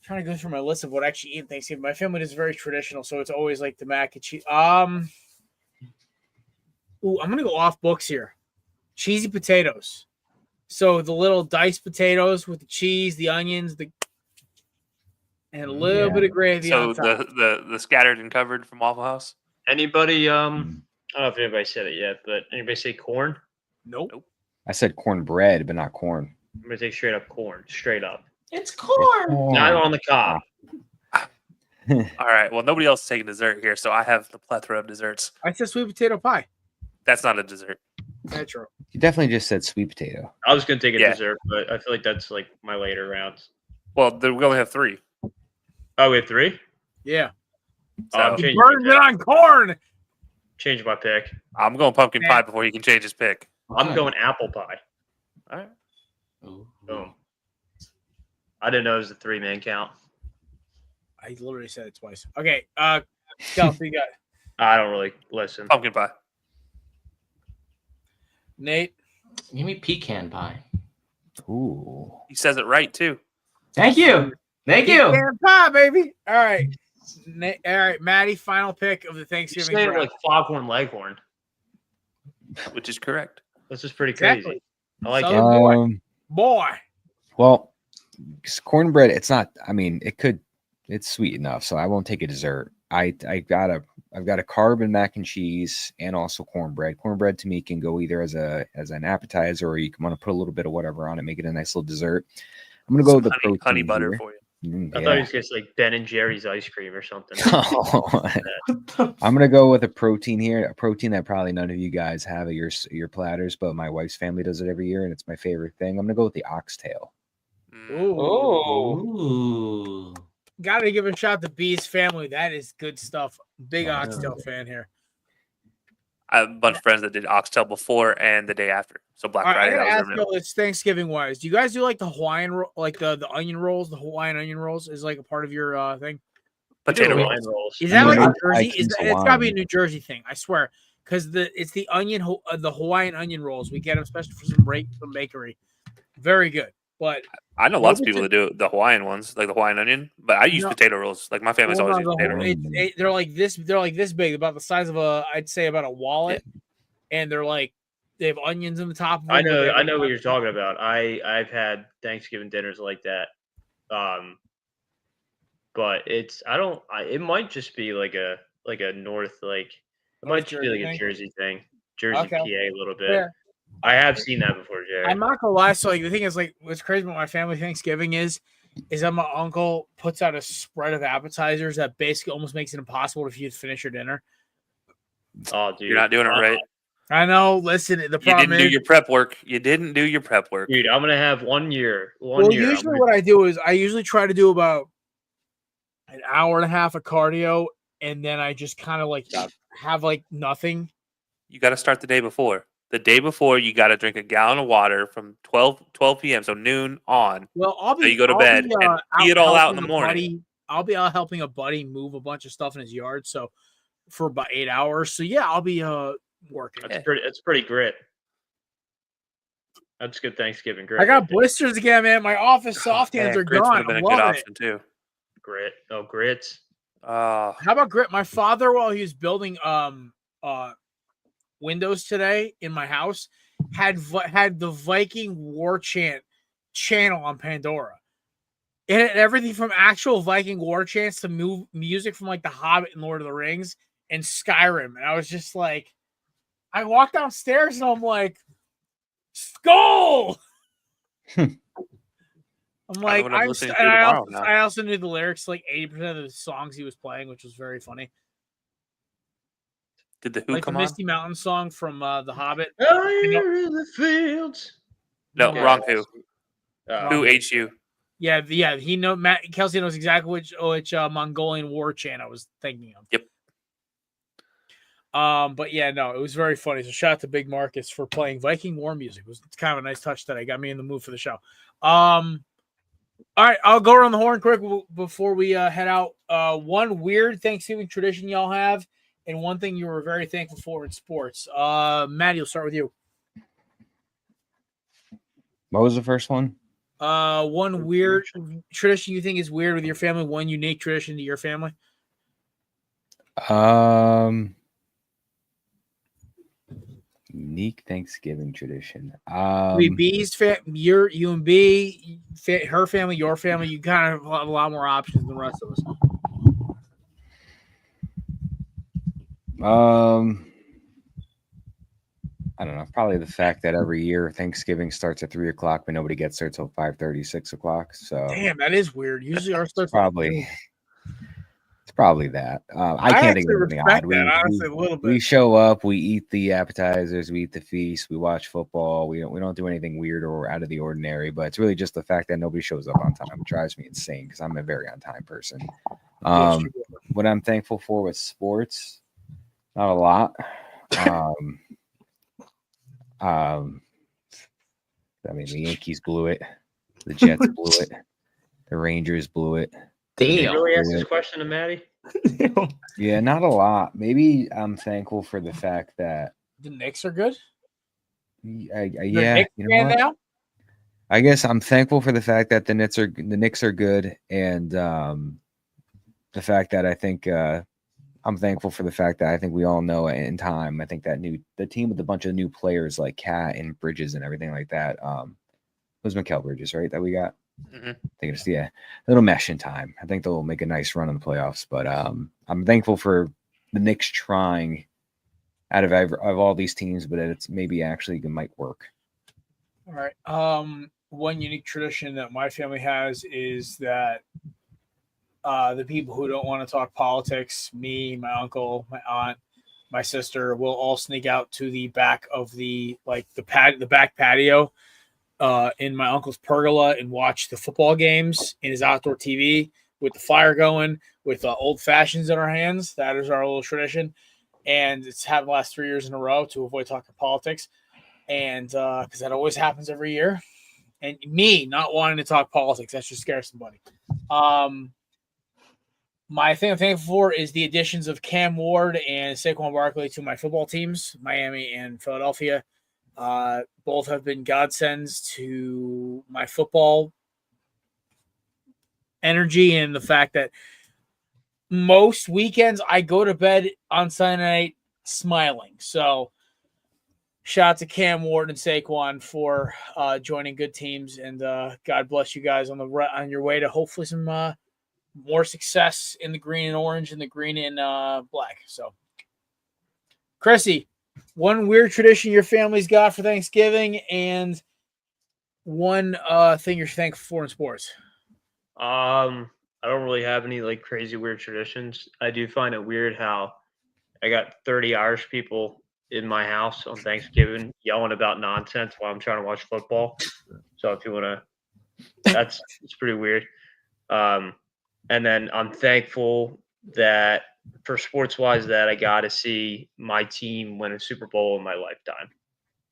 to go through my list of what I actually eat in Thanksgiving. My family is very traditional, so it's always like the mac and cheese. I'm gonna go off books here. Cheesy potatoes. So the little diced potatoes with the cheese, the onions, and a little bit of gravy. So on top. the scattered and covered from Waffle House. Anybody? I don't know if anybody said it yet, but anybody say corn? Nope. I said cornbread, but not corn. I'm gonna take straight up corn. Straight up. It's corn. Not on the cob. All right. Well, nobody else is taking dessert here, so I have the plethora of desserts. I said sweet potato pie. That's not a dessert. That's true. You definitely just said sweet potato. I was gonna take a Yeah. dessert, but I feel like that's like my later rounds. Well, we only have 3. Oh, we have 3. Yeah. Oh, I'm So changing Burned my it pick. on corn. Change my pick. I'm going pumpkin Yeah. pie before he can change his pick. I'm going apple pie. All right. Boom. I didn't know it was a 3-man count. I literally said it twice. Okay. Kelsey, you got I don't really listen. Pumpkin pie. Nate. Give me pecan pie. Ooh. He says it right too. Thank you. Thank you. Pecan pie, baby. All right. All right, Maddie. Final pick of the You Thanksgiving say it draft. like Foghorn Leghorn. Which is correct. This is pretty Exactly. crazy. I like Southern it. boy. Well, cornbread. It's not. I mean, it's sweet enough, so I won't take a dessert. I've got a carb and mac and cheese, and also cornbread. Cornbread to me can go either as an appetizer, or you can want to put a little bit of whatever on it, make it a nice little dessert. I'm gonna go with the protein honey butter here. for you. I thought he was just like Ben and Jerry's ice cream or something. I'm gonna go with a protein here, a protein that probably none of you guys have at your platters, but my wife's family does it every year, and it's my favorite thing. I'm gonna go with the oxtail. Ooh. Got to give a shout to B's family. That is good stuff. Big oxtail fan here. I have a bunch of friends that did oxtail before and the day after. So Black All right, Friday. I That gotta was ask their you, meal. it's Thanksgiving wise. Do you guys do like the Hawaiian, like the onion rolls? The Hawaiian onion rolls is like a part of your thing. Potato Hawaiian rolls. rolls. Is that like I a Jersey? keep It's got to be a Hawaiian. New Jersey thing. I swear, because it's the the Hawaiian onion rolls. We get them especially for some bakery. Very good, but I know lots of Maybe people that do the Hawaiian ones, like the Hawaiian onion, but I use No. potato rolls. Like my family's well, always no, used potato rolls. they're like this. They're like this big, about the size of I'd say about a wallet, and they're like they have onions in the top. Of them I know. with I know what everything. you're talking about. I've had Thanksgiving dinners like that. But it's it might just be like a north it might just be like a Jersey thing, Jersey Okay. PA a little bit. Fair. I have seen that before, Jerry. I'm not gonna lie. So like the thing is, like what's crazy about my family Thanksgiving is that my uncle puts out a spread of appetizers that basically almost makes it impossible for you to finish your dinner. Oh, dude, You're not doing it right. I know. Listen, the You problem didn't do is, your prep work. You didn't do your prep work. Dude, I'm gonna have 1 year. usually what I do is I usually try to do about an hour and a half of cardio, and then I just kind of like have like nothing. You got to start the day before. The day before, you got to drink a gallon of water from 12 p.m. So noon on. Well, I'll be. So you go to I'll bed be, and pee it all out in helping the a morning. buddy- I'll be out helping a buddy move a bunch of stuff in his yard. So for about 8 hours. So yeah, I'll be working. It's pretty grit. That's good Thanksgiving grit. I got right there. blisters again, man. My office soft hands Man, are grits would gone. have been I'm a good loving it. option too. Grit. Oh, grits. Oh, How about grit? My father, while he was building windows today in my house, had the Viking War channel on Pandora. It had everything from actual Viking War chants to music from like The Hobbit and Lord of the Rings and Skyrim. And I was just like, I walked downstairs and I'm like, Skull! I'm like, what I'm I'm listening st- to and tomorrow now. I also knew the lyrics to like 80% of the songs he was playing, which was very funny. did the Who Like the come on? Misty Mountain song from The Hobbit. Fire in the fields. No, Yeah. wrong Who. Oh, Who HU? Yeah, he Kelsey knows exactly which Mongolian war chant I was thinking of. Yep. But yeah, no, it was very funny. So shout out to Big Marcus for playing Viking war music. It's kind of a nice touch today. Got me in the mood for the show. All right, I'll go around the horn quick before we head out. One weird Thanksgiving tradition y'all have, and one thing you were very thankful for in sports. Maddie, you'll start with you. What was the first one? One weird tradition you think is weird with your family. One unique tradition to your family. Unique Thanksgiving tradition. B's you and B, her family, your family. You kind of have a lot more options than the rest of us. I don't know. Probably the fact that every year Thanksgiving starts at 3:00, but nobody gets there till 5:30, 6 o'clock. So Damn, that is weird. Usually ours starts probably Probably that. I can't think of actually anything respect odd. that, honestly, a little We bit. show up, we eat the appetizers, we eat the feast, we watch football. We don't do anything weird or out of the ordinary. But it's really just the fact that nobody shows up on time. It drives me insane because I'm a very on time person. What I'm thankful for with sports, not a lot. I mean, the Yankees blew it, the Jets blew it, the Rangers blew it. Did you Damn. really ask this question to Maddie? Yeah, not a lot. Maybe I'm thankful for the fact that The Knicks are good. yeah, Knicks you know fan what? now? I guess I'm thankful for the fact that the Knicks are good, and the fact that I think I'm thankful for the fact that I think we all know in time. I think that the team with a bunch of new players like Cat and Bridges and everything like that. It was Mikal Bridges, right? That we got. Mhm. I think it's it'll mesh in time. I think they'll make a nice run in the playoffs. But I'm thankful for the Knicks trying out of all these teams, but it's maybe actually it might work. All right. One unique tradition that my family has is that the people who don't want to talk politics, me, my uncle, my aunt, my sister, will all sneak out to the back of the back patio in my uncle's pergola and watch the football games in his outdoor TV with the fire going, with old fashions in our hands. That is our little tradition, and it's happened the last 3 years in a row to avoid talking politics, and because that always happens every year. And me not wanting to talk politics, that should scare somebody. My thing I'm thankful for is the additions of Cam Ward and Saquon Barkley to my football teams, Miami and Philadelphia. Both have been godsends to my football energy, and the fact that most weekends I go to bed on Sunday night smiling. So shout out to Cam Ward and Saquon for joining good teams, and God bless you guys on your way to hopefully some more success in the green and orange and the green and black. So, Chrissy, one weird tradition your family's got for Thanksgiving, and one thing you're thankful for in sports. I don't really have any like crazy weird traditions. I do find it weird how I got 30 Irish people in my house on Thanksgiving yelling about nonsense while I'm trying to watch football. So if you want to, it's pretty weird. And then I'm thankful that for sports wise that I got to see my team win a Super Bowl in my lifetime.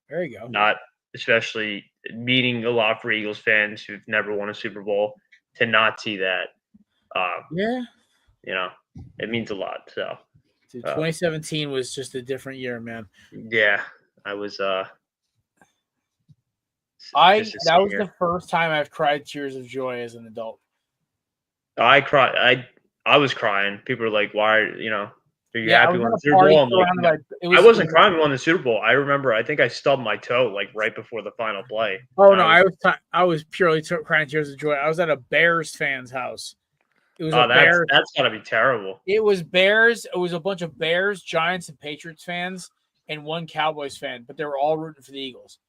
There you go. Not especially meeting a lot for Eagles fans who've never won a Super Bowl to not see that. Yeah. You know, it means a lot. So. Dude, 2017 was just a different year, man. Yeah, I was. That was the first time I've cried tears of joy as an adult. I cried. I was crying. People were like, "Why? Are you happy when the Super Bowl?" I'm like, I wasn't crying when we won the Super Bowl. I remember. I think I stubbed my toe like right before the final play. Oh no, I was purely crying tears of joy. I was at a Bears fan's house. It was that's gotta be terrible. It was Bears. It was a bunch of Bears, Giants, and Patriots fans, and one Cowboys fan, but they were all rooting for the Eagles.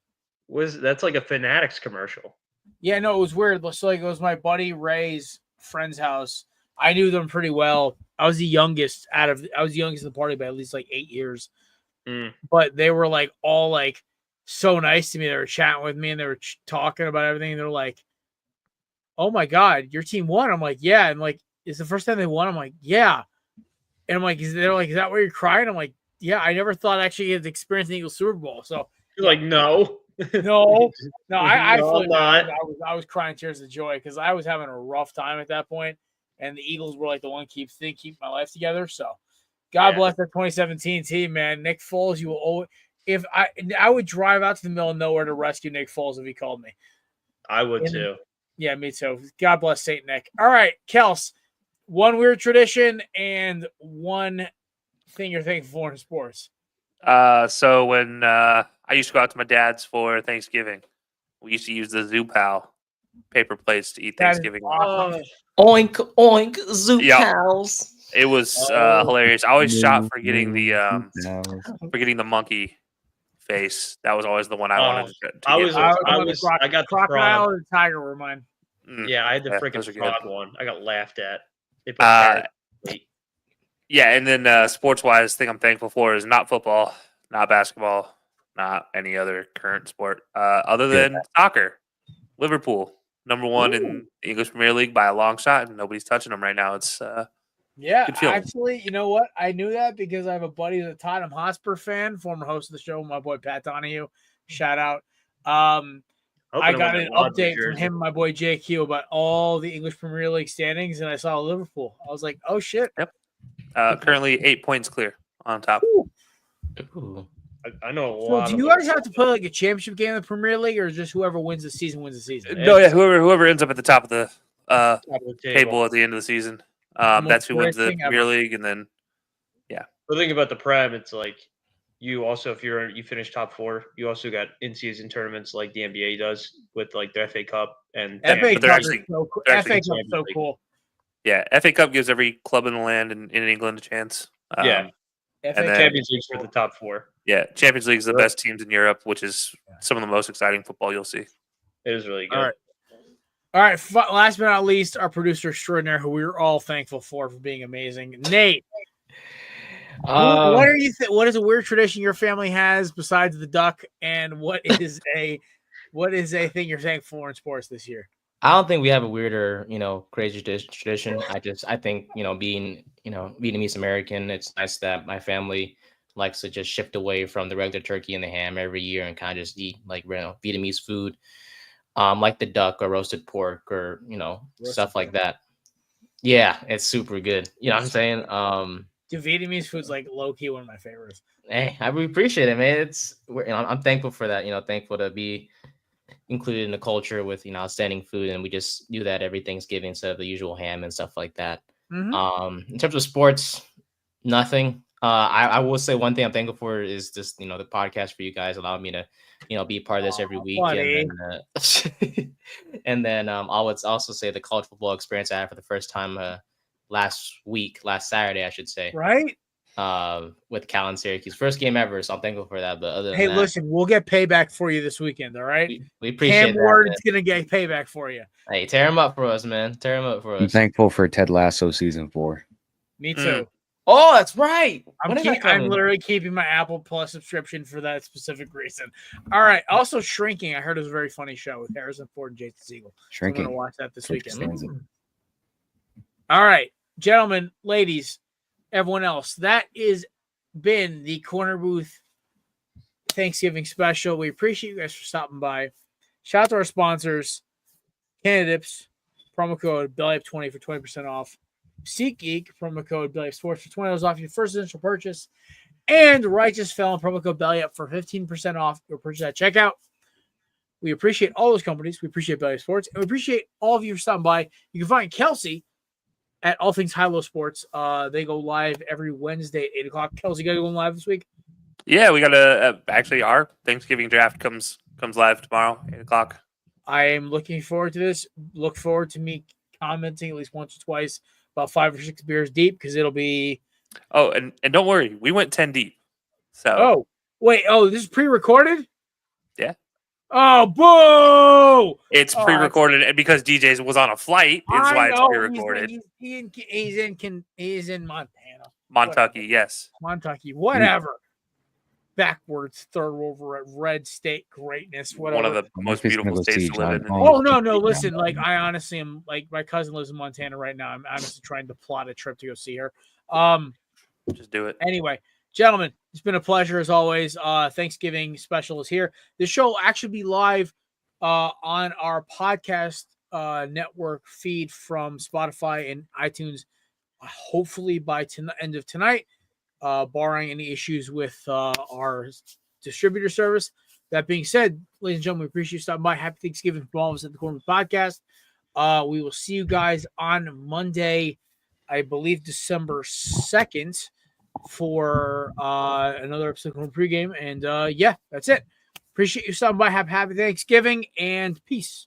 That's like a Fanatics commercial? Yeah, no, it was weird. So like, it was my buddy Ray's friend's house. I knew them pretty well. I was the youngest in the party by at least like 8 years. But they were like all like so nice to me. They were chatting with me and they were talking about everything. They're like, "Oh my God, your team won." I'm like, "Yeah." And like, it's the first time they won. I'm like, "Yeah." And I'm like, they're like, "Is that why you're crying?" I'm like, "Yeah." I never thought I actually had experienced an Eagles Super Bowl. So you're like, no. No, I was crying tears of joy because I was having a rough time at that point, and the Eagles were like the one keep my life together. So, God bless that 2017 team, man. Nick Foles, you will always. If I would drive out to the middle of nowhere to rescue Nick Foles if he called me. I would too. Yeah, me too. God bless Saint Nick. All right, Kels, one weird tradition and one thing you're thankful for in sports. So when I used to go out to my dad's for Thanksgiving, we used to use the Zoo Pal paper plates to eat Thanksgiving. Oink, oink, Zoo Pals. It was hilarious. I always shot for getting the monkey face. That was always the one I wanted to get. I got the crocodile frog. and tiger were mine. Yeah, I had the freaking frog one. I got laughed at. They put Yeah, and then sports-wise, thing I'm thankful for is not football, not basketball, not any other current sport, other than soccer. Liverpool, number one in the English Premier League by a long shot, and nobody's touching them right now. It's Yeah, good feeling. actually, you know what? I knew that because I have a buddy who's a Tottenham Hotspur fan, former host of the show, my boy Pat Donahue. Shout out. I got an update from him, my boy JQ, about all the English Premier League standings, and I saw Liverpool. I was like, oh shit. Yep. Currently 8 points clear on top. Ooh. I know a So lot. do you guys have to play like a championship game in the Premier League, or just whoever wins the season wins the season? No, yeah, whoever ends up at the top of the Top of the table at the end of the season, that's who wins the Premier League, and then The thing about the Prem, it's like you also, if you finish top 4, you also got in-season tournaments like the NBA does with like the FA Cup and FA but they're Cup actually- is so cool. they're FA actually Cup is so cool. yeah, FA Cup gives every club in the land in England a chance. Yeah. FA and then- Champions League's for the top 4. Yeah, Champions League is the best teams in Europe, which is some of the most exciting football you'll see. It is really good. All right. Last but not least, our producer extraordinaire, who we were all thankful for being amazing, Nate. What are you? What is a weird tradition your family has besides the duck? And what is a thing you're thankful for in sports this year? I don't think we have a weird or crazy tradition. I think being Vietnamese American, it's nice that my family likes to just shift away from the regular turkey and the ham every year and kind of just eat like Vietnamese food, like the duck or roasted pork or stuff like that. Yeah, it's super good. You know what I'm saying? Dude, Vietnamese food's like low key one of my favorites. Hey, I really appreciate it, man. I'm thankful for that. Thankful to be included in the culture with outstanding food, and we just do that every Thanksgiving instead of the usual ham and stuff like that. Mm-hmm. In terms of sports, nothing. I will say one thing I'm thankful for is just the podcast for you guys allowing me to be a part of this every week, and then I would also say the college football experience I had for the first time last Saturday, I should say, right? With Cal and Syracuse, first game ever, so I'm thankful for that. But other than that, listen, we'll get payback for you this weekend, all right? We appreciate Cam that. Ward's gonna get payback for you. Hey, tear him up for us, man. Tear him up for us. I'm thankful for Ted Lasso season 4. Me too. Oh, that's right. I'm literally keeping my Apple Plus subscription for that specific reason. All right. Also, Shrinking. I heard it was a very funny show with Harrison Ford and Jason Segel. Shrinking. So I'm gonna watch that this weekend. All All right, gentlemen, ladies, everyone else. That is been the Corner Booth Thanksgiving special. We appreciate you guys for stopping by. Shout out to our sponsors, Canadips, promo code BELLYUP20 for 20% off. SeatGeek, promo code BELLYUP Sports for $20 off your first initial purchase. And Righteous Felon, promo code BELLYUP for 15% off your purchase at checkout. We appreciate all those companies. We appreciate BELLYUP Sports. And we appreciate all of you for stopping by. You can find Kelsey at All Things High-Low Sports. They go live every Wednesday at 8 o'clock. Kelsey, you got to go live this week? Yeah, we got to actually our Thanksgiving draft comes live tomorrow, 8 o'clock. I am looking forward to this. Look forward to me commenting at least once or twice about 5 or 6 beers deep because it'll be. Oh, and don't worry, we went 10 deep. So. Oh, wait. Oh, this is pre-recorded? Yeah. Oh, boo! It's pre-recorded, and because DJ was on a flight, is why it's pre-recorded. He's in Montana. Montucky, yes. Montucky, whatever. Backwards, third over at Red State greatness, whatever. One of the most beautiful states to live in. Oh, no. Listen, like, I honestly am, like, my cousin lives in Montana right now. I'm honestly trying to plot a trip to go see her. Just do it. Anyway, gentlemen, it's been a pleasure as always. Thanksgiving special is here. This show will actually be live on our podcast network feed from Spotify and iTunes, hopefully by end of tonight, barring any issues with our distributor service. That being said, ladies and gentlemen, we appreciate you stopping by. Happy Thanksgiving from all of us at the Korner Podcast. We will see you guys on Monday, I believe December 2nd, for another episode of Pregame. And yeah, that's it. Appreciate you stopping by. Have a happy Thanksgiving and peace.